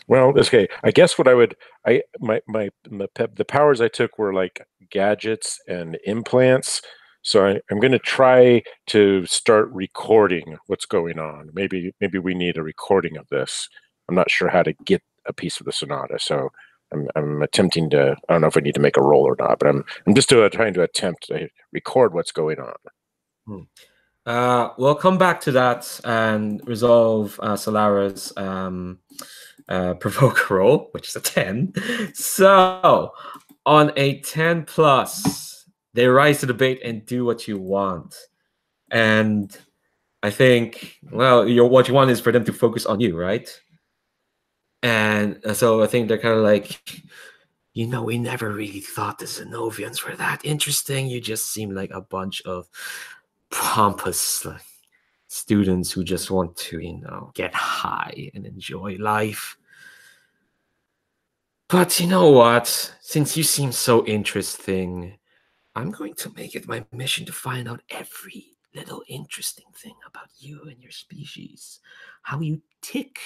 well, okay. I guess what I would, the powers I took were like gadgets and implants. So I'm going to try to start recording what's going on. Maybe we need a recording of this. I'm not sure how to get a piece of the sonata, so I'm attempting to. I don't know if I need to make a roll or not, but I'm just trying to attempt to record what's going on. We'll come back to that and resolve Solara's provoke roll, which is a 10. So on a 10 plus, they rise to the bait and do what you want. And I think, well, what you want is for them to focus on you, right? And so I think they're kind of like, we never really thought the Zenovians were that interesting. You just seem like a bunch of pompous students who just want to, get high and enjoy life. But you know what? Since you seem so interesting, I'm going to make it my mission to find out every little interesting thing about you and your species. How you tick,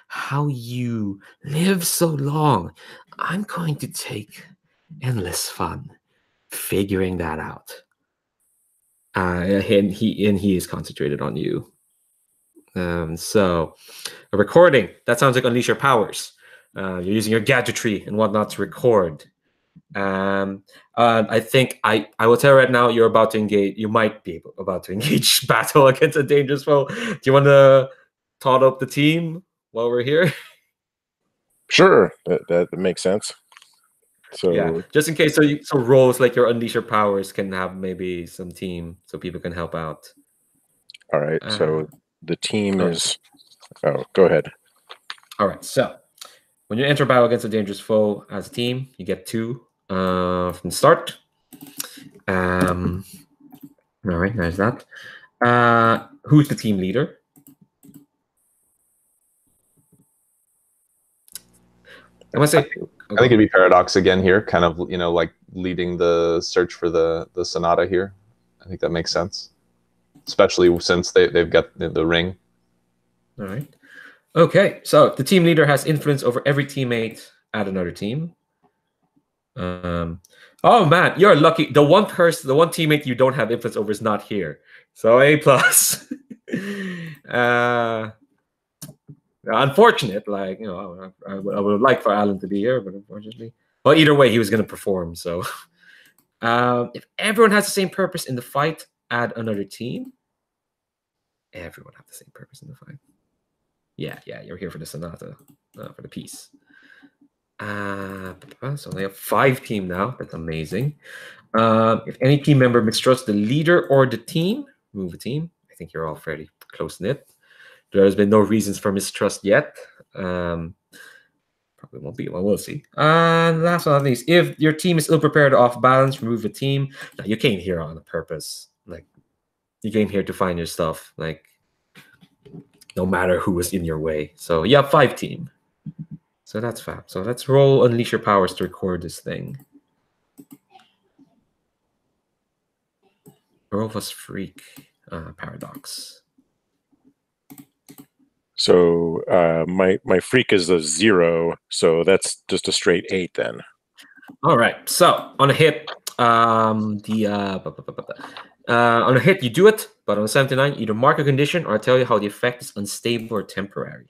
how you live so long. I'm going to take endless fun figuring that out. And he is concentrated on you. So a recording, that sounds like unleash your powers. You're using your gadgetry and whatnot to record. I think I will tell you right now, you're about to engage. You might be about to engage battle against a dangerous foe. Do you want to tot up the team while we're here? Sure, that makes sense. So yeah, just in case, so roles like your unleash your powers can have maybe some team so people can help out. All right. So the team is. Oh, go ahead. All right. So when you enter battle against a dangerous foe as a team, you get 2 from the start. All right, there's that. Who's the team leader? I want to say. I think it'd be Paradox again here, kind of like leading the search for the Sonata here. I think that makes sense, especially since they've got the ring. All right. Okay, so the team leader has influence over every teammate at another team. Oh man, you're lucky. The one teammate you don't have influence over is not here. So A plus. Unfortunate, like I would like for Alan to be here, but unfortunately, well, either way, he was going to perform. So, if everyone has the same purpose in the fight, add another team. Everyone have the same purpose in the fight. Yeah, you're here for the Sonata, for the piece. So they have 5 team now. That's amazing. If any team member mistrusts the leader or the team, move a team. I think you're all fairly close-knit. There's been no reasons for mistrust yet. Probably won't be one. We'll see. And last but not least, if your team is ill-prepared or off-balance, remove a team. Now, you came here on purpose. Like, you came here to find your stuff. Like, no matter who was in your way. So, yeah, 5 team. So that's fab. So let's roll Unleash Your Powers to record this thing. Roll was Freak. Paradox. So my freak is a 0, so that's just a straight 8 then. All right. So on a hit, on a hit you do it, but on a 79, either mark a condition or I tell you how the effect is unstable or temporary.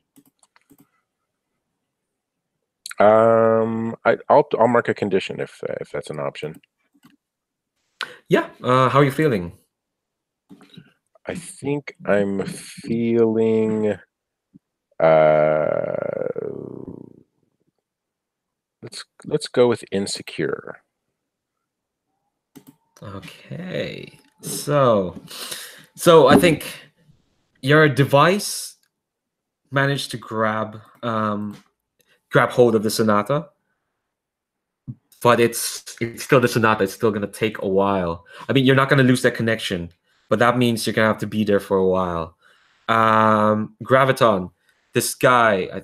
I'll mark a condition if that's an option. Yeah. How are you feeling? I think I'm feeling. Let's go with insecure. Okay. So I think your device managed to grab hold of the Sonata, but it's still the Sonata. It's still gonna take a while. I mean, you're not gonna lose that connection, but that means you're gonna have to be there for a while. Graviton, this guy,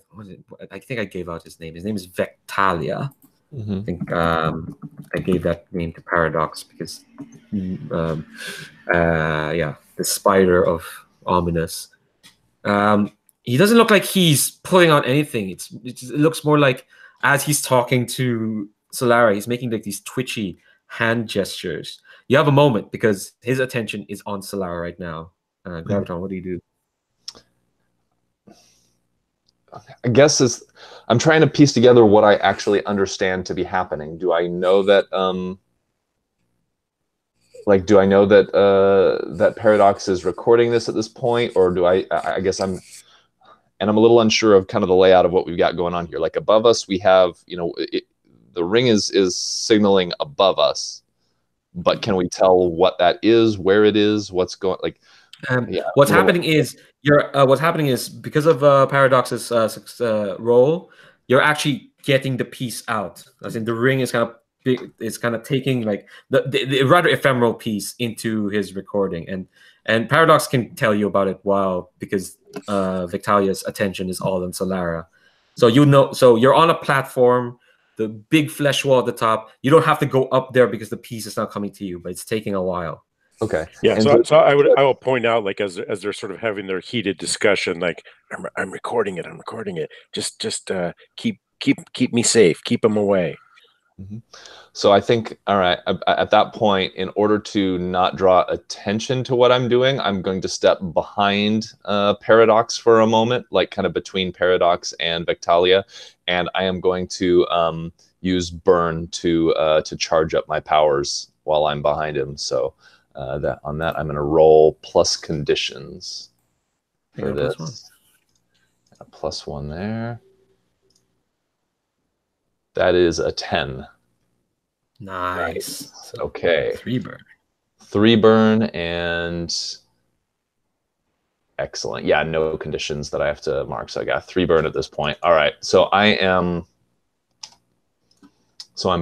I think I gave out his name. His name is Vectalia. I think I gave that name to Paradox because, yeah, the spider of Ominus. He doesn't look like he's pulling out anything. It looks more like as he's talking to Solara, he's making like these twitchy hand gestures. You have a moment because his attention is on Solara right now. Graviton, what do you do? I guess I'm trying to piece together what I actually understand to be happening. Do I know that that Paradox is recording this at this point, or do I guess I'm a little unsure of kind of the layout of what we've got going on here. Like above us, we have, the ring is signaling above us, but can we tell what that is, where it is, what's going, like, what's happening is because of Paradox's role, you're actually getting the piece out. As in, the ring is kind of big, it's kind of taking like the rather ephemeral piece into his recording, and Paradox can tell you about it because Victalia's attention is all on Solara. So so you're on a platform, the big flesh wall at the top. You don't have to go up there because the piece is not coming to you, but it's taking a while. Okay. Yeah. So I will point out, like, as they're sort of having their heated discussion, like, I'm recording it. I'm recording it. Just keep me safe. Keep them away. Mm-hmm. So I think, all right, at that point, in order to not draw attention to what I'm doing, I'm going to step behind Paradox for a moment, like kind of between Paradox and Victalia, and I am going to use Burn to charge up my powers while I'm behind him. So I'm going to roll plus conditions for this. A +1 there. That is a 10. Nice. Okay. 3 burn. 3 burn and excellent. Yeah, no conditions that I have to mark. So I got 3 burn at this point. All right. So I'm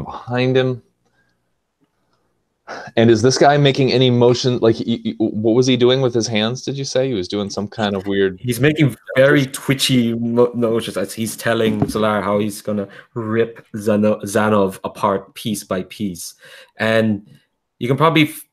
behind him. And is this guy making any motion? Like, what was he doing with his hands? Did you say he was doing some kind of weird? He's making very twitchy motions as he's telling Solara how he's gonna rip Zanov apart piece by piece, and you can probably feel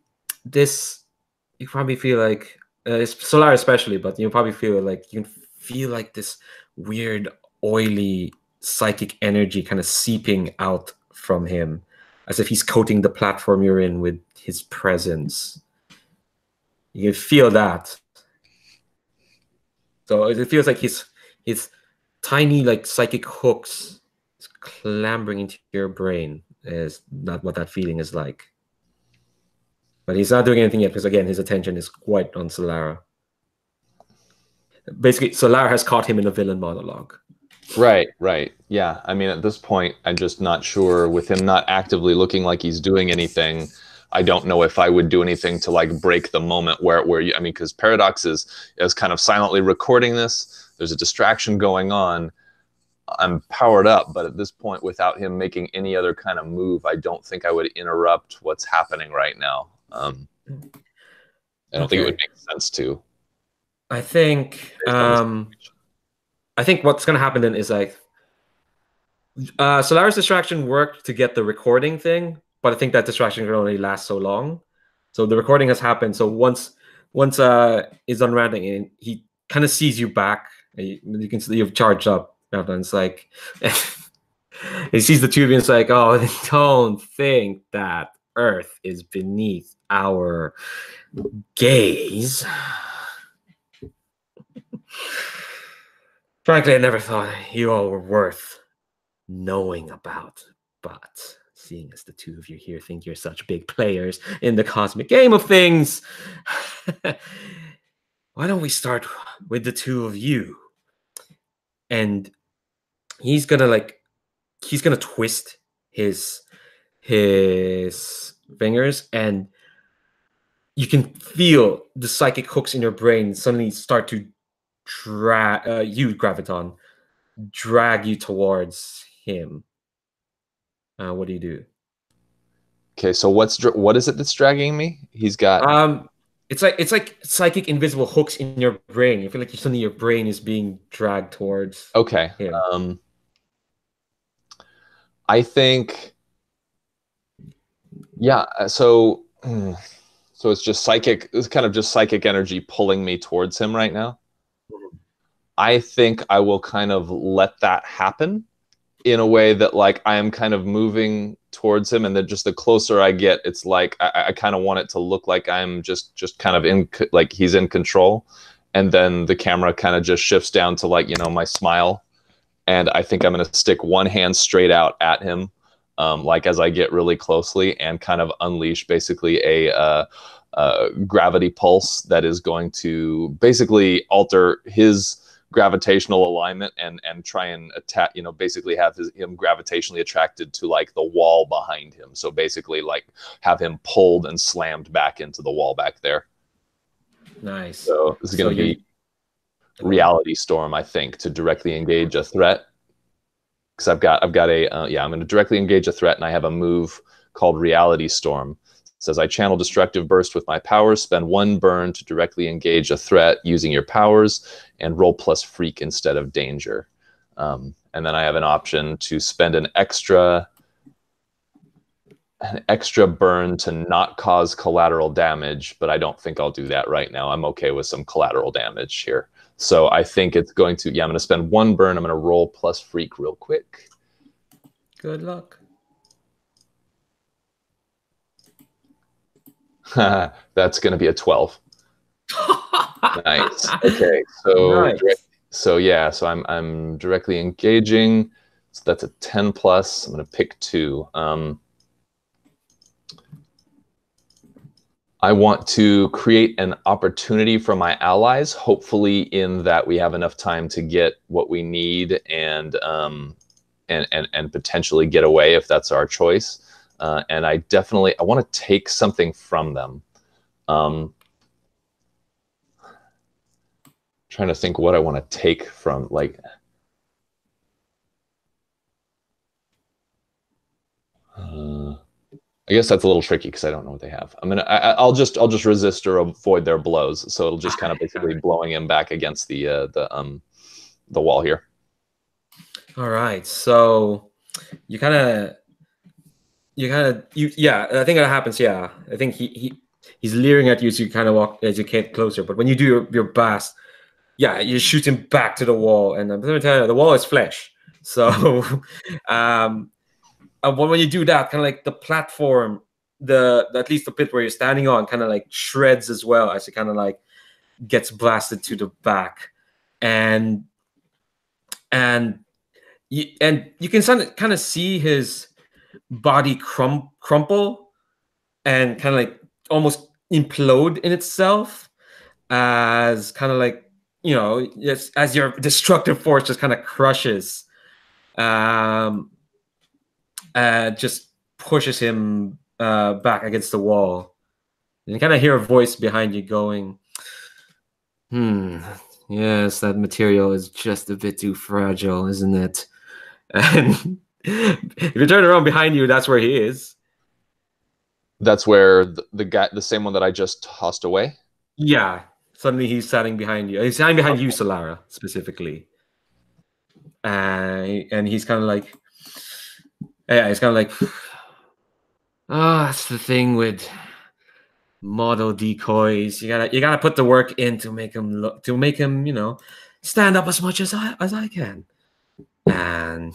like Solara especially, but you probably feel like you can feel like this weird oily psychic energy kind of seeping out from him, as if he's coating the platform you're in with his presence. You can feel that. So it feels like his tiny like psychic hooks is clambering into your brain. Is not what that feeling is like. But he's not doing anything yet because, again, his attention is quite on Solara. Basically, Solara has caught him in a villain monologue. Right. Yeah. I mean, at this point, I'm just not sure. With him not actively looking like he's doing anything, I don't know if I would do anything to like break the moment where you. I mean, because Paradox is kind of silently recording this. There's a distraction going on. I'm powered up, but at this point, without him making any other kind of move, I don't think I would interrupt what's happening right now. I don't think it would make sense to. I think what's going to happen then is like Solara's distraction worked to get the recording thing, but I think that distraction can only last so long. So the recording has happened. So once is unraveling, and he kind of sees you back. You can see you've charged up. And it's like he sees the two of you and it's like, oh, don't think that Earth is beneath our gaze. Frankly, I never thought you all were worth knowing about, but seeing as the two of you here think you're such big players in the cosmic game of things, why don't we start with the two of you? And he's gonna twist his fingers, and you can feel the psychic hooks in your brain suddenly start to drag you, Graviton, drag you towards him. What do you do? Okay, so what is it that's dragging me? He's got it's like psychic invisible hooks in your brain. You feel like suddenly your brain is being dragged towards him. I think, yeah. So it's just psychic. It's kind of just psychic energy pulling me towards him right now. I think I will kind of let that happen in a way that like I am kind of moving towards him, and then just the closer I get, it's like I kind of want it to look like I'm just kind of in, like he's in control, and then the camera kind of just shifts down to like, you know, my smile, and I think I'm going to stick one hand straight out at him, like as I get really closely, and kind of unleash basically a gravity pulse that is going to basically alter his gravitational alignment and try and attack, you know, basically have him gravitationally attracted to like the wall behind him. So basically like have him pulled and slammed back into the wall back there. Nice. So this is going to be reality storm, I think, to directly engage a threat. Because I've got a I'm going to directly engage a threat, and I have a move called reality storm. It says I channel destructive burst with my powers, spend 1 burn to directly engage a threat using your powers, and roll plus freak instead of danger. And then I have an option to spend an extra burn to not cause collateral damage, but I don't think I'll do that right now. I'm okay with some collateral damage here. So I think it's going to, I'm going to spend 1 burn. I'm going to roll plus freak real quick. Good luck. That's going to be a 12. Nice. Okay. So nice. So I'm directly engaging. So that's a 10 plus. I'm going to pick 2. I want to create an opportunity for my allies, hopefully in that we have enough time to get what we need and potentially get away if that's our choice. And I want to take something from them. Trying to think what I want to take from, like, I guess that's a little tricky because I don't know what they have. I'll just resist or avoid their blows, so it'll just kind of basically blowing him back against the wall here. All right, so I think that happens. Yeah, I think he's leering at you as you kind of walk, as you get closer. But when you do your blast, yeah, you shoot him back to the wall, and I'm gonna tell you, the wall is flesh. So, when you do that, kind of like the platform, at least the pit where you're standing on, kind of like shreds as well as it kind of like gets blasted to the back, and you can kind of see his body crumple and kind of like almost implode in itself, as kind of like, you know, just as your destructive force just kind of crushes, just pushes him back against the wall. And you kind of hear a voice behind you going, yes, that material is just a bit too fragile, isn't it? And if you turn around behind you, that's where he is. That's where the guy, the same one that I just tossed away? Yeah. Suddenly he's standing behind you. He's standing behind you, Solara, specifically. And he's kind of like, that's the thing with model decoys. You gotta put the work in to make him you know, stand up as much as I can. And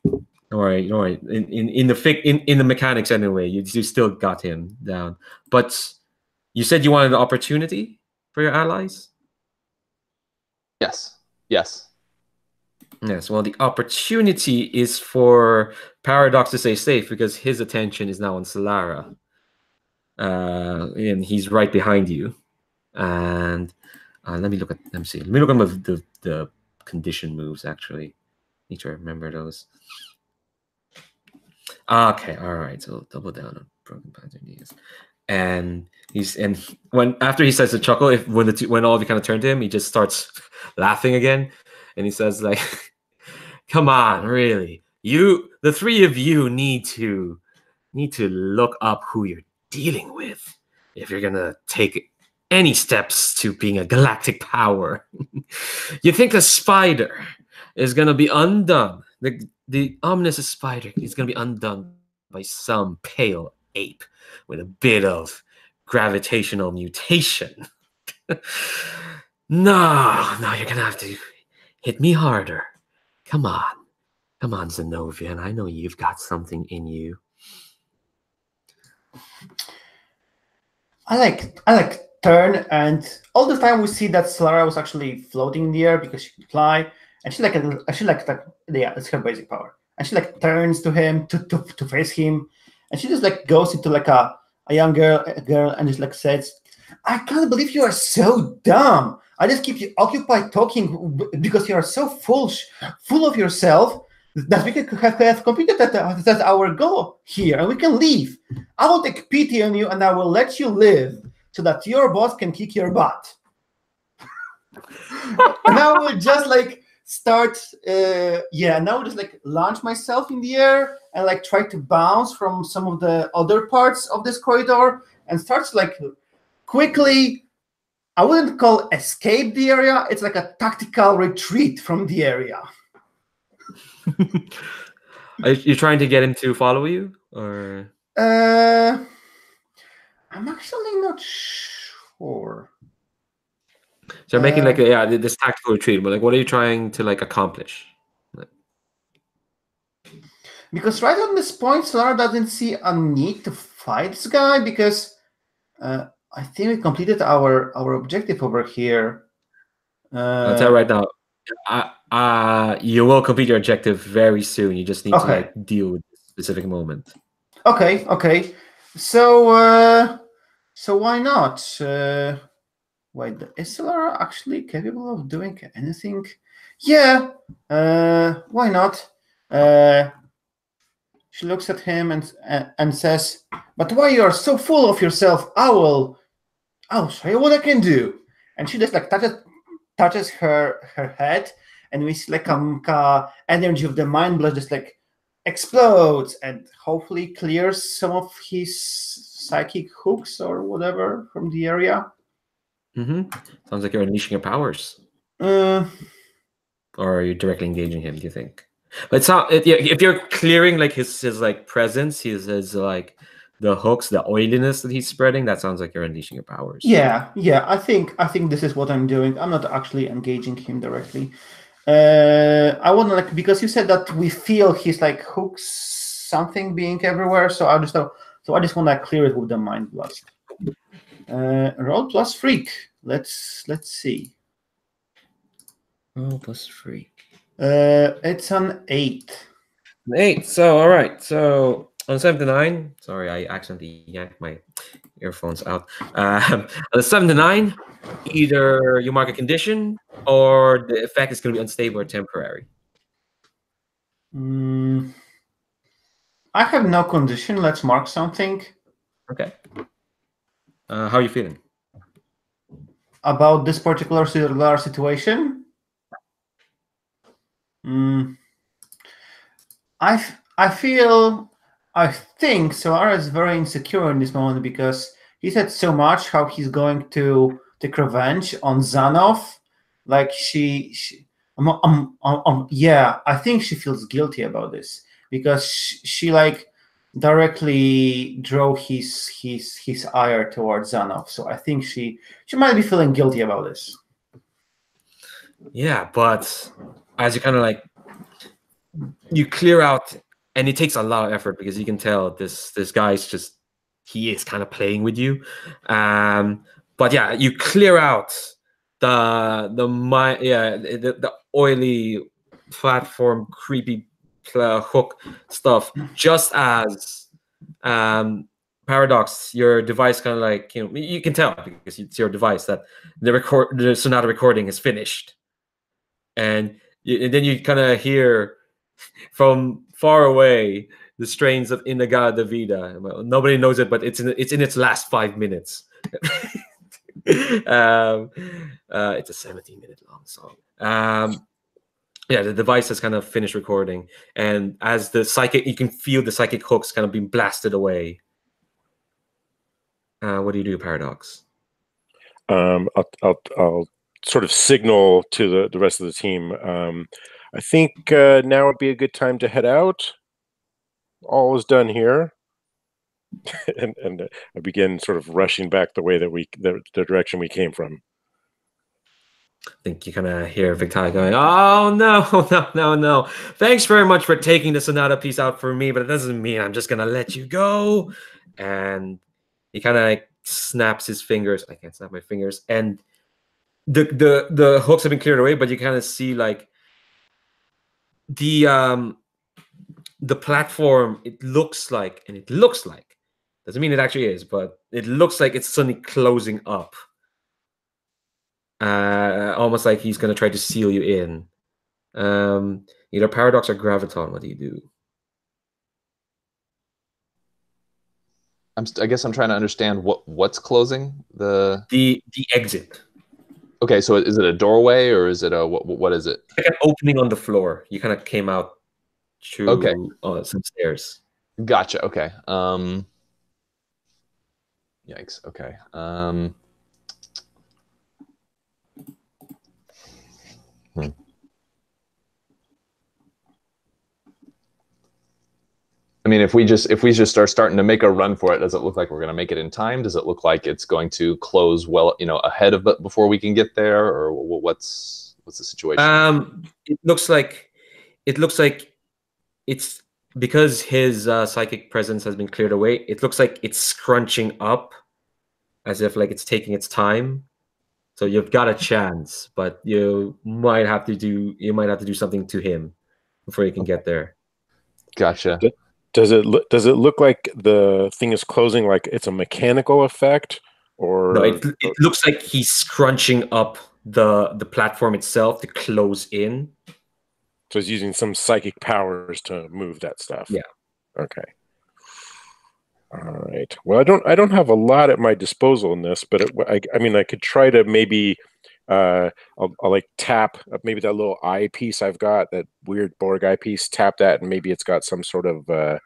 don't worry. In the mechanics anyway, you still got him down. But you said you wanted an opportunity for your allies? Yes. Yes, well, the opportunity is for Paradox to stay safe because his attention is now on Solara. And he's right behind you. And Let me look at. Let me see. Let me look at the condition moves. Actually, need to remember those. Okay, all right. So double down on broken pattern knees, and when after he says the chuckle, when all of you kind of turn to him, he just starts laughing again, and he says like, "Come on, really, the three of you need to look up who you're dealing with if you're gonna take any steps to being a galactic power. You think a spider is gonna be undone? The ominous spider is gonna be undone by some pale ape with a bit of gravitational mutation. No, you're gonna have to hit me harder. Come on, Zenovian. I know you've got something in you." I like turn, and all the time we see that Solara was actually floating in the air because she could fly, and yeah, it's her basic power. And she like turns to him to face him, and she just like goes into like a young girl and just like says, "I can't believe you are so dumb. I just keep you occupied talking because you are so full of yourself that we can have completed that our goal here, and we can leave. I will take pity on you, and I will let you live so that your boss can kick your butt." And I will just like start, and I will just like launch myself in the air and like try to bounce from some of the other parts of this corridor and starts like quickly. I wouldn't call escape the area. It's like a tactical retreat from the area. Are you trying to get him to follow you, or? I'm actually not sure. So you're making like this tactical retreat, but like, what are you trying to like accomplish? Because right on this point, Solara doesn't see a need to fight this guy because I think we completed our objective over here. I'll tell you right now. You will complete your objective very soon. You just need to like deal with this specific moment. Okay. So why not? Wait, is Solara actually capable of doing anything? Yeah. Why not? She looks at him and says, "But why you are so full of yourself? I'll show you what I can do." And she just like touches her head, and we see like energy of the mind blood just like explodes and hopefully clears some of his psychic hooks or whatever from the area. Sounds like you're unleashing your powers. Or are you directly engaging him, do you think? But it's not, if you're clearing like his like presence, his like the hooks, the oiliness that he's spreading, that sounds like you're unleashing your powers. Yeah. I think this is what I'm doing. I'm not actually engaging him directly. I want to like, because you said that we feel his like hooks, something being everywhere. So I just want to clear it with the mind blast. Roll plus freak. Let's see. Roll plus freak. It's an 8. An 8. So all right. So on 7 to 9. Sorry, I accidentally yanked my earphones out. On a 7 to 9, either you mark a condition or the effect is going to be unstable or temporary. I have no condition. Let's mark something. Okay. How are you feeling about this particular situation? I think Solara is very insecure in this moment because he said so much how he's going to take revenge on Zanov. Like I think she feels guilty about this because she like directly drove his ire towards Zanov. So I think she might be feeling guilty about this. Yeah, but as you kind of like you clear out, and it takes a lot of effort because you can tell this guy's just he is kind of playing with you. But yeah, you clear out the oily platform creepy hook stuff just as Paradox, your device kind of like, you can tell because it's your device that the Sonata recording is finished, and then you kind of hear from far away the strains of Inagada Vida. Well, nobody knows it, but it's in its last 5 minutes. It's a 17-minute long song. Yeah, the device has kind of finished recording, and as the psychic, you can feel the psychic hooks kind of being blasted away. What do you do, Paradox? I'll sort of signal to the rest of the team. I think now would be a good time to head out. All is done here, and I begin sort of rushing back the way that the direction we came from. I think you kind of hear Victoria going, "Oh no, no! Thanks very much for taking the Sonata piece out for me, but it doesn't mean I'm just gonna let you go." And he kind of like snaps his fingers. I can't snap my fingers, and the hooks have been cleared away, but you kind of see like the platform. It looks like doesn't mean it actually is, but it looks like it's suddenly closing up. Almost like he's going to try to seal you in. Either Paradox or Graviton. What do you do? I guess I'm trying to understand what's closing the exit. Okay, so is it a doorway or is it a what is it? Like an opening on the floor. You kind of came out through some stairs. Gotcha. Okay. Yikes. Okay. I mean, if we just start starting to make a run for it, does it look like we're going to make it in time? Does it look like it's going to close well, ahead of it before we can get there, or what's the situation? It looks like it's because his psychic presence has been cleared away. It looks like it's scrunching up, as if like it's taking its time. So you've got a chance, but you might have to do something to him before you can get there. Gotcha. Does it look like the thing is closing like it's a mechanical effect, or no? It looks like he's scrunching up the platform itself to close in. So he's using some psychic powers to move that stuff. Yeah. Okay. All right. Well, I don't have a lot at my disposal in this, but I mean, I could try to maybe I'll like tap maybe that little eyepiece I've got, that weird Borg eyepiece, tap that, and maybe it's got some sort of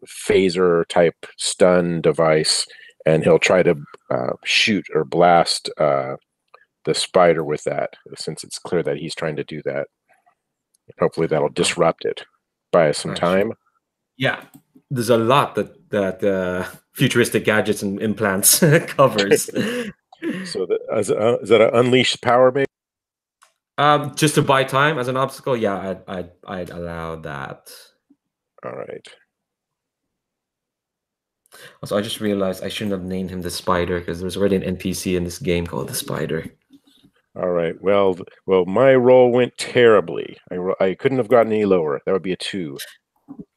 phaser type stun device, and he'll try to shoot or blast the spider with that, since it's clear that he's trying to do that. Hopefully that'll disrupt it. Buy us some time. Yeah, there's a lot that futuristic gadgets and implants covers. So is that an unleashed power base? Just to buy time as an obstacle, yeah, I'd allow that. All right. Also, I just realized I shouldn't have named him the Spider, because there's already an NPC in this game called the Spider. All right. Well, my roll went terribly. I couldn't have gotten any lower. That would be a 2.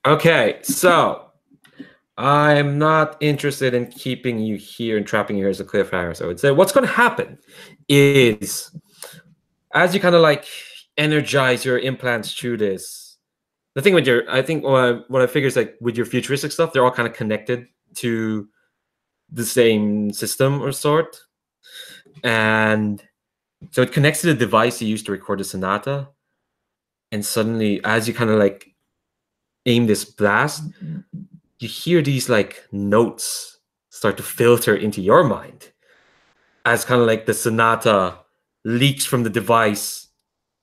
Okay, so I'm not interested in keeping you here and trapping you here as a cliffhanger. So I would say what's going to happen is, as you kind of like energize your implants through this, the thing with I think what I figure is like with your futuristic stuff, they're all kind of connected to the same system or sort. And so it connects to the device you used to record the Sonata. And suddenly, as you kind of like aim this blast, you hear these like notes start to filter into your mind as kind of like the Sonata leaks from the device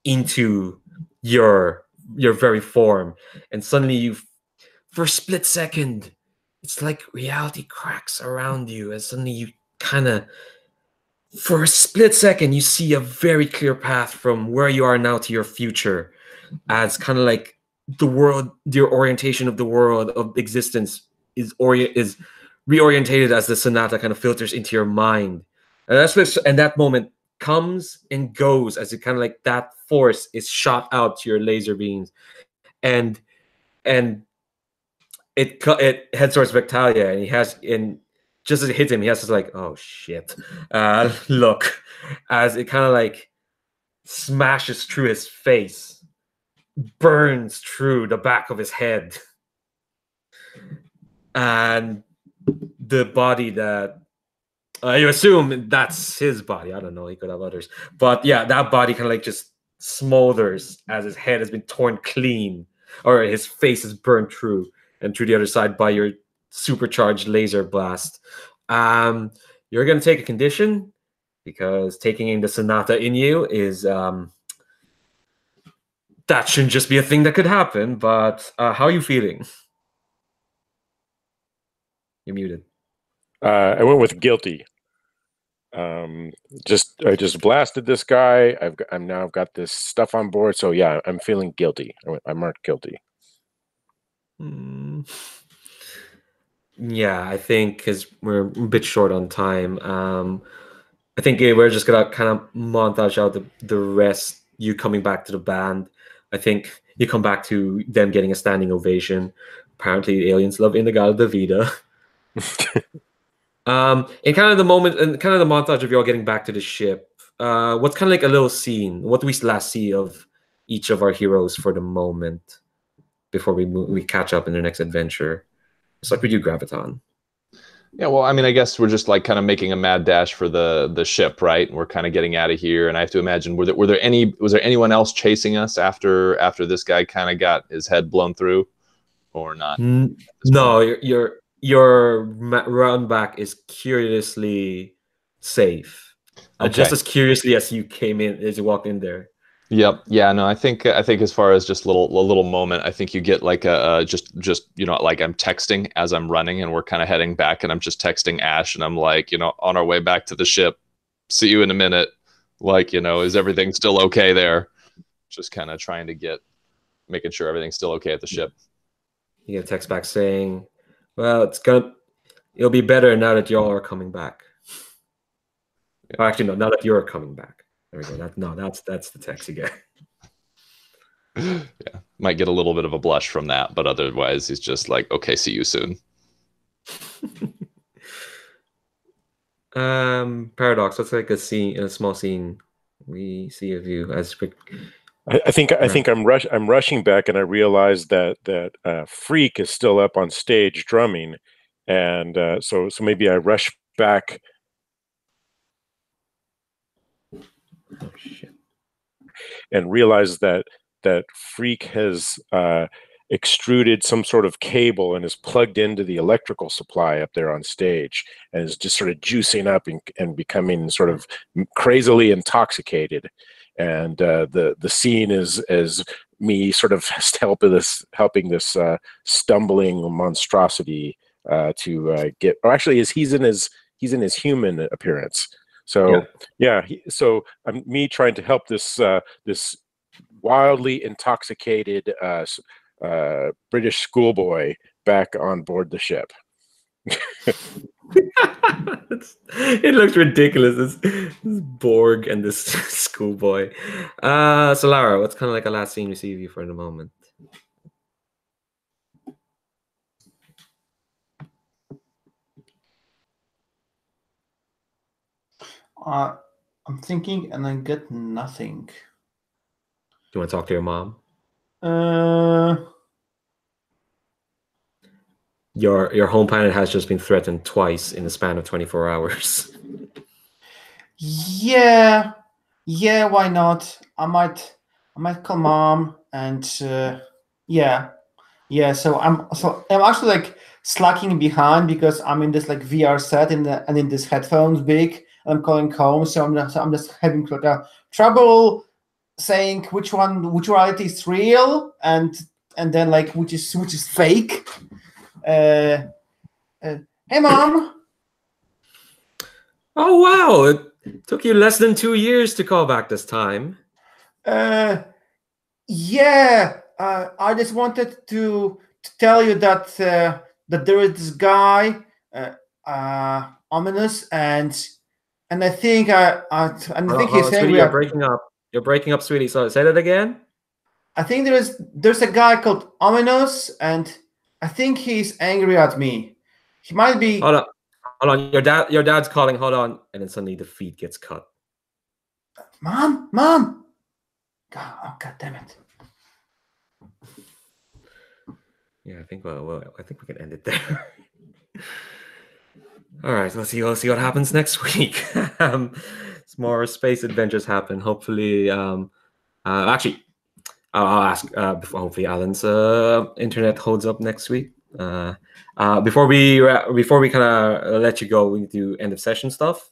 into your very form. And suddenly for a split second, it's like reality cracks around you, and suddenly you kind of, for a split second, you see a very clear path from where you are now to your future, as kind of like the world, your orientation of the world of existence is reorientated as the Sonata kind of filters into your mind. And that moment comes and goes as it kind of like that force is shot out to your laser beams. And it heads towards Victalia, and he has just as it hits him, he has to like, oh shit, look, as it kind of like smashes through his face, burns through the back of his head, and the body that you assume that's his body. I don't know. He could have others, but yeah, that body kind of like just smolders as his head has been torn clean, or his face is burned through and through the other side by your supercharged laser blast. You're gonna take a condition because taking in the Sonata in you is that shouldn't just be a thing that could happen. But how are you feeling? You're muted. I went with guilty. I just blasted this guy. I've got this stuff on board. So yeah, I'm feeling guilty. I marked guilty. Yeah, I think because we're a bit short on time. I think we're just gonna kind of montage out the rest. You coming back to the band. I think you come back to them getting a standing ovation. Apparently, the aliens love Inagata Davida. In kind of the moment, and kind of the montage of you all getting back to the ship. What's kind of like a little scene? What do we last see of each of our heroes for the moment before we catch up in their next adventure? It's like we do Graviton. Yeah, well, I mean, I guess we're just like kind of making a mad dash for the ship, right? And we're kind of getting out of here. And I have to imagine, was there anyone else chasing us after this guy kind of got his head blown through, or not? No, your run back is curiously safe. Okay. Just as curiously as you came in, as you walked in there. Yep. Yeah. No. I think as far as just a little moment, I think you get like a just like I'm texting as I'm running, and we're kind of heading back, and I'm just texting Ash, and I'm like, on our way back to the ship. See you in a minute. Like, is everything still okay there? Just kind of trying to making sure everything's still okay at the ship. You get a text back saying, "Well, it'll be better now that y'all are coming back." Oh, actually, no, now that you're coming back. There we go. That's the text you get. Yeah, might get a little bit of a blush from that, but otherwise he's just like, okay, see you soon. Paradox. What's like a small scene we see of you as quick. I think I'm rushing back, and I realize that Freak is still up on stage drumming, and so maybe I rush back. Oh shit! And realize that Freak has extruded some sort of cable and is plugged into the electrical supply up there on stage, and is just sort of juicing up and becoming sort of crazily intoxicated. And the scene is me sort of helping this stumbling monstrosity to get. Or actually, he's in his human appearance. So so me trying to help this this wildly intoxicated British schoolboy back on board the ship. It looks ridiculous. This Borg and this schoolboy. Solara, what's kind of like a last scene we see of you for the moment? I'm thinking, and I get nothing. Do you want to talk to your mom? Your home planet has just been threatened twice in the span of 24 hours. Yeah, why not? I might call mom, and yeah. So I'm actually like slacking behind because I'm in this like VR set and in this headphones big. I'm calling home, so I'm just having like a trouble saying which reality is real and then like which is fake. Hey mom. Oh wow! It took you less than 2 years to call back this time. Yeah. I just wanted to tell you that there is this guy, Ominus, and I think he's saying sweetie, you're breaking up. You're breaking up, sweetie. So say that again. I think there's a guy called Ominus, and I think he's angry at me. He might be. Hold on. Your dad's calling. Hold on, and then suddenly the feed gets cut. Mom. God, oh, God damn it. Yeah, I think I think we can end it there. All right, let's see what happens next week. Some more space adventures happen. Hopefully, actually, I'll ask hopefully Alan's internet holds up next week. Before we kind of let you go, we need to end of session stuff.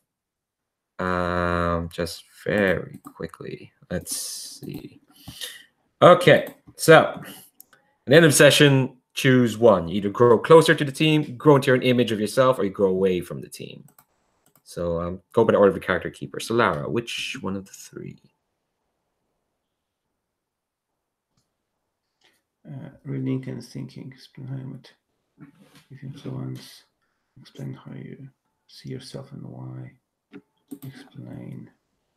Just very quickly, let's see. Okay, so at the end of session, choose one. You either grow closer to the team, grow into an image of yourself, or you grow away from the team. So go by the order of the character keeper. Solara, which one of the three? Reading and thinking. Explain how you give influence. Explain how you see yourself and why. Explain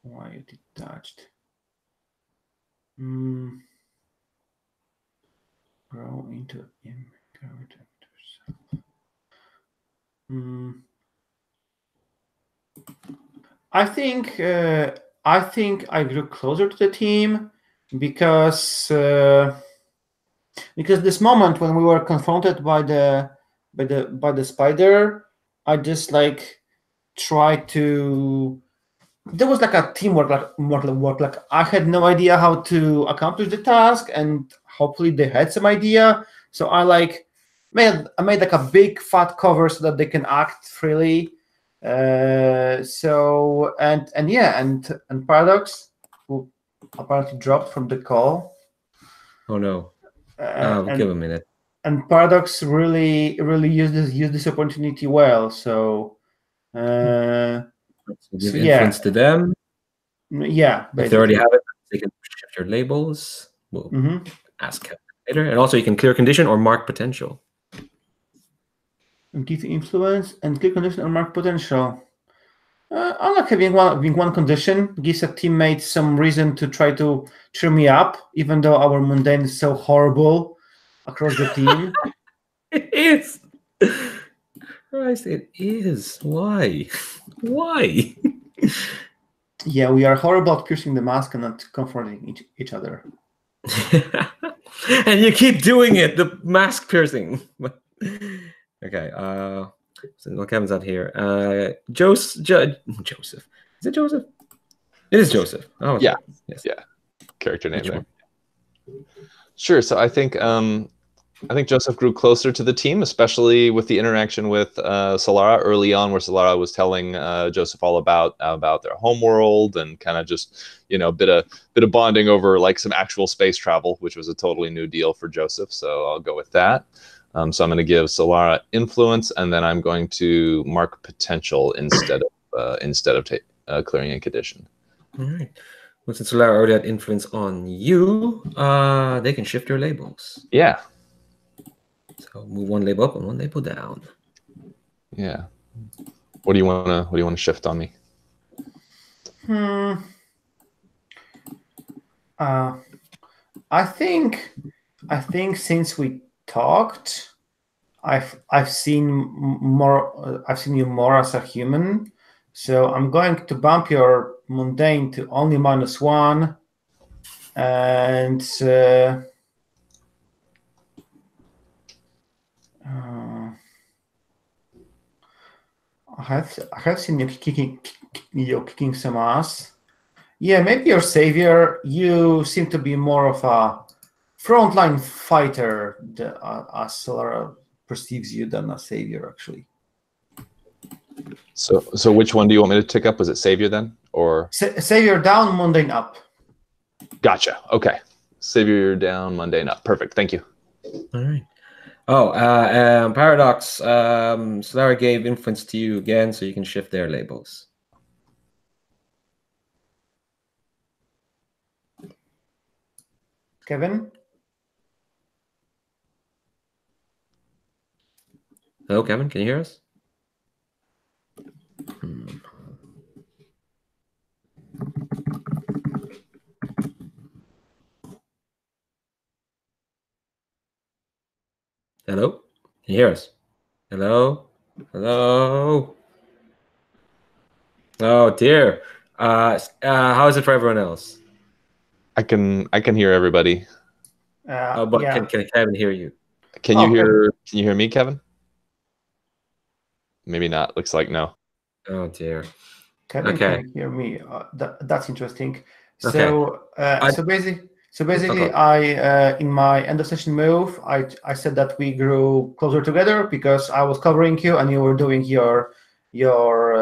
why you detached. Grow into him. Graviton yourself. I think I grew closer to the team because this moment when we were confronted by the spider, I just like tried to. There was like a teamwork, like I had no idea how to accomplish the task, and hopefully they had some idea. So I made like a big fat cover so that they can act freely. So and Paradox, who apparently dropped from the call. Oh no! We'll give a minute. And Paradox really used this opportunity well. So. So give influence to them. Yeah, basically. If they already have it, they can shift your labels. We'll ask later, and also you can clear condition or mark potential. And give influence and clear condition or mark potential. I like having one condition. Gives a teammate some reason to try to cheer me up, even though our mundane is so horrible across the team. It is. Christ, it is. Why? Why? Yeah, we are horrible at piercing the mask and not comforting each other. And you keep doing it, the mask piercing. Okay, so Kevin's out here. Joseph. Is it Joseph? It is Joseph. Oh, yeah. Right. Yes. Yeah. Character name there. Sure. So I think Joseph grew closer to the team, especially with the interaction with Solara early on, where Solara was telling Joseph all about their homeworld and kind of just, a bit of bonding over like some actual space travel, which was a totally new deal for Joseph. So I'll go with that. So I'm going to give Solara influence, and then I'm going to mark potential instead of clearing a condition. All right. Well, since Solara already had influence on you, they can shift your labels. Yeah. So move one label up and one label down. Yeah. What do you want to shift on me? I think since we talked, I've seen you more as a human. So I'm going to bump your mundane to only -1, and I have seen you kicking some ass. Yeah, maybe your savior. You seem to be more of a frontline fighter, as Solara perceives you, than a savior, actually. So which one do you want me to tick up? Was it savior then, or savior down, mundane up? Gotcha. Okay, savior down, mundane up. Perfect. Thank you. All right. Oh, Paradox. Solara gave influence to you again, so you can shift their labels. Kevin? Hello, Kevin. Can you hear us? Hello? Can you hear us? Hello? Hello? Oh dear. How is it for everyone else? I can hear everybody. Oh, but Yeah. can Kevin hear you? Can you Okay. hear me, Kevin? Maybe not. Looks like no. Oh dear. Kevin Okay. can hear me. That's interesting. Okay. So basically, I in my end of session move, I said that we grew closer together because I was covering you and you were doing your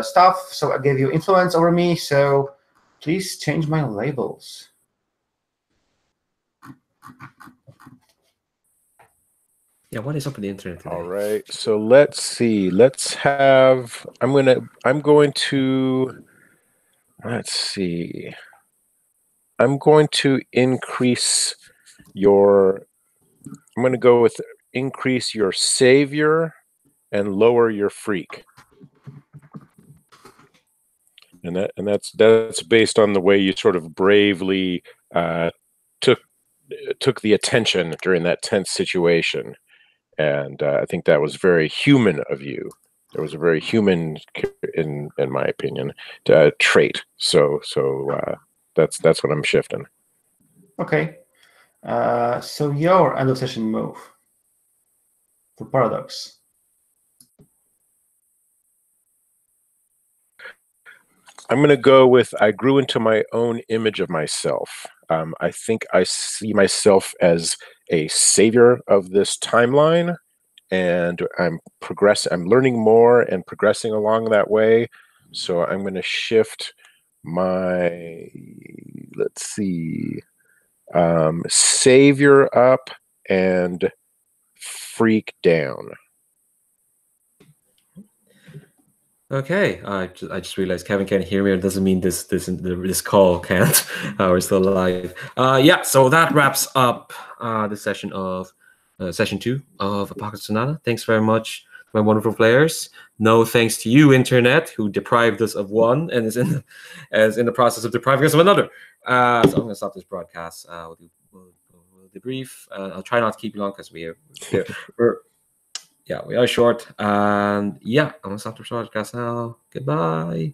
stuff. So I gave you influence over me. So please change my labels. Yeah, what is up with the internet today? All right. So let's see. Let's have. I'm going to. Let's see. I'm going to increase your. I'm going to go with increase your savior and lower your freak. And that's based on the way you sort of bravely took the attention during that tense situation, and I think that was very human of you. There was a very human, in my opinion, trait. So that's what I'm shifting. Okay. So your end of session move for Paradox. I'm going to go with I grew into my own image of myself. I think I see myself as a savior of this timeline, and I'm learning more and progressing along that way. So I'm going to shift my, let's see, savior up and freak down. Okay, I just realized Kevin can't hear me. It doesn't mean this call can't. We're still alive. Yeah, so that wraps up the session of session 2 of Apocalypse Sonata. Thanks very much, my wonderful players. No thanks to you, internet, who deprived us of one and is in the process of depriving us of another. So I'm going to stop this broadcast. We'll debrief. I'll try not to keep you long because we're we are short. And yeah, I'm gonna stop the broadcast now. Goodbye.